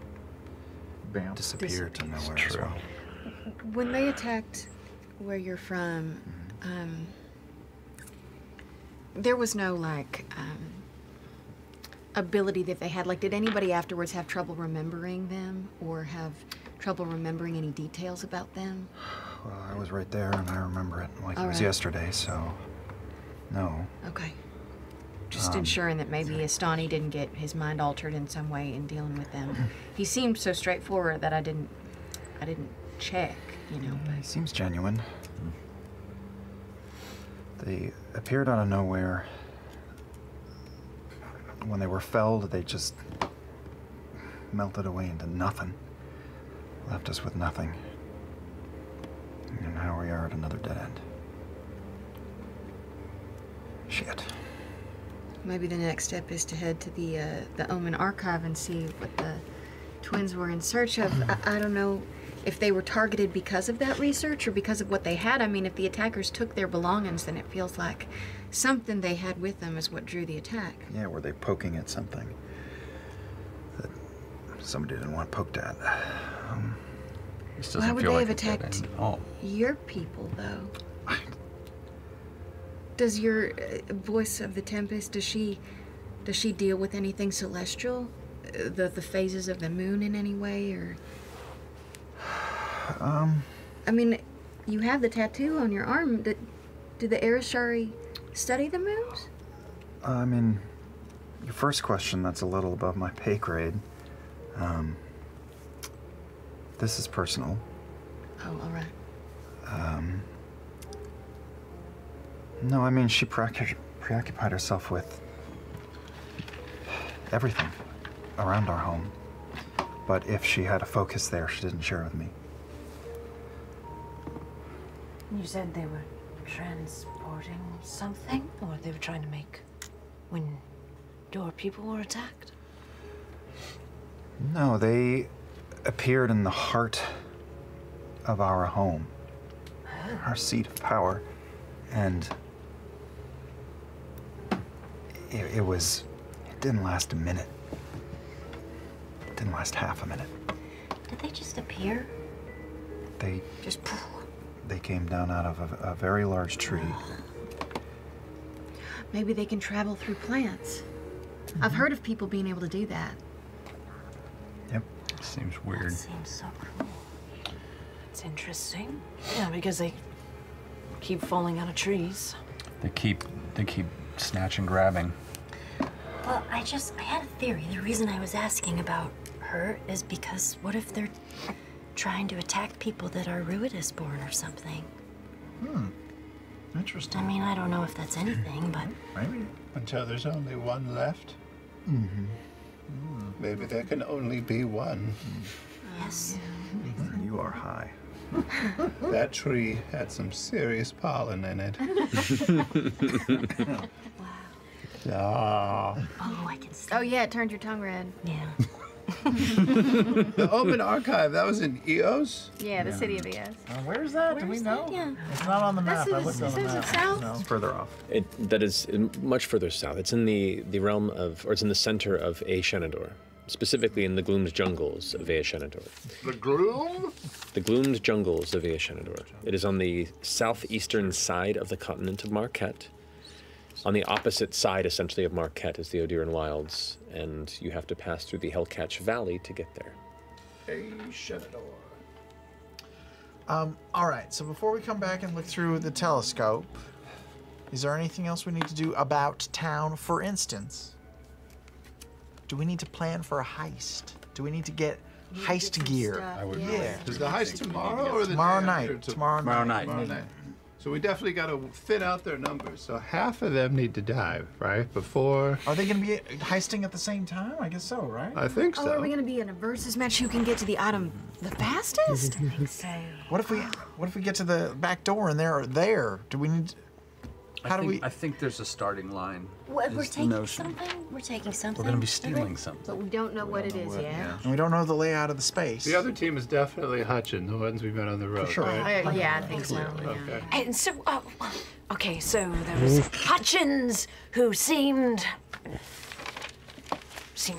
disappear to nowhere as well. When they attacked where you're from, there was no, ability that they had. Like, did anybody afterwards have trouble remembering them or have trouble remembering any details about them? Well, I was right there, and I remember it like it was yesterday, so no. Okay. Just ensuring that maybe Astani didn't get his mind altered in some way in dealing with them. He seemed so straightforward that I didn't check, But He seems genuine. They appeared out of nowhere. When they were felled, they just melted away into nothing. Left us with nothing. And now we are at another dead end. Shit. Maybe the next step is to head to the Omen archive and see what the twins were in search of. I don't know if they were targeted because of that research or because of what they had. I mean, if the attackers took their belongings, then it feels like something they had with them is what drew the attack. Yeah, were they poking at something that somebody didn't want poked at? This Why doesn't would feel they like have a dead attacked end at all. your people, though? Does your voice of the Tempest, does she deal with anything celestial? The phases of the moon in any way, or? I mean, you have the tattoo on your arm. Do the Arashari study the moons? I mean, your first question, that's a little above my pay grade. This is personal. Oh, all right. No, I mean, she preoccupied herself with everything around our home. But if she had a focus there, she didn't share it with me. You said they were transporting something, or they were trying to make when your people were attacked? No, they appeared in the heart of our home, our seat of power, and it didn't last a minute. It didn't last half a minute. Did they just appear? They just. They came down out of a very large tree. Maybe they can travel through plants. I've heard of people being able to do that. Yep. Seems weird. That seems so cool. It's interesting. Yeah, because they keep falling out of trees. They keep snatch and grabbing. Well, I had a theory. The reason I was asking about her is because what if they're trying to attack people that are Ruidus born or something? Interesting. I mean, I don't know if that's anything, but maybe until there's only one left. Maybe there can only be one. Yes. You are high. That tree had some serious pollen in it. Wow. Ah. Oh, I can see. Oh yeah, it turned your tongue red. Yeah. The Open Archive, that was in Eos? Yeah, the city of Eos. Where's that? Do we know? Yeah. It's not on the map. That's I looked on the map. south. No. It's further off. That is much further south. It's in the realm of, or it's in the center of Aeshenador, specifically in the gloomed jungles of Aeshenador. The gloom? The gloomed jungles of Aeshenador. It is on the southeastern side of the continent of Marquette. On the opposite side, essentially, of Marquette is the Odiran Wilds, and you have to pass through the Hellcatch Valley to get there. Aeshenador. All right, so before we come back and look through the telescope, is there anything else we need to do about town? For instance, do we need to plan for a heist? Do we need to get heist gear? I would. Yeah. Is the heist tomorrow or the Tomorrow day night. after? Tomorrow night. Tomorrow night. So we definitely got to fit out their numbers. So half of them need to die, right? Before. Are they going to be heisting at the same time? I guess so, right? I think Oh, so. are we gonna be in a versus match? Who can get to the item the fastest? I think so. What if we get to the back door and they're there? Do we need? I think there's a starting line. What, we're is the taking notion. something? We're taking something? We're going to be stealing something. But we don't know what it is yet. And we don't know the layout of the space. The other team is definitely Hutchin, the ones we've met on the road. sure. Right? Yeah, I think so. Okay. And so, okay, so there was Hutchins, who seemed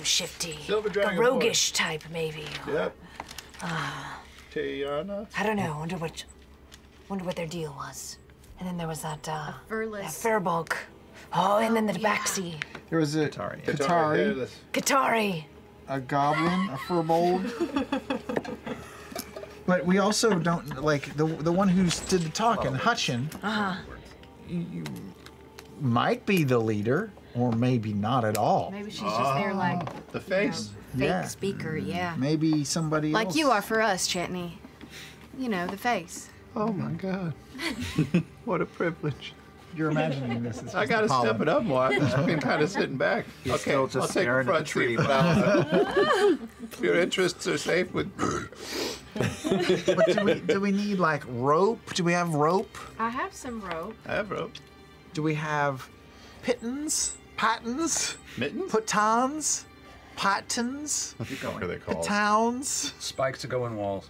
shifty. Silver a Dragon roguish type, maybe. Yep. Tiana? I don't know. Wonder what their deal was. And then there was that Furless. that Furbolg. Oh, and then the Tabaxi. There was a Katari, Katari. a goblin, a furbolg. But we also don't like the one who did the talking, Hutchin. You might be the leader, or maybe not at all. Maybe she's just there like The face? fake speaker. Yeah. Maybe somebody Like else. you are for us, Chetney. You know, the face. Oh my God. What a privilege. You're imagining this. I gotta step it up more. I've just been kind of sitting back. He's Okay, still just I'll take the staring at front the tree, seat, but I'll, if your interests are safe with. But do we need like rope? Do we have rope? I have some rope. I have rope. Do we have pittons? Pattens? Mittens? Patons? Patons? What are they called? Towns? Spikes to go in walls.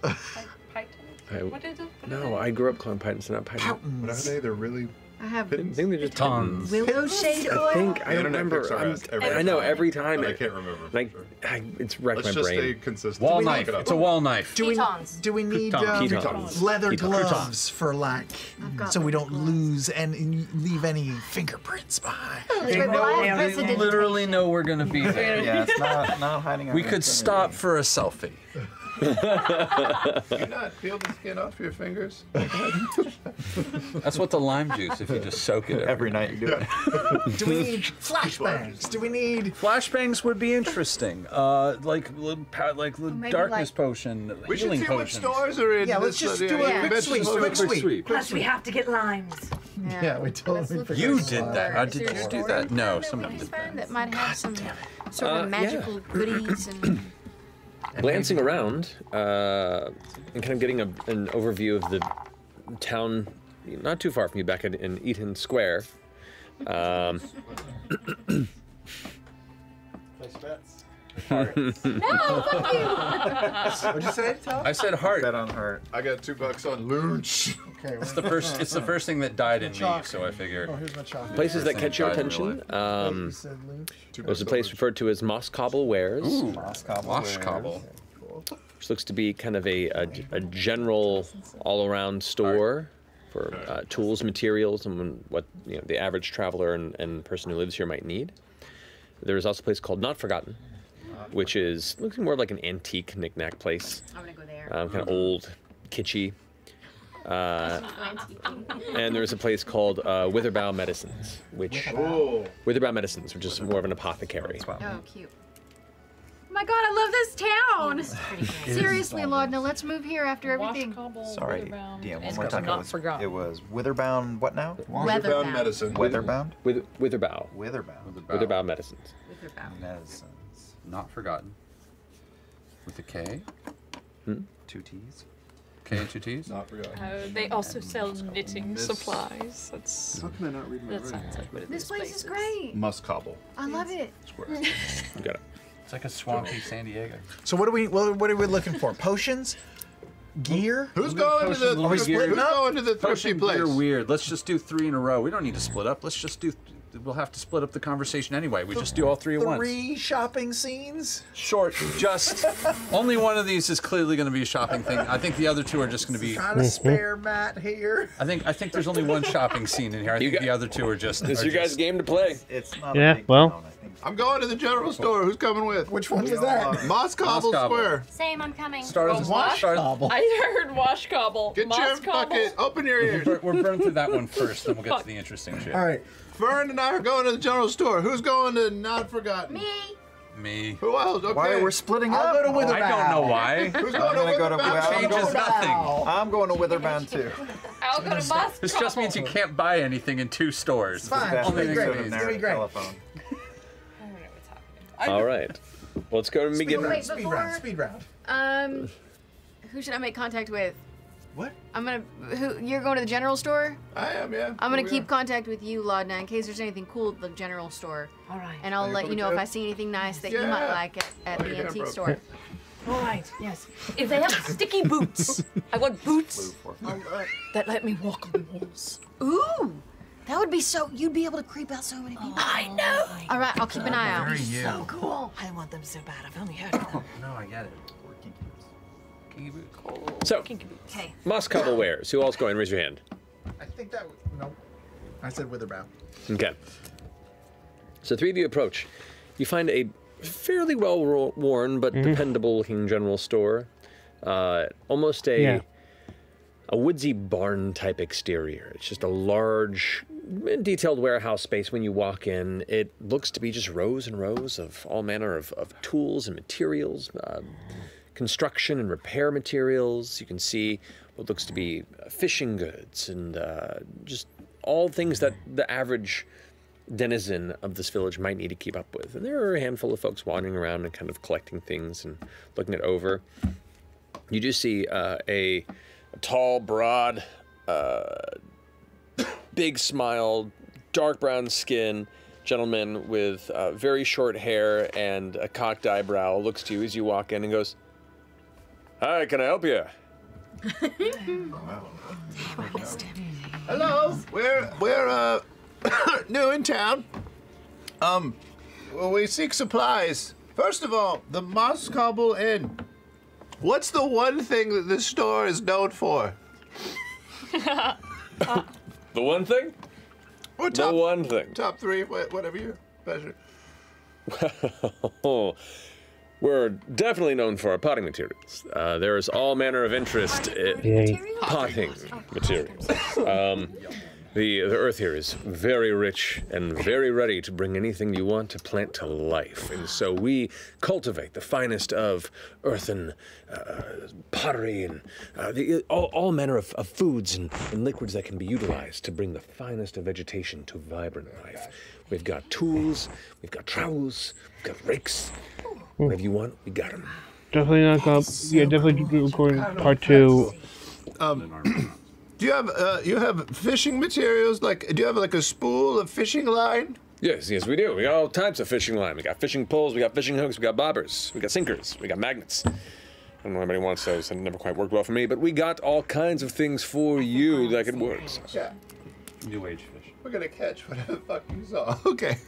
What is it? No, I grew up calling pythons, not pythons. What are they? They're really. I have I think they're just Tons. willow shade oil. I think I The don't internet remember. picks our ass every I know time, every time. but I can't remember for Like, it's wrecked Let's my just brain. stay consistent. Wall Look knife. it up. It's a wall knife. Do we need Pitons. leather Pitons. gloves for like, got so we leather don't lose and leave any fingerprints behind? Wait, well, I have They precedentation. literally know we're gonna be there. Yeah, it's not hiding. We could stop for a selfie. Do you not peel the skin off your fingers? That's what the lime juice. If you just soak it every night, you do it. Do we need flashbangs? Do we need flashbangs? Would be interesting. Like maybe darkness like- potion, We should healing see what potions. stores are in. Yeah, let's this, just do a quick sweep. Quick sweep. Plus, we have to get limes. Yeah, we totally look at You this did store. that. Is Did there you a do store that? in No, town that somebody we did can find that. that might have some sort of yeah. magical goodies and. Glancing around and kind of getting an overview of the town, not too far from you, back in Eaton Square. place bets? Heart. No, fuck you! What'd you say, Tom? I said heart. Bet on heart. I got $2 on Looch. Okay, It's the first. It's the first thing that died in me, so I figure. Oh, here's my chocolate. Places that catch your Died in real attention. life. You said Luke? There's a place referred to as Moss Cobble Wares, Ooh, Moss cobble. Wash cobble. which looks to be kind of a general, all-around store for tools, materials, and what the average traveler and person who lives here might need. There is also a place called Not Forgotten, which is looking more like an antique knick-knack place. I'm gonna go there. Kind of old, kitschy. And there's a place called Witherbow Medicines, which Witherbow Medicines, which is more of an apothecary. Oh, cute. Oh my god, I love this town! Seriously, Laudna, let's move here after everything. Sorry, DM, one more time. It was Witherbound. What now? Weatherbound medicine. Weatherbound. Witherbow. Witherbound. Witherbow Medicines. Witherbound. Medicines. Not forgotten. With a K. 2 T's. K and 2 T's. Not forgotten. They also sell knitting supplies. That's. How can I not read my That sounds like what it This is. place is great. Must cobble. I love it. You got it. It's like a swampy San Diego. So what are we looking for? Potions? Gear? Who's going to the? Are we splitting Who's up? going to the thrifty Potion place? gear weird. Let's just do 3 in a row. We don't need to split up. Let's just do. We'll have to split up the conversation anyway. We just do all 3 at once. 3 shopping scenes? Short. Just only one of these is clearly going to be a shopping thing. I think the other 2 are just going to be. Got a spare mat here. I think there's only one shopping scene in here. I think the other 2 are just. This is are your guys' just- game to play. It's not Yeah, a big well. town, I think. I'm going to the general store. Who's coming with? Which one was that? Moss Cobble Cobble. Square. Same, I'm coming. Start as a Wash start. cobble. I heard wash cobble. Get Moss your cobble. bucket. Open your ears. We're burning through that one first, then we'll get to the interesting shit. All right. Fern and I are going to the general store. Who's going to Not Forgotten? Me. Me. Who else? Okay. Why we're splitting up? I'll go to Witherbound. I don't know why. Who's I'm going to gonna go to Witherbound? Changes nothing. I'm going to Witherbound too. I'll go to Moss This just means you can't buy anything in 2 stores. Fine. Best Only thing thing to it do is. with It's gonna be great. telephone. All right. Let's go to Speed begin. round. Wait, Speed before- round. Speed round. Who should I make contact with? What? You're going to the general store? I am, yeah. I'm gonna Oh, keep yeah. contact with you, Laudna, in case there's anything cool at the general store. All right. And I'll you let you coming know too? if I see anything nice that you Yeah. might like at Oh, the you're antique broke. store. All right. Yes. If they have sticky boots, I want boots that let me walk on the walls. Ooh! That would be so. You'd be able to creep out so many people. I know. All right, I'll keep an eye out. So cool. I want them so bad. I've only heard of them. No, I get it. So, Okay. Moss Cobble Wares. Who else going? Raise your hand. I think that was, no. I said Witherbound. Okay. So 3 of you approach. You find a fairly well-worn but dependable-looking general store. Almost a woodsy barn-type exterior. It's just a large, detailed warehouse space. When you walk in, it looks to be just rows and rows of all manner of tools and materials, construction and repair materials. You can see what looks to be fishing goods and just all things that the average denizen of this village might need to keep up with. And there are a handful of folks wandering around and kind of collecting things and looking it over. You do see a tall, broad, big smile, dark brown skin gentleman with very short hair and a cocked eyebrow looks to you as you walk in and goes, "Hi, can I help you?" Hello, we're new in town. Well, we seek supplies. First of all, the Moss Cobble Inn. What's the one thing that this store is known for? The one thing? Or the one thing. Top three, whatever your pleasure. We're definitely known for our potting materials. There is all manner of interest in potting materials. The earth here is very rich and very ready to bring anything you want to plant to life. And so we cultivate the finest of earthen pottery and all manner of foods and liquids that can be utilized to bring the finest of vegetation to vibrant life. We've got tools, we've got trowels, we've got rakes. Whatever you want, we got them. Definitely not going. Yeah, definitely recording part 2. Do you have fishing materials? Like, do you have like a spool of fishing line? Yes, we do. We got all types of fishing line. We got fishing poles, we got fishing hooks, we got bobbers, we got sinkers, we got magnets. I don't know if anybody wants those. It never quite worked well for me, but we got all kinds of things for you that could work. Yeah. New age fish. We're gonna catch whatever the fuck you saw. Okay.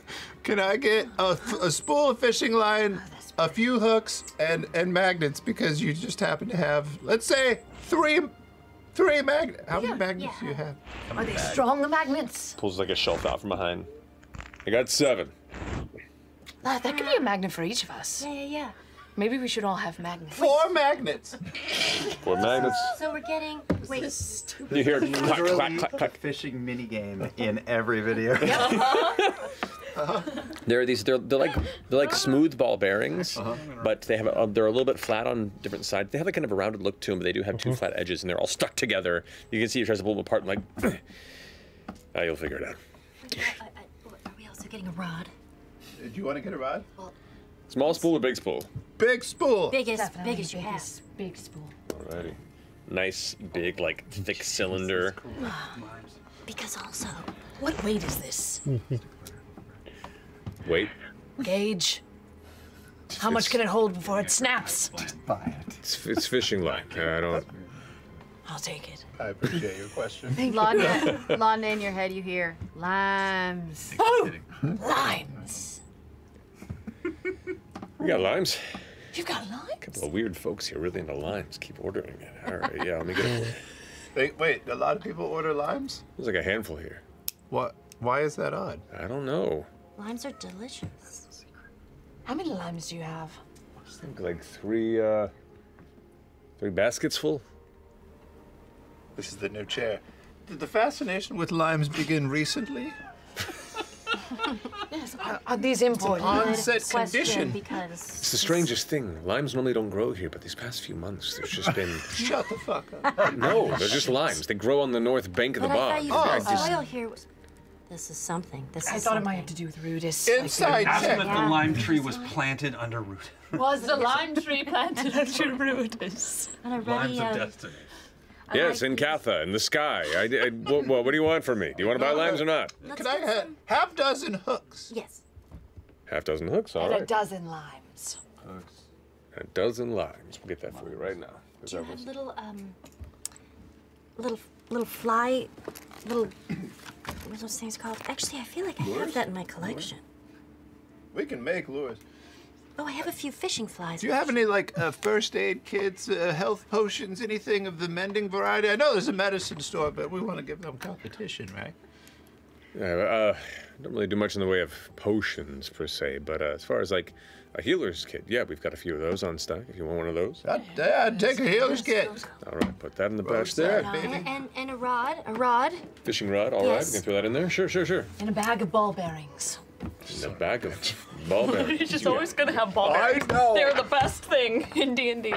Can I get a spool of fishing line, a few hooks, and magnets because you just happen to have, let's say, three magnets. How many magnets do you have? Are they strong, the magnets? Pulls like a shelf out from behind. I got 7. That could be a magnet for each of us. Yeah. Maybe we should all have magnets. 4 magnets. 4 magnets. So we're getting. Wait. You hear clack, Literally clack, clack, clack. fishing minigame in every video. There are these. They're like smooth ball bearings, but they have they're a little bit flat on different sides. They have a kind of a rounded look to them, but they do have 2 flat edges, and they're all stuck together. You can see you try to pull them apart, and like, you'll figure it out. Are we also getting a rod? Do you want to get a rod? Small spool or big spool? Big spool. Biggest you have. Big spool. Alrighty. Nice, big, like thick cylinder. Because also, what weight is this? Wait. Gauge. How much can it hold before it snaps? It's fishing line. I don't. I'll take it. I appreciate your question. Londa, in your head you hear, limes. Oh! Limes. We got limes. You've got limes? A couple of weird folks here really into limes. Keep ordering it. All right, yeah, let me get it. Wait, a lot of people order limes? There's like a handful here. What? Why is that odd? I don't know. Limes are delicious. How many limes do you have? I think like 3 baskets full. This is the new chair. Did the fascination with limes begin recently? Yes. Are these imported? Onset condition. It's the strangest thing. Limes normally don't grow here, but these past few months, there's just been... Shut the fuck up. No, they're just limes. They grow on the north bank of the bog. I thought you soil here was... This is something. I thought it might have to do with Rudis. Inside check. The lime tree was planted under root. Was the lime tree planted under Rudis? Limes of destiny. Yes, in Katha, in the sky. What do you want from me? Do you want to buy limes or not? Can I have half dozen hooks? Yes. Half dozen hooks, all And right. a dozen limes. A dozen limes. We'll get that for you right now. Do you have little fly, what are those things called? Actually, I feel like I have that in my collection. We can make lures. Oh, I have a few fishing flies. Do you have any, like, first aid kits, health potions, anything of the mending variety? I know there's a medicine store, but we want to give them competition, right? Yeah, don't really do much in the way of potions, per se, but as far as, like, a healer's kit, yeah, we've got a few of those on stock, if you want one of those. I'd take a healer's kit. All right, put that in the batch there. And a rod. Fishing rod, all right, Yes. we can throw that in there. Sure. And a bag of ball bearings. In a bag of ball bearings. You're just always gonna have ball I bearings. know. They're the best thing in D&D.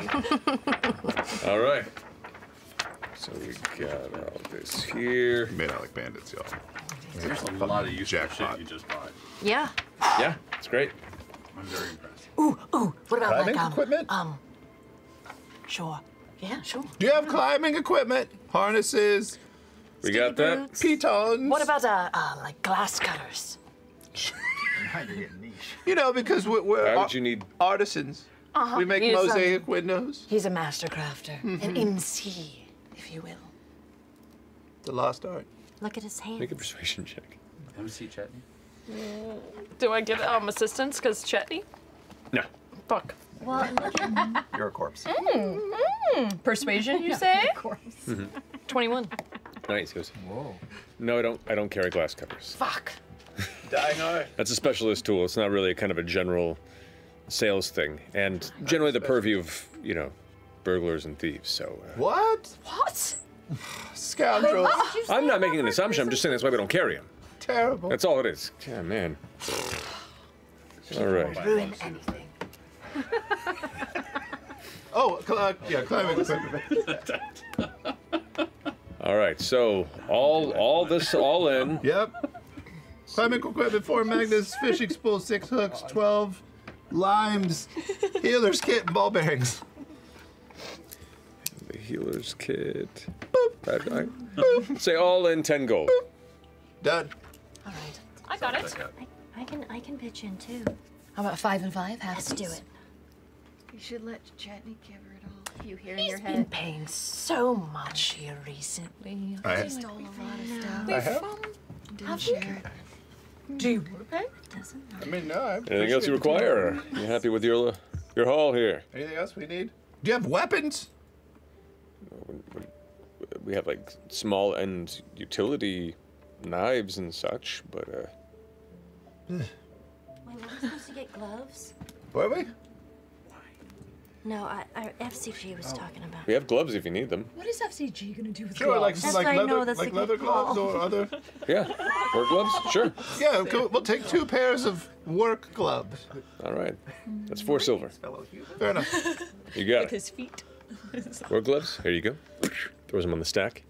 All right. So we got all this here. Made out like bandits, y'all. There's a lot of useful shit you just bought. Yeah. Yeah, it's great. I'm very impressed. Ooh, what about Climbing like equipment? Sure. Yeah, sure. Do you have climbing equipment? Harnesses? We got that. Pitons? What about like glass cutters? You're getting niche. You know, because we're Why would you need artisans. We make He's, mosaic windows. He's a master crafter, an MC, if you will. The lost art. Look at his hands. make a persuasion check? MC Chetney? Do I get assistance because Chetney? No. Fuck. Well, look at You're a corpse. Persuasion, you say? 21. Nice. Goes. Whoa. No, I don't carry glass cutters. Fuck. Dying art. That's a specialist tool. It's not really kind of a general sales thing, and generally the purview of burglars and thieves. So. What? What? Scoundrels. I'm not making an assumption. I'm just saying that's why we don't carry them. Terrible. That's all it is. Yeah, man. All right. Ruin anything. Climbing equipment. All right. So all this all in. Yep. Climbing equipment, 4 magnets, fishing spool, 6 hooks, 12 limes, healer's kit, and ball bearings. The healer's kit. Boop. Boop. Say all in 10 gold. Boop. Done. All right. I got it. I can pitch in too. How about 5 and 5? Let's do it. You should let Chetney give her it all. You hear in He's your been head. paying so much here recently. He stole a lot of stuff. I have. Didn't share it. Do you want to pay? I mean, no. Anything else you require? You happy with your haul here? Anything else we need? Do you have weapons? We have like small end utility knives and such, but Wait, were we supposed to get gloves? Were we? No, our F.C.G was talking about. we have gloves if you need them. What is F.C.G. gonna do with Sure, like gloves? That's like what I leather, know, that's like a leather good gloves call. or other. Yeah, work gloves. Sure. Yeah, we'll take 2 pairs of work gloves. All right. That's 4 silver. Fair enough. You got With it. his feet. Work gloves. Here you go. Throws them on the stack.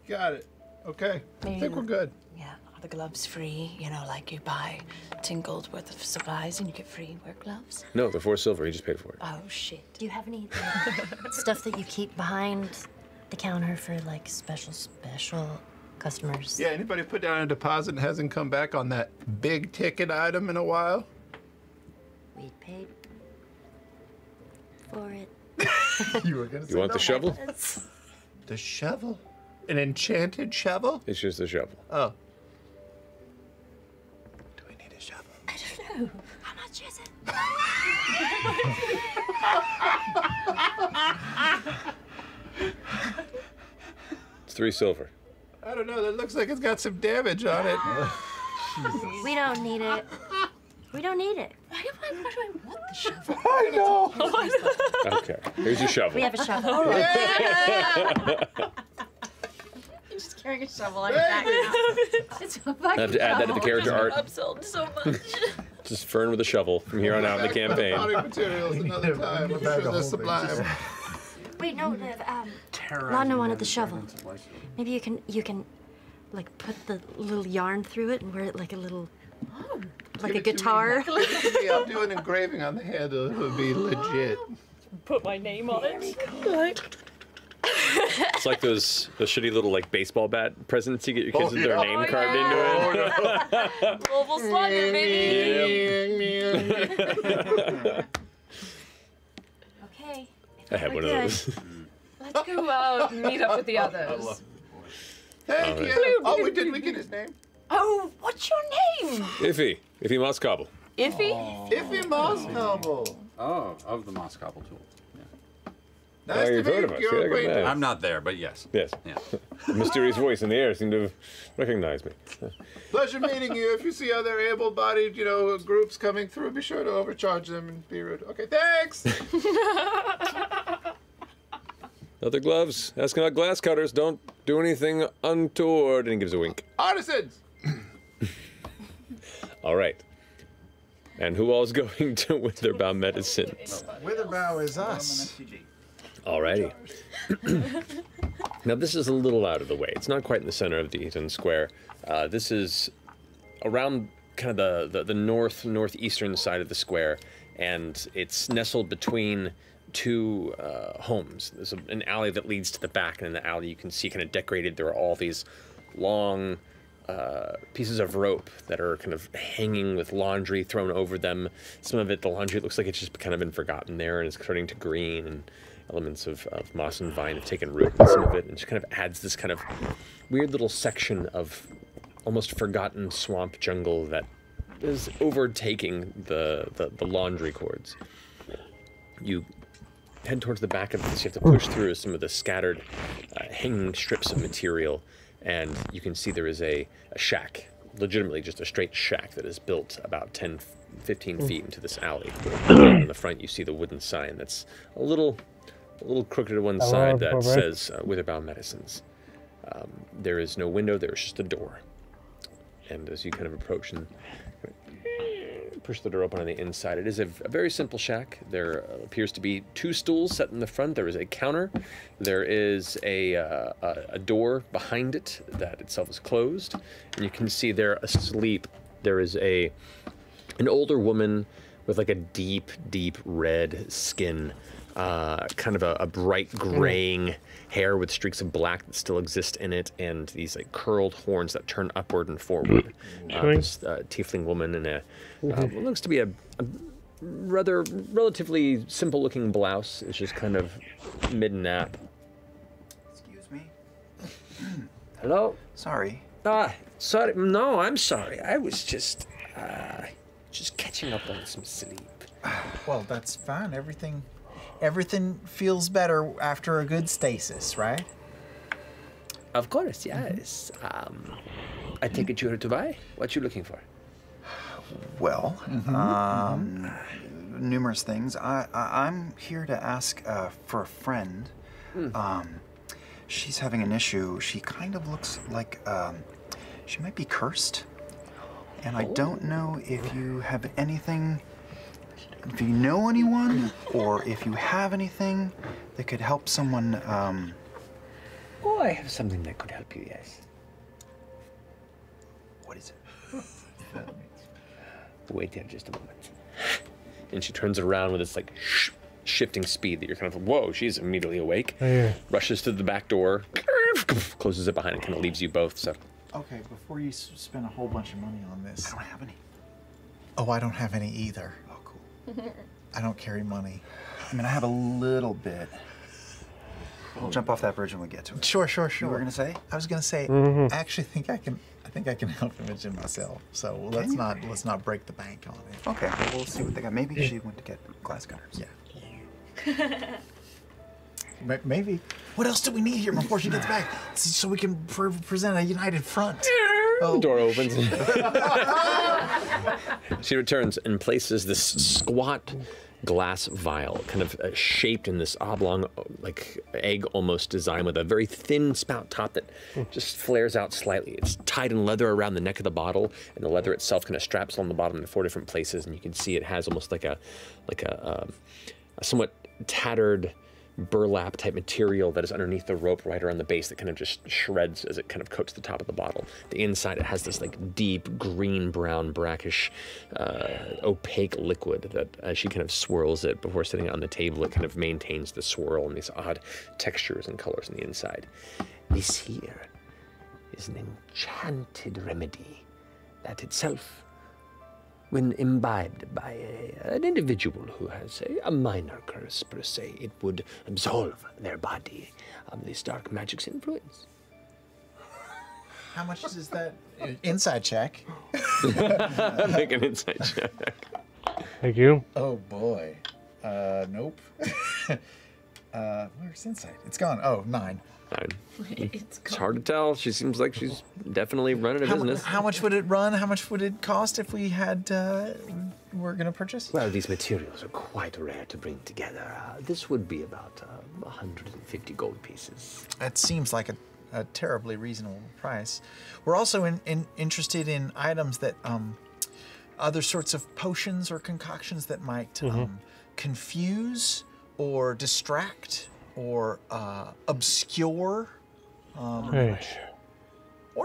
Got it. Okay. I think we're good. Yeah, are the gloves free? You know, like you buy 10 gold worth of supplies and you get free work gloves? No, they're 4 silver. You just paid for it. Oh, shit. Do you have any stuff that you keep behind the counter for like special customers? Yeah, anybody put down a deposit and hasn't come back on that big ticket item in a while? We paid for it. You were gonna You want the shovel? The shovel? An enchanted shovel? It's just a shovel. Oh. I don't know. How much is it? It's 3 silver. I don't know. That looks like it's got some damage on it. We don't need it. We don't need it. Why do I want the shovel? I know. Okay. Here's your shovel. We have a shovel. You're just carrying a shovel on your back now. It's a fucking I have to add that to the character art. Upsold so much. Just Fern with a shovel from here on out in the campaign. Potting materials another time. I'm sure they're sublime. Wait, no, Lana wanted the shovel. Maybe you can like put the little yarn through it and wear it like a little like a guitar. Yeah, I'll do an engraving on the handle. It would be legit. Put my name on it. It's like those shitty little like baseball bat presents you get your kids with their name carved into it. Global Slugger, baby. Okay. I had one of those. Let's go meet up with the others. Thank All right. you. Oh, we get his name. Oh, what's your name? Iffy Moskobble. Iffy? Iffy Moskobble. Oh, of the Moskobble tool. Nice you've to heard meet of us. your Yeah, good acquaintance. man. I'm not there, but yes. Yes. Yeah. A mysterious voice in the air seemed to have recognized me. Pleasure meeting you. If you see other able-bodied, groups coming through, be sure to overcharge them and be rude. Okay, thanks. Other gloves. Asking about glass cutters. Don't do anything untoward. And he gives a wink. Artisans. All right. And who all's going to Witherbow Medicines? Witherbow is us. Alrighty. Now this is a little out of the way. It's not quite in the center of the Eaton Square. This is around kind of the northeastern side of the square, and it's nestled between two homes. There's an alley that leads to the back, and in the alley you can see kind of decorated, there are all these long pieces of rope that are kind of hanging with laundry thrown over them. Some of it, the laundry, looks like it's just kind of been forgotten there and it's turning to green, and elements of moss and vine have taken root in some of it, and just kind of adds this kind of weird little section of almost forgotten swamp jungle that is overtaking the laundry cords. You head towards the back of this. You have to push through some of the scattered hanging strips of material, and you can see there is a shack, legitimately just a straight shack that is built about 10-15 feet into this alley. In the front you see the wooden sign that's a little crooked to one side that says Witherbound Medicines. There is no window, there is just a door. And as you kind of approach and push the door open on the inside, it is a very simple shack. There appears to be 2 stools set in the front. There is a counter. There is a door behind it that itself is closed. And you can see there asleep, there is an older woman with like a deep red skin, kind of a bright graying hair with streaks of black that still exist in it, and these like curled horns that turn upward and forward. This tiefling woman in a what looks to be a relatively simple looking blouse. It's just kind of mid-nap. Excuse me. Hello? Sorry. Sorry. No, I'm sorry. I was just catching up on some sleep. Well, that's fine. Everything feels better after a good stasis, right? Of course, yes. I take it you're here to buy? What you looking for? Well, numerous things. I'm here to ask for a friend. She's having an issue. She kind of looks like she might be cursed. And I don't know if you have anything, if you know anyone, or if you have anything that could help someone. Oh, I have something that could help you, yes. What is it? Wait here just a moment. And she turns around with this like shifting speed that you're kind of, whoa, she's immediately awake. Oh, yeah. Rushes to the back door, closes it behind and kind of leaves you both. So. Okay, before you spend a whole bunch of money on this. I don't have any. Oh, I don't have any either. Oh, cool. I don't carry money. I mean, I have a little bit. We'll jump off that bridge when we get to it. Sure. You were gonna say? I was gonna say. I actually think I can. I think I can help Imogen myself. So let's not break the bank on it. Okay, well, we'll see what they got. Maybe she went to get glass cutters. Yeah. Maybe. What else do we need here before she gets back? So we can present a united front. The door opens. She returns and places this squat glass vial, kind of shaped in this oblong, like egg almost design, with a very thin spout top that just flares out slightly. It's tied in leather around the neck of the bottle, and the leather itself kind of straps on the bottom in 4 different places, and you can see it has almost like a somewhat tattered burlap type material that is underneath the rope right around the base that kind of just shreds as it kind of coats the top of the bottle. The inside, it has this like deep green, brown, brackish, opaque liquid that as she kind of swirls it before sitting it on the table, it kind of maintains the swirl and these odd textures and colors on the inside. This here is an enchanted remedy that itself, when imbibed by an individual who has a minor curse, per se, it would absolve their body of this dark magic's influence. How much is that? Inside check. Make an inside check. Thank you. Oh boy. Nope. Where's insight? It's gone. Oh, 9. It's hard to tell. She seems like she's definitely running a business. How much would it run? How much would it cost if we had were going to purchase? Well, these materials are quite rare to bring together. This would be about 150 gold pieces. That seems like a terribly reasonable price. We're also interested in items that other sorts of potions or concoctions that might confuse or distract or obscure, or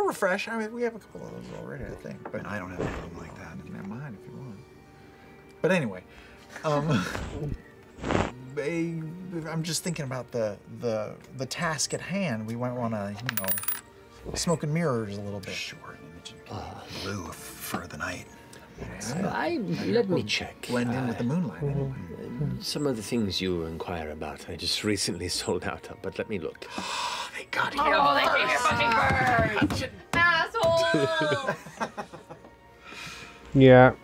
refresh. I mean, we have a couple of those already, I think. But I don't have anything like that. You can have mine if you want. But anyway, I'm just thinking about the task at hand. We might want to, smoke and mirrors a little bit. Sure, Imogen. Blue for the night. Let me check. Blend in with the moonlight. Some of the things you inquire about, I just recently sold out of, but let me look. They got it. Oh, they gave you fucking bird! Asshole! Yeah.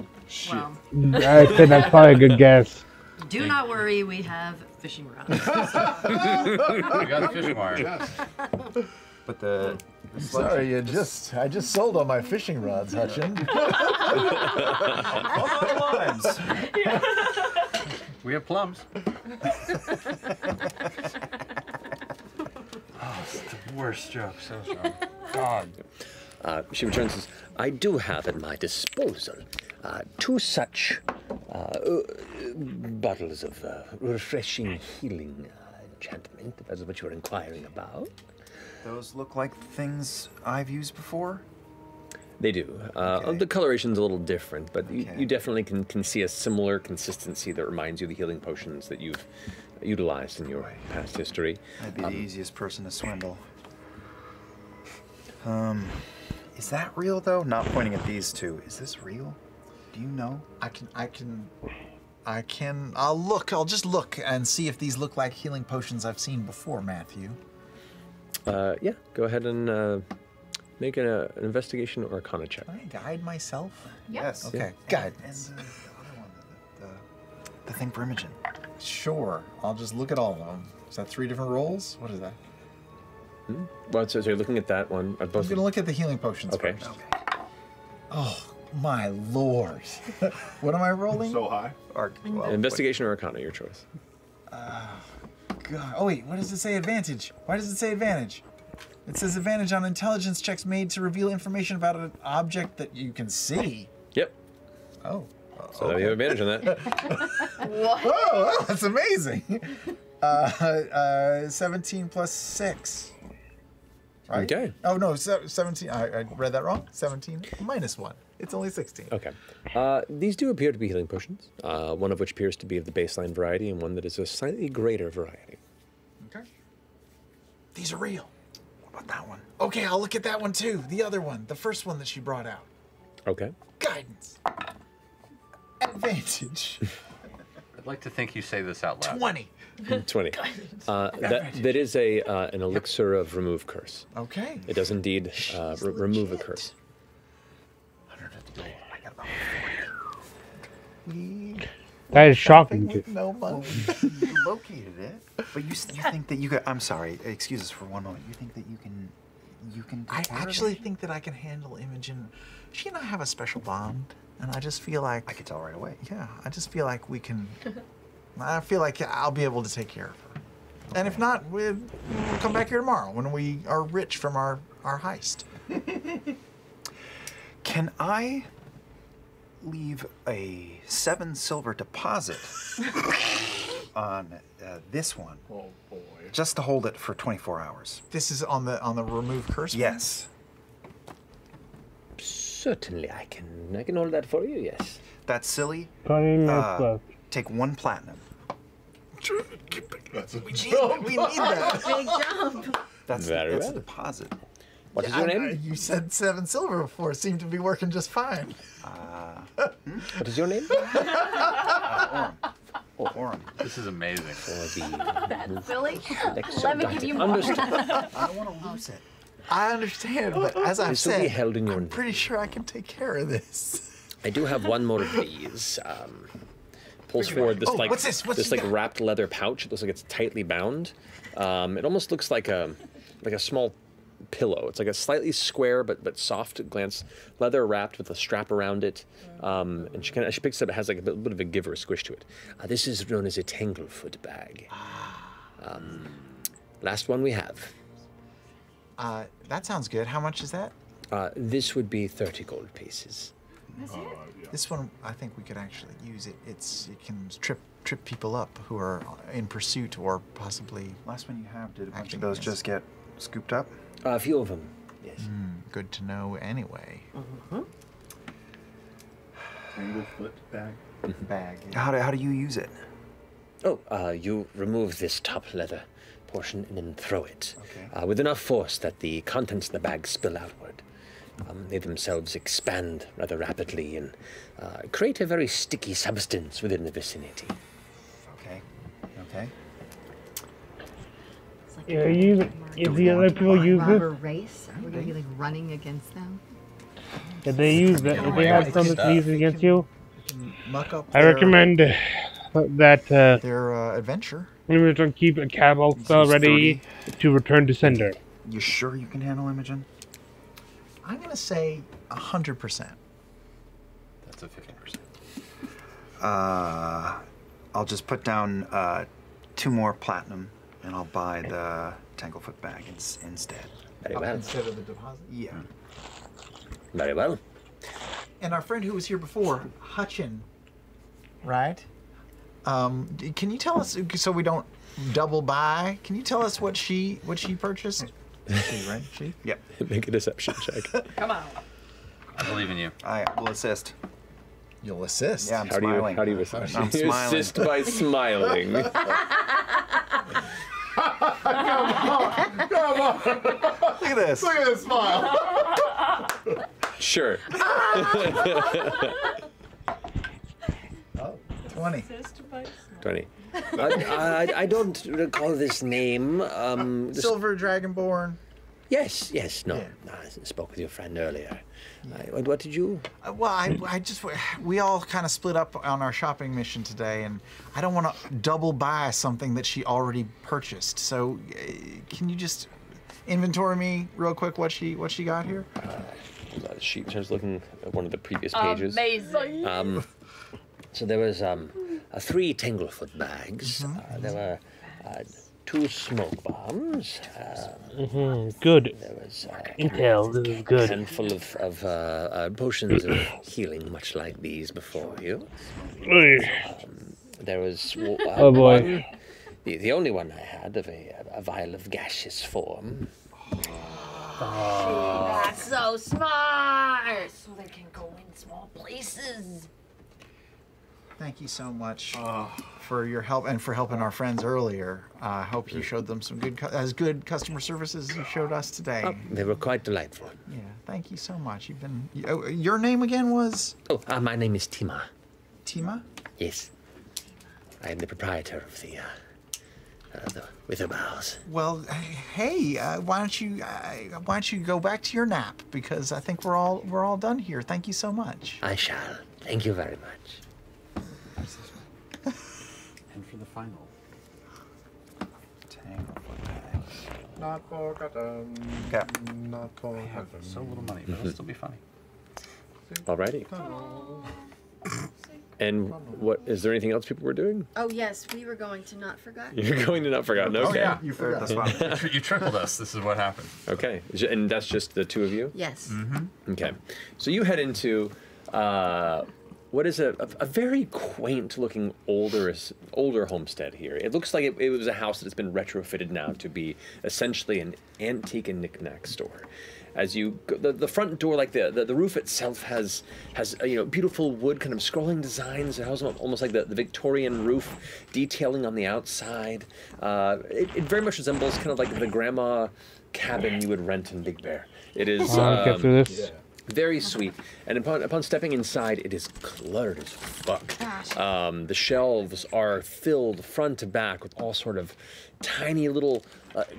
Well. I said that's probably a good guess. Do not worry, we have fishing rods. We got the fishing wire. But the Sorry, I just sold all my fishing rods, Hutchin. We have plums. It's the worst joke, so sorry. God. She returns and says, I do have at my disposal 2 such bottles of refreshing healing enchantment, if that's what you were inquiring about. Those look like things I've used before? They do. The coloration's a little different, but you definitely can see a similar consistency that reminds you of the healing potions that you've utilized in your past history. I'd be the easiest person to swindle. Is that real though? Not pointing at these two. Is this real? Do you know? I'll just look and see if these look like healing potions I've seen before, Matthew. Yeah, go ahead and make an investigation or arcana check. Can I guide myself? Yes. Okay, Yeah. guidance. And the other one, the thing for Imogen. Sure, I'll just look at all of them. Is that 3 different rolls? What is that? Well, so you're looking at that one. I'm going to look at the healing potions first. Oh, my lord. What am I rolling? So high. Investigation or arcana, your choice. God. Oh, wait, what does it say advantage? Why does it say advantage? It says advantage on intelligence checks made to reveal information about an object that you can see. Yep. Oh. So you have advantage on that. What? Oh, that's amazing. 17 plus 6. Right? Okay. Oh, no, 17. I read that wrong. 17 minus 1. It's only 16. Okay. These do appear to be healing potions, one of which appears to be of the baseline variety and one that is a slightly greater variety. Okay. These are real. What about that one? Okay, I'll look at that one too. The other one. The first one that she brought out. Okay. Guidance. Advantage. I'd like to think you say this out loud. 20. 20. That is an elixir of remove curse. Okay. It does indeed remove a curse. That is shocking. No money. You located it, but you think that you could. I'm sorry. Excuse us for one moment. You think that you can. I actually think that I can handle Imogen. She and I have a special bond, and I just feel like I could tell right away. Yeah, I just feel like we can. I feel like I'll be able to take care of her. And if not, we'll come back here tomorrow when we are rich from our heist. Can I leave a 7 silver deposit on this one? Oh boy! Just to hold it for 24 hours. This is on the remove curse. Yes. Certainly, I can hold that for you. Yes. That's silly. Take 1 platinum. We need that. Big jump. That's Very a well. deposit. What is your name? You said 7 silver before. It seemed to be working just fine. What is your name? Orem. Orem. This is amazing. Billy, let me give you more. Understood. I don't want to lose it. I understand, but as I've This will be said, held in your I'm pretty sure I can take care of this. I do have one more of these. Pulls forward this what's this? What's this you like got? wrapped leather pouch. It looks like it's tightly bound. It almost looks like a small pillow. It's like a slightly square but soft glance leather wrapped with a strap around it. And she picks it up. It has like a bit of a give or a squish to it. This is known as a tanglefoot bag. Last one we have. That sounds good. How much is that? This would be 30 gold pieces. This one, I think we could actually use it. It can trip people up who are in pursuit or possibly. Last one you have, did a bunch of those just get scooped up? A few of them, yes. Good to know anyway. Tanglefoot bag. How do you use it? Oh, you remove this top leather portion and then throw it. Okay. With enough force that the contents of the bag spill outward. They themselves expand rather rapidly and create a very sticky substance within the vicinity. Okay. Yeah, if the other people use rubber this, race? Are we gonna be like running against them? if they use that, if they have something to use against you, Muck up I recommend that their adventure. you to keep a cable spell ready to return to sender. You sure you can handle Imogen? I'm gonna say 100%. That's a 50%. I'll just put down 2 more platinum, and I'll buy the Tanglefoot bag instead. Very well. Instead of the deposit? Yeah. Very well. And our friend who was here before, Hutchin, right? Can you tell us, so we don't double buy, can you tell us what she purchased? She, right? She? Yep. Make a deception check. Come on. I believe in you. I will assist. You'll assist? Yeah, I'm How smiling. do you assist? I'm You smiling. assist by smiling. Come on. Look at this. Look at this smile. Sure. 20. 20. I don't recall this name. Silver Dragonborn. Yes, no. I spoke with your friend earlier. What did you? Well, I just, we all kind of split up on our shopping mission today, and I don't want to double buy something that she already purchased. So, can you just inventory me real quick what she got here? She starts looking at one of the previous pages. Amazing. So there was 3 Tanglefoot bags. There were 2 smoke bombs. Good. There was Intel. This is good. A handful of potions of healing, much like these before you. There was oh boy. one, the only one I had of a vial of gaseous form. That's so smart. So they can go in small places. Thank you so much for your help and for helping our friends earlier. I hope you showed them some good customer service as you showed us today. They were quite delightful. Yeah, thank you so much. You've been. Your name again was? Oh, my name is Tima. Tima? Yes. I am the proprietor of the Wither Bowels. Well, hey, why don't you go back to your nap, because I think we're all done here. Thank you so much. I shall. Thank you very much. And for the final. Not forgotten. Okay. Not forgotten. I have so little money, but it'll still be funny. Alrighty. And what is there anything else people were doing? Oh yes, we were going to Not Forgotten. You're going to Not Forgotten. Okay. Oh, yeah. You forgot. That's fine. You tripled us. This is what happened. Okay. And that's just the 2 of you? Yes. Mm-hmm. Okay. So you head into what is a very quaint-looking older homestead here. It looks like it was a house that has been retrofitted now to be essentially an antique and knick-knack store. As you go, the front door, like the roof itself has beautiful wood kind of scrolling designs. It has almost like the Victorian roof detailing on the outside. It very much resembles kind of like the grandma cabin you would rent in Big Bear. It is. Get through this. Very sweet. And upon stepping inside, it is cluttered as fuck. The shelves are filled front to back with all sort of tiny little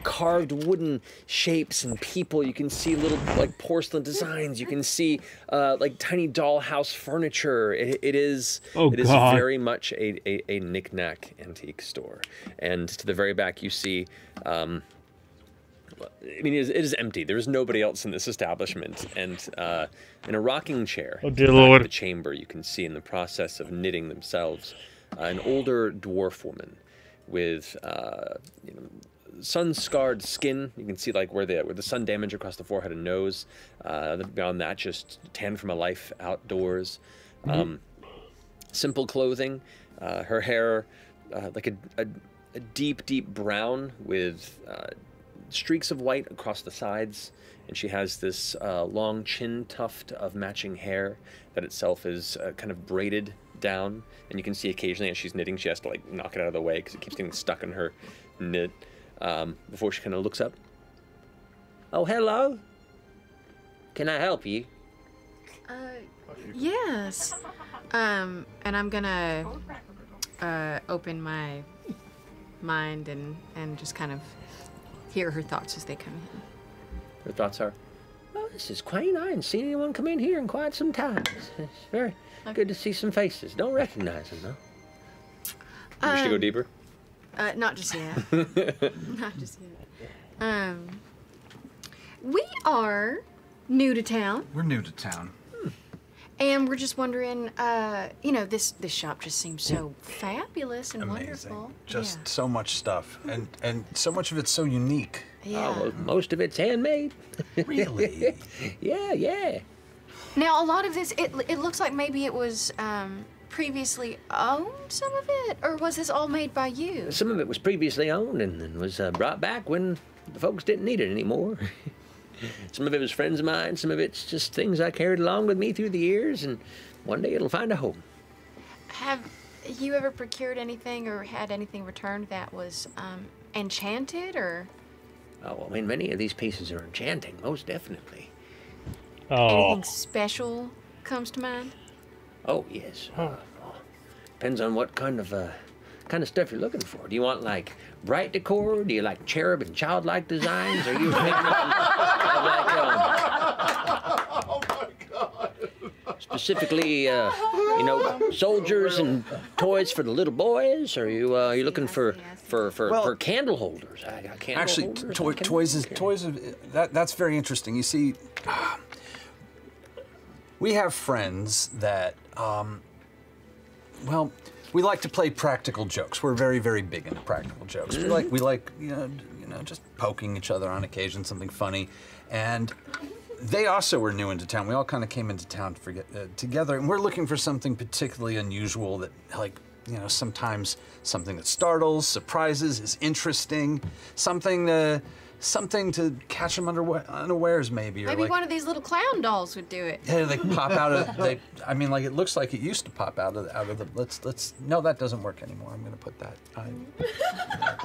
carved wooden shapes and people. You can see little like porcelain designs. You can see like tiny dollhouse furniture. It is very much a knick-knack antique store. And to the very back, you see. I mean, it is empty. There is nobody else in this establishment. And in a rocking chair Oh, dear in the back Lord. of the chamber, you can see in the process of knitting themselves an older dwarf woman with sun-scarred skin. You can see like where the sun damage across the forehead and nose. Beyond that, just tan from a life outdoors. Simple clothing. Her hair, like a deep brown with streaks of white across the sides. And she has this long chin tuft of matching hair that itself is kind of braided down. And you can see occasionally as she's knitting, she has to like knock it out of the way because it keeps getting stuck in her knit before she kind of looks up. Oh, hello. Can I help you? Yes. And I'm gonna open my mind and just kind of hear her thoughts as they come in. Her thoughts are, well, this is quaint. I haven't seen anyone come in here in quite some time. It's very good to see some faces. Don't recognize them, though. You wish to go deeper? Not just yet. Not just yet. We are new to town. We're new to town. And we're just wondering, you know, this shop just seems so fabulous and wonderful. Just so much stuff, and so much of it's so unique. Yeah. Well, most of it's handmade. Really? Yeah. Now, a lot of this, it looks like maybe it was previously owned, some of it? Or was this all made by you? Some of it was previously owned and was brought back when the folks didn't need it anymore. Some of it was friends of mine, some of it's just things I carried along with me through the years, and one day it'll find a home. Have you ever procured anything or had anything returned that was enchanted, or? Oh, I mean, many of these pieces are enchanting, most definitely. Anything special comes to mind? Oh, yes. Depends on what kind of stuff you're looking for. Do you want, like, bright decor? Do you like cherub and childlike designs? Are you thinking of specifically, you know, soldiers and toys for the little boys? Or are you looking for candle holders? I got candle holders. Toys that's very interesting. You see, we have friends that, well, we like to play practical jokes. We're very, very big into practical jokes. We like, you know, just poking each other on occasion, something funny, and they also were new into town. We all kind of came into town together, and we're looking for something particularly unusual that, like, you know, sometimes something that startles, surprises, is interesting, something to catch them unawares, maybe. Or Maybe like, one of these little clown dolls would do it. yeah, they pop out of. I mean, like it looks like it used to pop out of the. Let's. No, that doesn't work anymore. I'm gonna put that.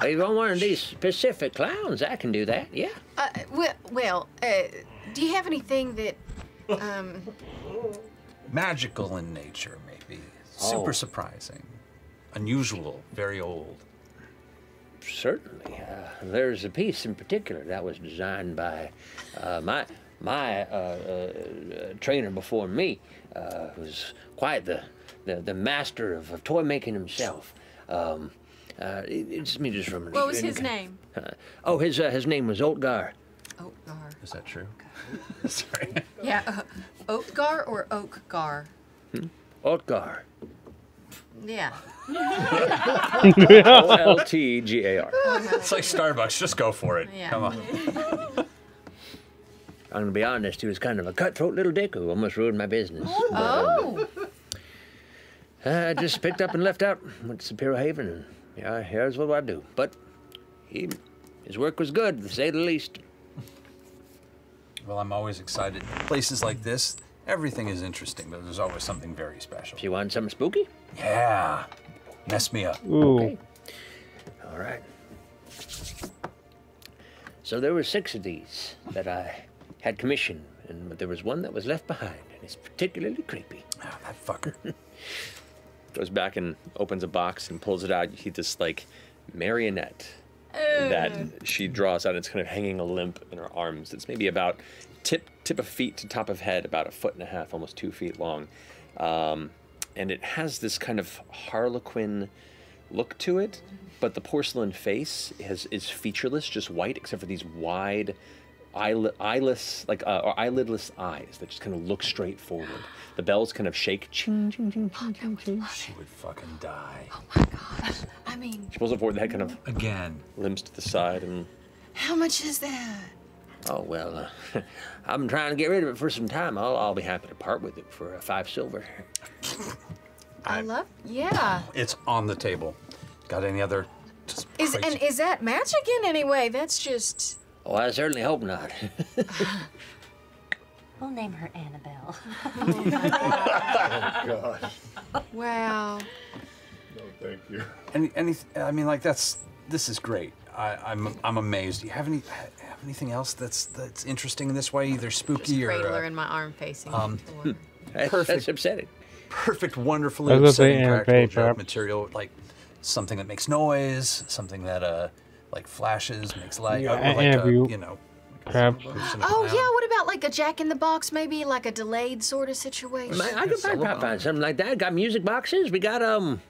You want one of these specific clowns? I can do that. Yeah. Do you have anything that, magical in nature, maybe. Super surprising, unusual, very old. Certainly. There's a piece in particular that was designed by my trainer before me, who was quite the master of toy making himself. It's me just from. What was his name? His name was Oatgar. Oatgar. Is that true? Sorry. Yeah, Oatgar or Oakgar? Oatgar. Yeah. Oltgar. It's like Starbucks. Just go for it. Yeah. Come on. I'm gonna be honest. He was kind of a cutthroat little dick who almost ruined my business. I just picked up and left out. Went to Superior Haven, and yeah, here's what I do. But his work was good, to say the least. Well, I'm always excited. Places like this, everything is interesting, but there's always something very special. So you want something spooky? Yeah. Mess me up. Ooh. Okay. All right. So there were 6 of these that I had commissioned, and there was one that was left behind, and it's particularly creepy. Oh, that fucker. Goes back and opens a box and pulls it out. You see this like marionette that she draws out. It's kind of hanging a limp in her arms. It's maybe about tip of feet to top of head, about 1.5 feet, almost 2 feet long. And it has this kind of harlequin look to it, but the porcelain face is featureless, just white, except for these wide eyeless, or eyelidless eyes that just kind of look straight forward. The bells kind of shake. Ching, ching, ching, ching, ching, ching. She would fucking die. Oh my gosh. I mean, She pulls it forward. The head kind of again limps to the side and. how much is that? Oh, well, I've been trying to get rid of it for some time. I'll be happy to part with it for 5 silver. I love. Yeah. It's on the table. Got any other? Is that magic in any way? That's just. Oh, I certainly hope not. We'll name her Annabelle. Oh, gosh. Wow. No, thank you. I mean, like this is great. I'm amazed. Do you have anything else that's interesting in this way, either spooky or? Cradler in my arm facing. Perfect. That's upsetting. Perfect, wonderfully That's upsetting upsetting, practical very joke sharp. material, like something that makes noise, something that like flashes, makes light, Yeah, or like and a, you- you know. Crap. Oh yeah. What about like a Jack in the Box, maybe like a delayed sort of situation? I could probably find something like that. Got music boxes. We got some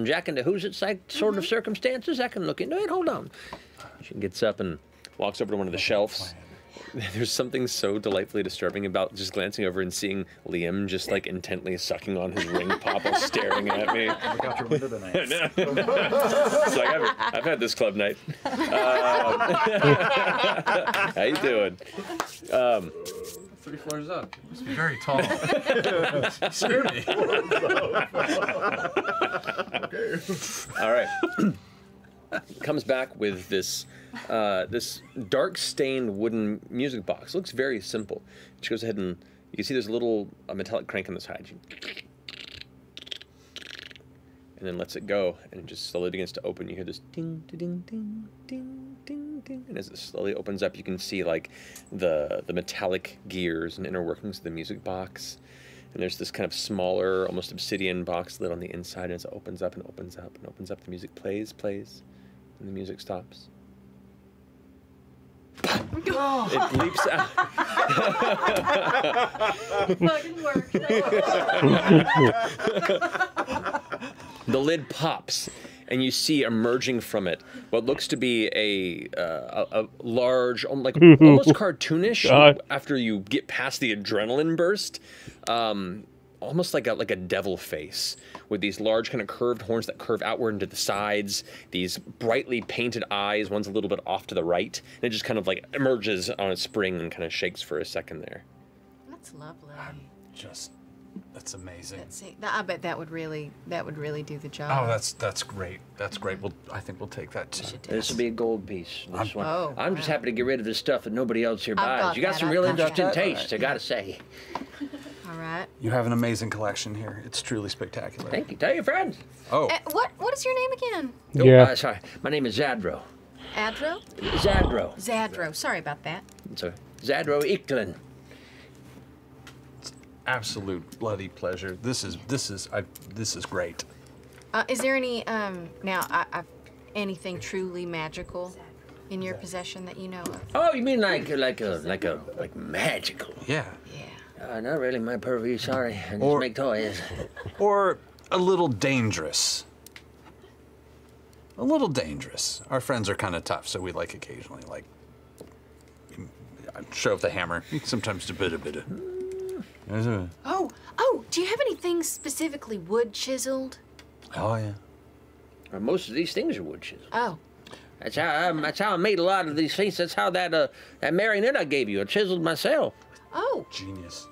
Jack and the Who's It's like sort of circumstances. I can look into it. Hold on. She gets up and walks over to one of the shelves. There's something so delightfully disturbing about just glancing over and seeing Liam just like intently sucking on his ring pop while staring at me. Look out your window tonight. It's like I've had this club night. How you doing? 3 floors up. Must be very tall. Scare me. All right. Comes back with this this dark stained wooden music box. Looks very simple. She goes ahead and you can see there's a little metallic crank on the side. And then lets it go, and it just slowly begins to open. You hear this ding, ding, ding, ding, ding, ding, and as it slowly opens up, you can see like the metallic gears and inner workings of the music box. And there's this kind of smaller, almost obsidian box lid on the inside, and as it opens up and opens up and opens up, the music plays, and the music stops. It leaps out. Fucking work. The lid pops, and you see emerging from it what looks to be a large, like almost cartoonish. After you get past the adrenaline burst, almost like a devil face with these large kind of curved horns that curve outward into the sides. These brightly painted eyes. One's a little bit off to the right, and it just kind of like emerges on a spring and kind of shakes for a second there. That's lovely. That's amazing. I bet that would really do the job. Oh, that's great. That's great. I think we'll take that too. This will be a gold piece. This one. Oh, I'm just happy to get rid of this stuff that nobody else here I've buys. got You got that, some I've real got interesting that. tastes, I gotta say. All right. You have an amazing collection here. It's truly spectacular. Thank you. Tell your friends. Oh. What is your name again? Oh, sorry. My name is Zadro. Adro? Zadro. Zadro. Sorry about that. So, Zadro Icklin. Absolute bloody pleasure. This is great. Is there any anything truly magical in your possession that you know of? Oh, you mean like magical? Yeah. Not really my purview. Sorry, I just make toys. Or a little dangerous. A little dangerous. Our friends are kind of tough, so we like occasionally like show up the hammer. Sometimes do a bit of. Oh, do you have anything specifically wood chiseled? Oh yeah. Most of these things are wood chiseled. Oh. That's how I made a lot of these things. That's how that marionette I gave you, I chiseled myself. Oh. Genius.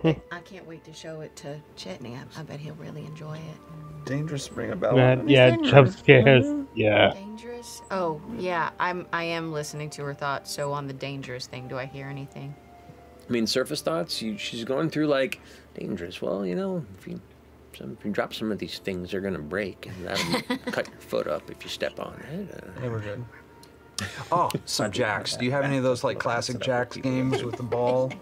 I can't wait to show it to Chetney. I bet he'll really enjoy it. Dangerous, ring a bell. Yeah, jump scares. Yeah. Dangerous? Oh, yeah. I am listening to her thoughts. So on the dangerous thing, do I hear anything? I mean, surface thoughts. She's going through like dangerous. Well, you know, if you drop some of these things, they're gonna break, and that'll cut your foot up if you step on it. Yeah, we're good. Oh, some jacks. Do you have any of those like classic jacks games with the ball?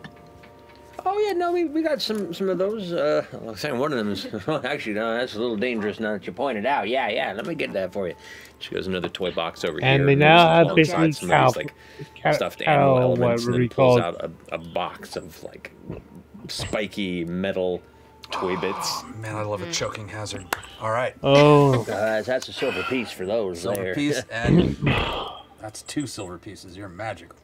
Oh yeah, no, we got some of those. I'm saying one of them is actually no, that's a little dangerous now that you pointed out. Yeah, let me get that for you. She goes another toy box over And here. they now have alongside basically some of these, like, stuffed animal elements, and then pulls out a box of like spiky metal toy bits. Oh, man, I love a choking hazard. All right. Oh. That's a silver piece for those Silver there. piece, and that's 2 silver pieces. You're magical.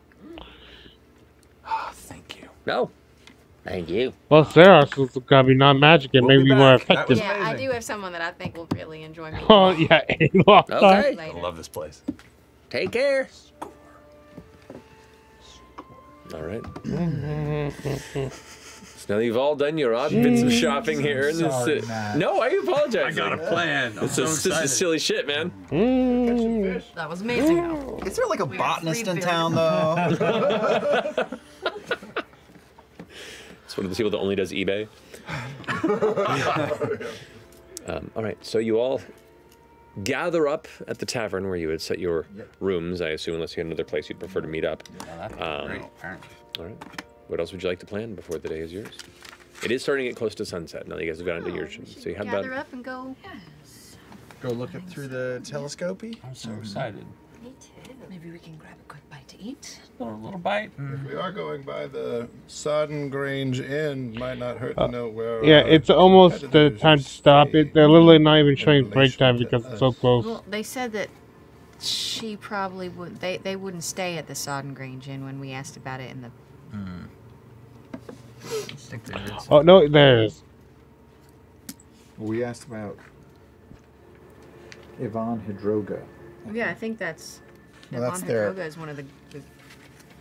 No. Thank you. Well, Sarah, so it's gotta be non-magic. It may be more effective. Yeah, I do have someone that I think will really enjoy me. Oh, yeah. Okay. I love this place. Take care. All right. So now you've all done your odd bits of shopping here. In this, Sorry, Matt. no, why are you apologizing? I got a plan. I'm so This is excited. silly shit, man. That was amazing. Though. Is there like a We got botanist free in beer. town, though? It's one of the people that only does eBay. All right, so you all gather up at the tavern where you had set your rooms, I assume, unless you had another place you'd prefer to meet up. Great, apparently. All right. What else would you like to plan before the day is yours? It is starting to get close to sunset. Now that you guys have gotten into your... So you have Gather about... up and go. Go look up through the telescopy. I'm so excited. Me too. Maybe we can grab a quick bite to eat. A little bite. If we are going by the Sodden Grange Inn, might not hurt to know where. Yeah, our it's almost the competitors time to stop. They're literally not even showing break time because it's so close. Well, they said that she probably would. They wouldn't stay at the Sodden Grange Inn when we asked about it in the. Oh, no, there it is. We asked about Yvonne Hidroga. Yeah, I think that's. Well, that's Yvonne their- Hidroga is one of the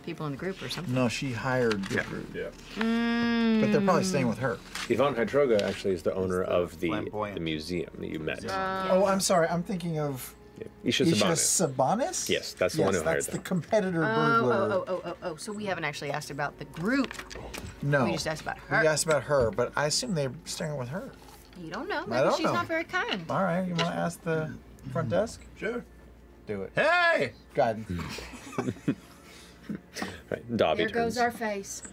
people in the group or something. No, she hired the group. Yeah. But they're probably staying with her. Yvonne Hydroga actually is the owner of the museum that you met. Oh, I'm sorry. I'm thinking of Isha Sabanis? Yes, that's the one who hired that's them. the competitor burglar. Oh, so we haven't actually asked about the group. No. We just asked about her. We asked about her, but I assume they're staying with her. You don't know. I Maybe don't she's know. not very kind. All right, you want to ask the front desk? Sure. Do it. Hey! Guidance. Right, Dobby There goes turns. our face.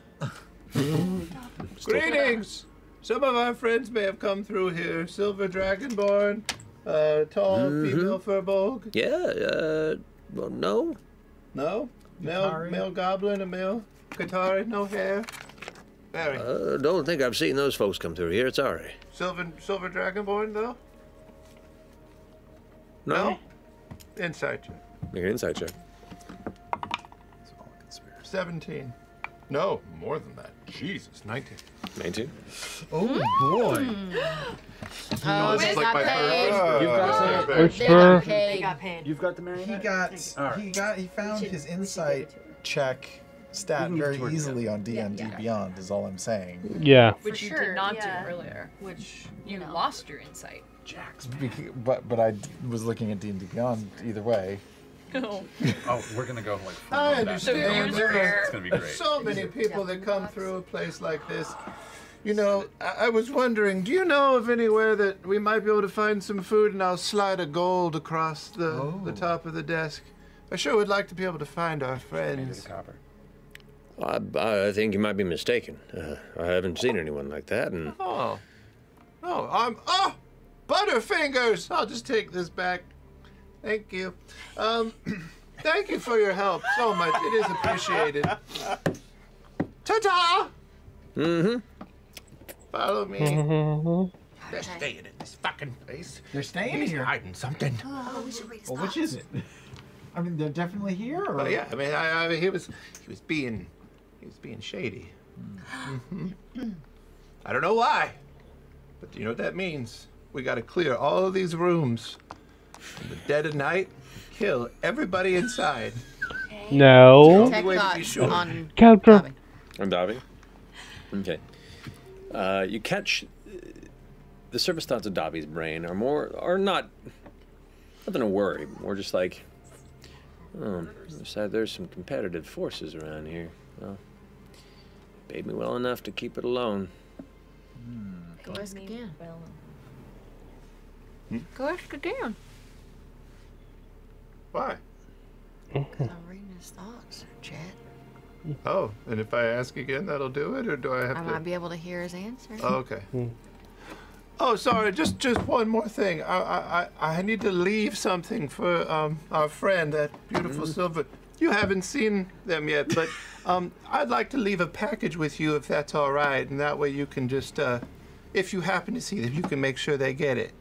Greetings! Some of our friends may have come through here. Silver Dragonborn, tall female furbolg. Yeah, well, no. No? Katari? Male goblin, a male Katari, no hair. Very. Don't think I've seen those folks come through here. It's all right. Silver Dragonborn, though? No? Insight check. Make an insight check. 17. No, more than that. Jesus, 19. 19. Oh, boy. Oh, this they is like got my paid. first. You've got some. Which They her? got paid. They got paid. You've got the marionette. He found his insight check stat very easily on D&D Beyond. Is all I'm saying. Yeah. Which you sure, did not yeah. do earlier. Which you lost your insight. But I was looking at D&D Beyond either way. Oh. Oh, we're gonna go like. I that. understand. So There It's gonna be are great. so many people that come through a place like this. You know, I was wondering, do you know of anywhere that we might be able to find some food, and I'll slide a gold across the top of the desk? I sure would like to be able to find our friends. I think you might be mistaken. I haven't seen anyone like that, and Oh, Butterfingers! I'll just take this back. Thank you. Thank you for your help so much. It is appreciated. Ta-ta! Mm-hmm. Follow me. They're staying in this fucking place. They're staying He's here. hiding something. Oh, we should read his Well, which is it? I mean, they're definitely here. Or? Oh yeah, I mean, I mean, he was being shady. I don't know why, but you know what that means? We got to clear all of these rooms in the dead of night, kill everybody inside. No. Tech way to be thoughts sure. on Counter. Bobby. I'm Dobby. Okay. You catch the surface thoughts of Dobby's brain are not nothing to worry. More just like, there's some competitive forces around here. Well, paid me well enough to keep it alone. Go ask again. Go ask again. Why? Because I'm reading his thoughts, Chad. Oh, and if I ask again, that'll do it, or do I have I to? might be able to hear his answer. Oh, okay. Oh, sorry. Just one more thing. I need to leave something for our friend, that beautiful Silver. You haven't seen them yet, but I'd like to leave a package with you if that's all right, and that way you can just, if you happen to see them, you can make sure they get it.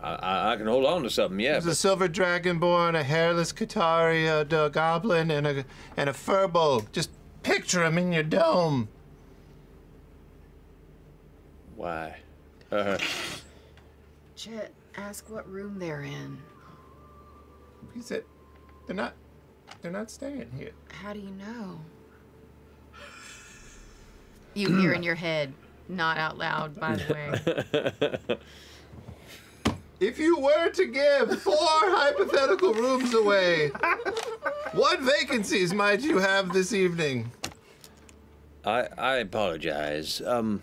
I can hold on to something, yeah. There's a silver dragonborn, a hairless Qatari, a goblin, and a furbolg. Just picture them in your dome. Why? Chet, ask what room they're in. He said, they're not staying here. How do you know? You hear in your head, not out loud, by the way. If you were to give 4 hypothetical rooms away, what vacancies might you have this evening? I apologize. I'm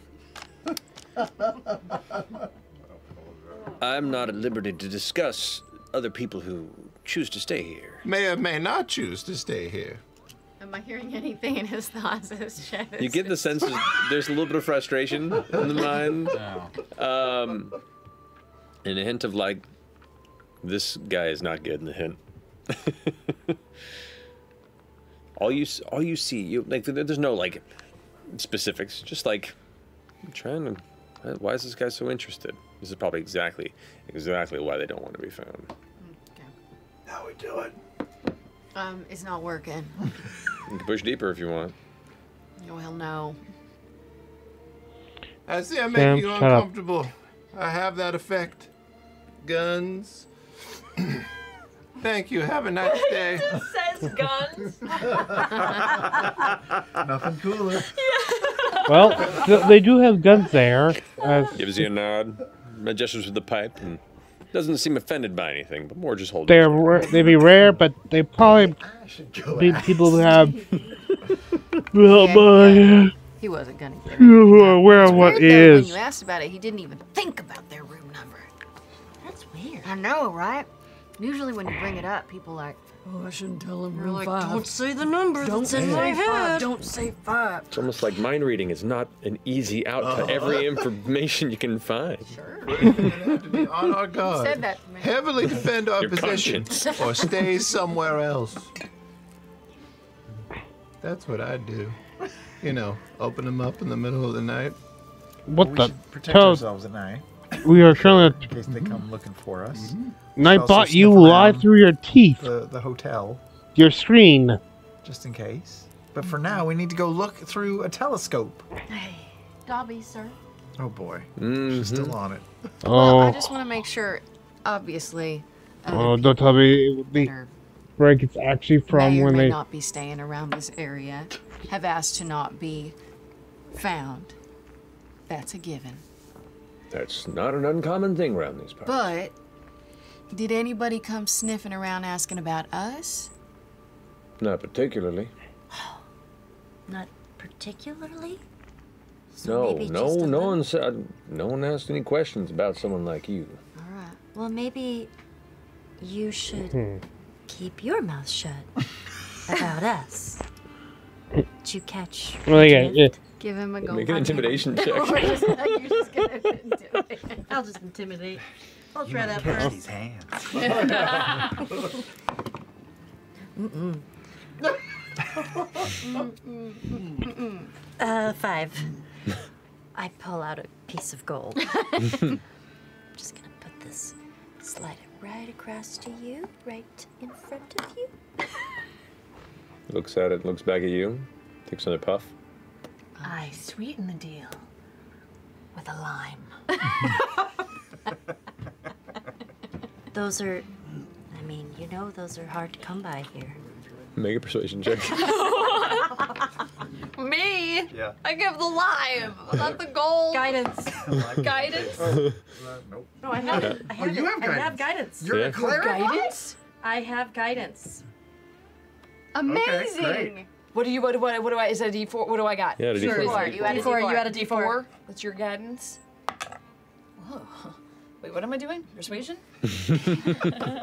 not at liberty to discuss other people who choose to stay here. May or may not choose to stay here. Am I hearing anything in his thoughts as Chet is You get the sense there's a little bit of frustration in the mind. And a hint of like, this guy is not getting the hint. all you see, there's no like specifics. Just like, I'm trying to. Why is this guy so interested? This is probably exactly why they don't want to be found. How we do it? It's not working. You can push deeper if you want. Well, no. I see I'm making you uncomfortable. I have that effect. Guns. Thank you. Have a nice day. Says guns. Nothing cooler. Well, they do have guns there. Gives you a nod, gestures with the pipe, and doesn't seem offended by anything, but more just holding. They'd be rare, but they probably be people who have. He wasn't gonna get it. Who are aware of what When is. you asked about it, he didn't even think about their room number. That's weird. I know, right? Usually when you bring it up, people are like, oh, I shouldn't tell him. You're Room like, 5. don't say the number Don't that's in say my head. 5. Don't say 5. It's almost like mind reading is not an easy out to every information you can find. We're gonna have to be on our guard. said that to me. Heavily defend our Your position, conscience. or stay somewhere else. That's what I do. You know, open them up in the middle of the night. What We the? should protect Tell- ourselves at night. We are trying In case they come looking for us. And I Also bought you sniff live around through your teeth. The hotel, Your screen. just in case. But for now, we need to go look through a telescope. Hey, Dobby, sir. Oh boy, she's still on it. Well, I Oh, just want to make sure, obviously, oh, don't tell me the break it's actually from may or when may they. not be staying around this area have asked to not be found. That's a given. That's not an uncommon thing around these parts. But did anybody come sniffing around asking about us? Not particularly. Not particularly? No, maybe no, just a no one said. No one asked any questions about someone like you. Well, maybe you should keep your mouth shut about us. Did you catch? Well, yeah, yeah. Give him a go. Make an intimidation check. You're just gonna intimidate. I'll just intimidate. I'll try that Catch first. these hands. Mm-mm. 5. I pull out a piece of gold. Just gonna put this, slide it right across to you, right in front of you. Looks at it, looks back at you, takes another puff. I sweeten the deal with a lime. Those are, I mean, you know, those are hard to come by here. Make a persuasion check. Me? Yeah. I give the lime, not the gold. Guidance. Guidance? Nope. No, I have it. I have you it. have I have guidance. guidance. You're Yeah. a cleric? Guidance? I have guidance. Amazing. great. What do I, is that a D4? What do I got? Yeah, a Sure, D4. is it You add a D4. D4. You add a D4. That's your guidance. Whoa. Wait, what am I doing? Persuasion? Send.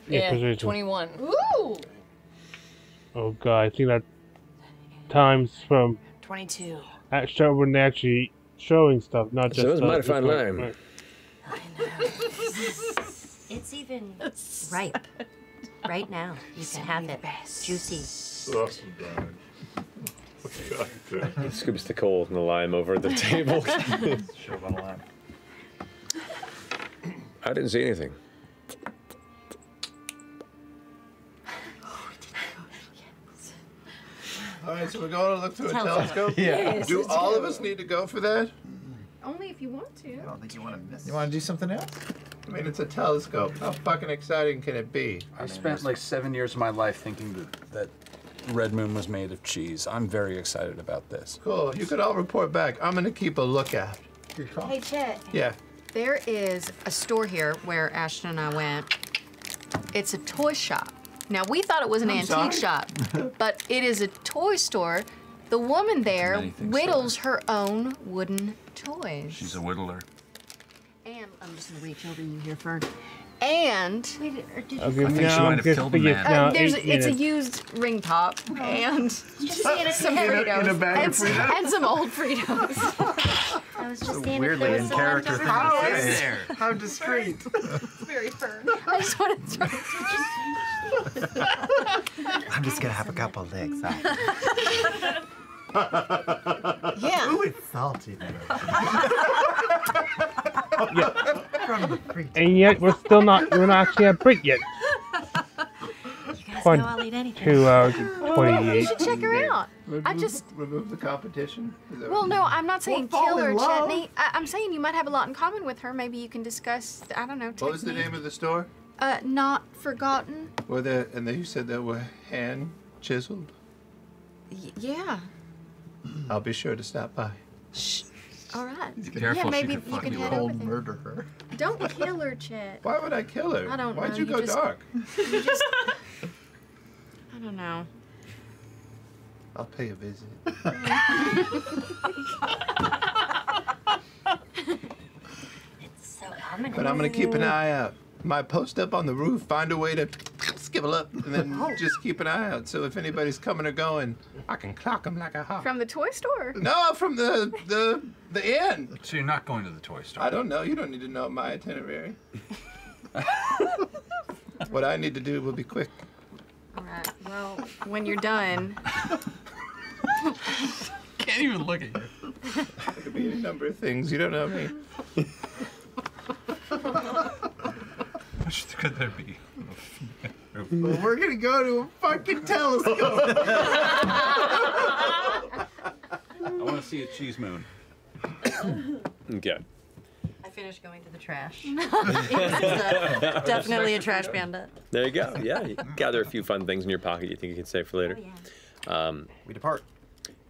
Yeah, persuasion. 21. Ooh! Oh god, I think that times from 22. that show when they actually showing stuff, not just. So it's mighty fine lime. Right. It's even ripe. Right now, you can have it. Juicy. Scoops the coal and the lime over the table. Sure about a lime. I didn't see anything. All right, so we're going to look through a Telescope. telescope? Yeah. Yes, Do let's all go. of us need to go for that? Only if you want to. I don't think you want to miss. You want to do something else? I mean, it's a telescope. How fucking exciting can it be? I spent like 7 years of my life thinking that Red Moon was made of cheese. I'm very excited about this. Cool. You could all report back. I'm going to keep a lookout. Hey, Chet. Yeah. There is a store here where Ashton and I went. It's a toy shop. Now, we thought it was an I'm antique sorry. shop, but it is a toy store. The woman there Many things whittles her own wooden toys. She's a whittler. And I'm just gonna reach over you here, Fern. And Okay, I think she now might I'm have just killed a forget man. now. it's 8 a minutes. used ring top and some in a Fritos bag of Fritos? and some old Fritos. I was just seeing Weirdly if there in was some character left thing over. to say. How discreet. Very firm. I just wanted to. I'm just gonna have a couple licks. Yeah. Ooh, it's salty. From the creature. And yet we're not actually at break yet. You guys Fun. know I'll eat anything. 2 hours You 28. should check her out. I just. Remove the competition? Is that Well, what no, I'm not saying We'll fall kill her, in love. Chetney. I'm saying you might have a lot in common with her. Maybe you can discuss. I don't know. What was the name of the store? Not Forgotten. Were there, and then you said they were hand chiseled? Yeah. I'll be sure to stop by. Shh. All right. Careful, yeah, maybe she could you can fucking head roll. over there. Murder her. Don't kill her, Chet. Why would I kill her? I don't know. Why'd you go just, dark? You just. I don't know. I'll pay a visit. It's so ominous. But I'm gonna keep an eye out. Might post up on the roof, find a way to skibble up, and then just keep an eye out. So if anybody's coming or going, I can clock them like a hawk. From the toy store. No, from the inn. So you're not going to the toy store? I don't know. You don't need to know my itinerary. What I need to do will be quick. All right. Well, when you're done. Can't even look at you. It could be any number of things. You don't know me. What could there be? Well, we're gonna go to a fucking telescope. I want to see a cheese moon. Okay. I finished going to the trash. It's definitely a trash panda. There you go. Yeah, you gather a few fun things in your pocket you think you can save for later. Oh, yeah. We depart.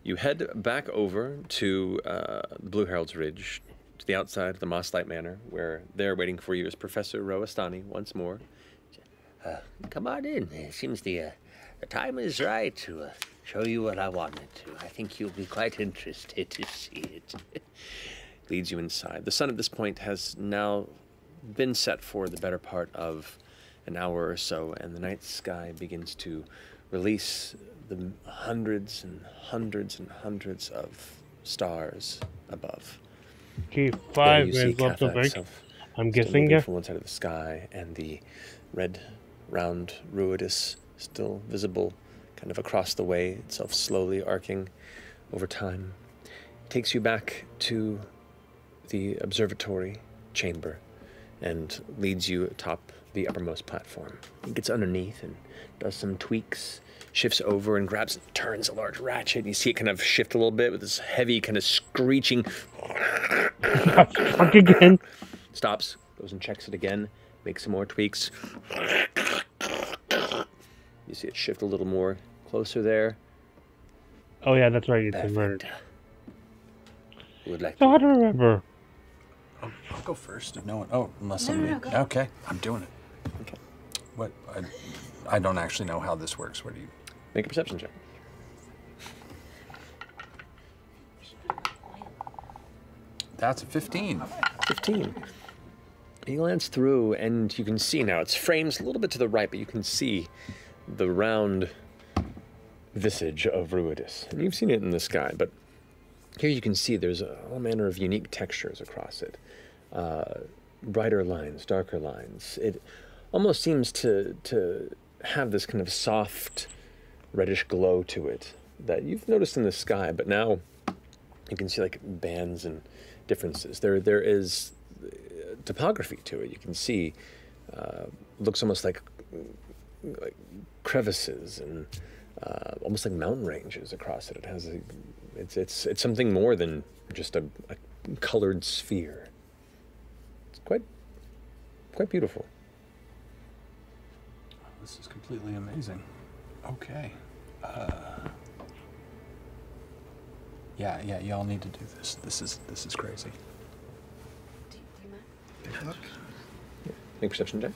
You head back over to Blue Herald's Ridge, to the outside of the Mosslight Manor, where there waiting for you is Professor Roastani once more. Come on in. It seems the time is right to show you what I wanted to. I think you'll be quite interested to see it. Leads you inside. The sun at this point has now been set for the better part of an hour or so, and the night sky begins to release the hundreds and hundreds and hundreds of stars above. G5 There you see is up to Cathax break. of I'm still guessing. moving from one side of the sky, and the red, round Ruidus still visible kind of across the way, itself slowly arcing over time. Takes you back to the observatory chamber and leads you atop the uppermost platform. He gets underneath and does some tweaks, shifts over and grabs and turns a large ratchet. And you see it kind of shift a little bit with this heavy kind of screeching. Fuck again. Stops, goes and checks it again, makes some more tweaks. You see it shift a little more closer there. Oh yeah, that's right. It's inverted. Would like So how to remember? I'll go first if no one. Oh, unless No, somebody. no, go ahead. Okay, I'm doing it. Okay. What? I don't actually know how this works. What do you? Make a perception check. That's a 15. 15. He glance through, and you can see now, it's frames a little bit to the right, but you can see the round visage of Ruidus. And you've seen it in the sky, but here you can see there's all manner of unique textures across it. Brighter lines, darker lines. It almost seems to have this kind of soft, reddish glow to it that you've noticed in the sky, but now you can see like bands and differences. There is topography to it. You can see, looks almost like crevices and almost like mountain ranges across it. It has it's something more than just a colored sphere. It's quite beautiful. This is completely amazing. Okay. Yeah, y'all need to do this. This is crazy. Make perception check.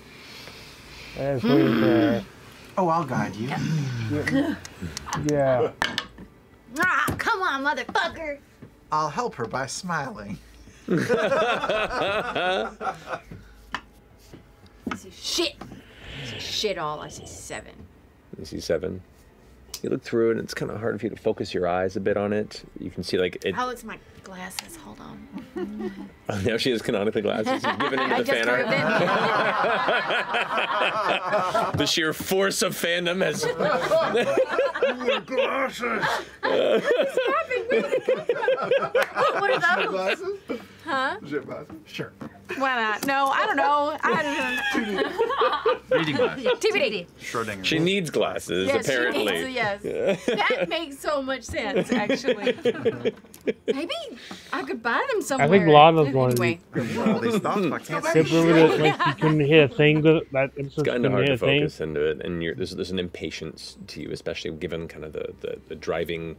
Oh, I'll guide you. Yeah. Ah, come on, motherfucker. I'll help her by smiling. I see shit. I see shit all. I see 7. You see 7. You look through it, and it's kind of hard for you to focus your eyes a bit on it. You can see like it. Oh, it's my glasses. Hold on. Oh, now she has canonically glasses. You've given into the fan art. The sheer force of fandom has. Glasses. What are those? Huh? Sure. Why not? No, I don't know. Reading glasses. TBD. Schrodinger. She needs glasses, Yes, apparently. she needs, yes. That makes so much sense, actually. Maybe I could buy them somewhere. I think Lana's one. Anyway. Remember that, like, you couldn't hit a thing. That It's kind of hard to focus into it, and there's an impatience to you, especially given kind of the driving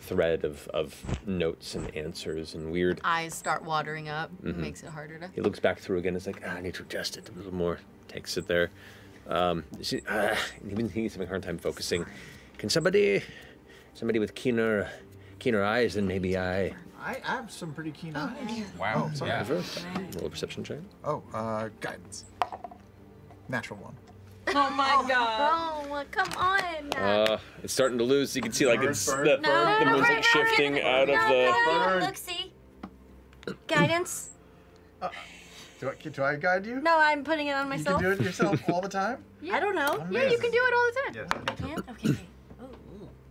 thread of notes and answers and weird. Eyes start watering up. Mhm. Makes it harder to. He looks back through again. It's like, I need to adjust it a little more. Takes it there. Even he's having a hard time focusing. Can somebody with keener eyes than maybe I? I have some pretty keen eyes. Wow. Oh, sorry. Yeah. Roll a perception check. Oh, guidance. Natural 1. Oh my god. Oh, well, come on. It's starting to lose. You can see like Burn, it's burn, the burn, moon's like burn, shifting out of the. Look, see. Guidance. Do I guide you? No, I'm putting it on myself. You can do it yourself all the time? I don't know. Yeah, you can do it all the time. Yes. I can? Okay.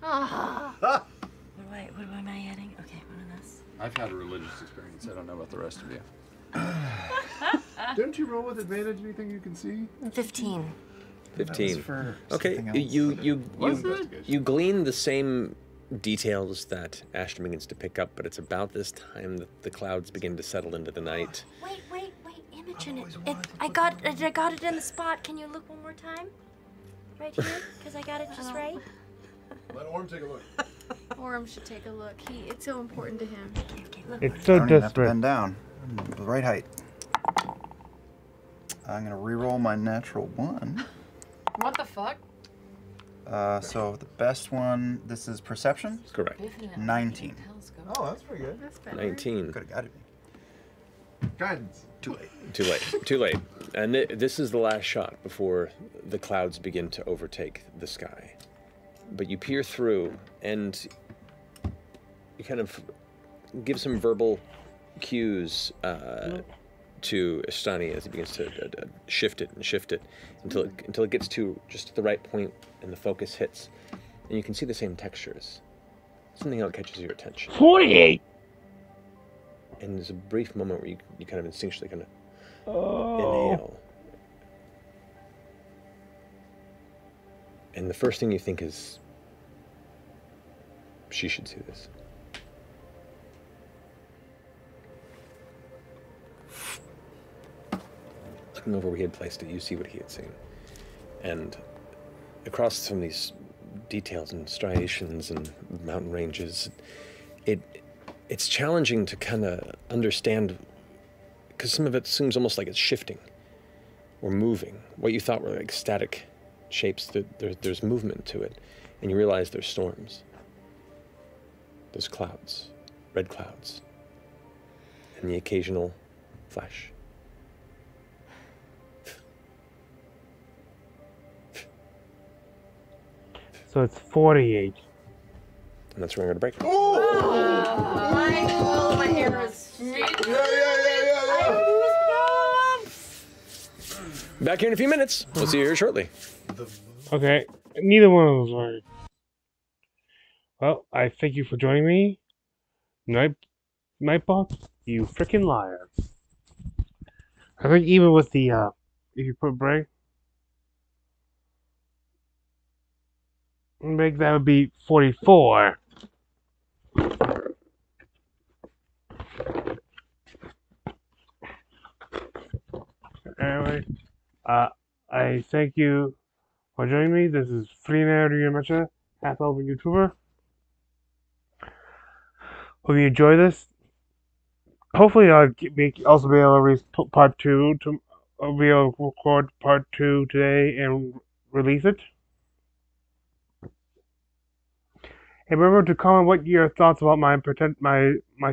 Ah. What am I adding? Okay, one of this. I've had a religious experience. I don't know about the rest of you. Don't you roll with advantage anything you can see? 15. 15. for Okay, something you glean the same details that Ashton begins to pick up, but it's about this time that the clouds begin to settle into the night. Wait, Imogen, I got it in the spot. Can you look one more time? Right here? Because I got it just right. Let Orm take a look. Orm should take a look. It's so important to him. Okay, look. It's so I don't even have to desperate. bend down. The right height. I'm gonna re-roll my natural 1. What the fuck? So the best one, this is perception? Correct. 19. Oh, that's pretty good. That's better. 19. Could have guided me. Guidance. Too late. Too late. And this is the last shot before the clouds begin to overtake the sky. But you peer through, and you kind of give some verbal cues to Istani as he begins to shift it until it gets to just the right point and the focus hits, and you can see the same textures. Something else catches your attention. 48. And there's a brief moment where you kind of instinctually kind of inhale, and the first thing you think is, she should see this. Looking over where he had placed it, you see what he had seen. And across some of these details and striations and mountain ranges, it's challenging to kind of understand, because some of it seems almost like it's shifting or moving. What you thought were like static shapes, there's movement to it. And you realize there's storms. There's clouds, red clouds, and the occasional flash. So it's 48. And that's where I'm going to break. My hair is. Back here in a few minutes. We'll see you here shortly. Okay, neither one of those worked. Well, I thank you for joining me. Nightbot, you freaking liar. I think even with the if you put break, make that would be 44. Anyway, I thank you for joining me. This is Freener Yamacha, half elf YouTuber. Hope you enjoy this. Hopefully, I'll also be able to release part 2. I'll be able to record part 2 today and release it. And remember to comment what your thoughts about my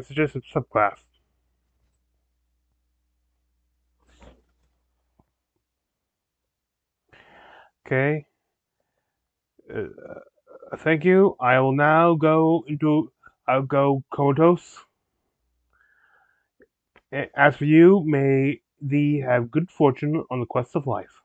suggested subclass. Okay. Thank you. I will now go comatose. As for you, may thee have good fortune on the quest of life.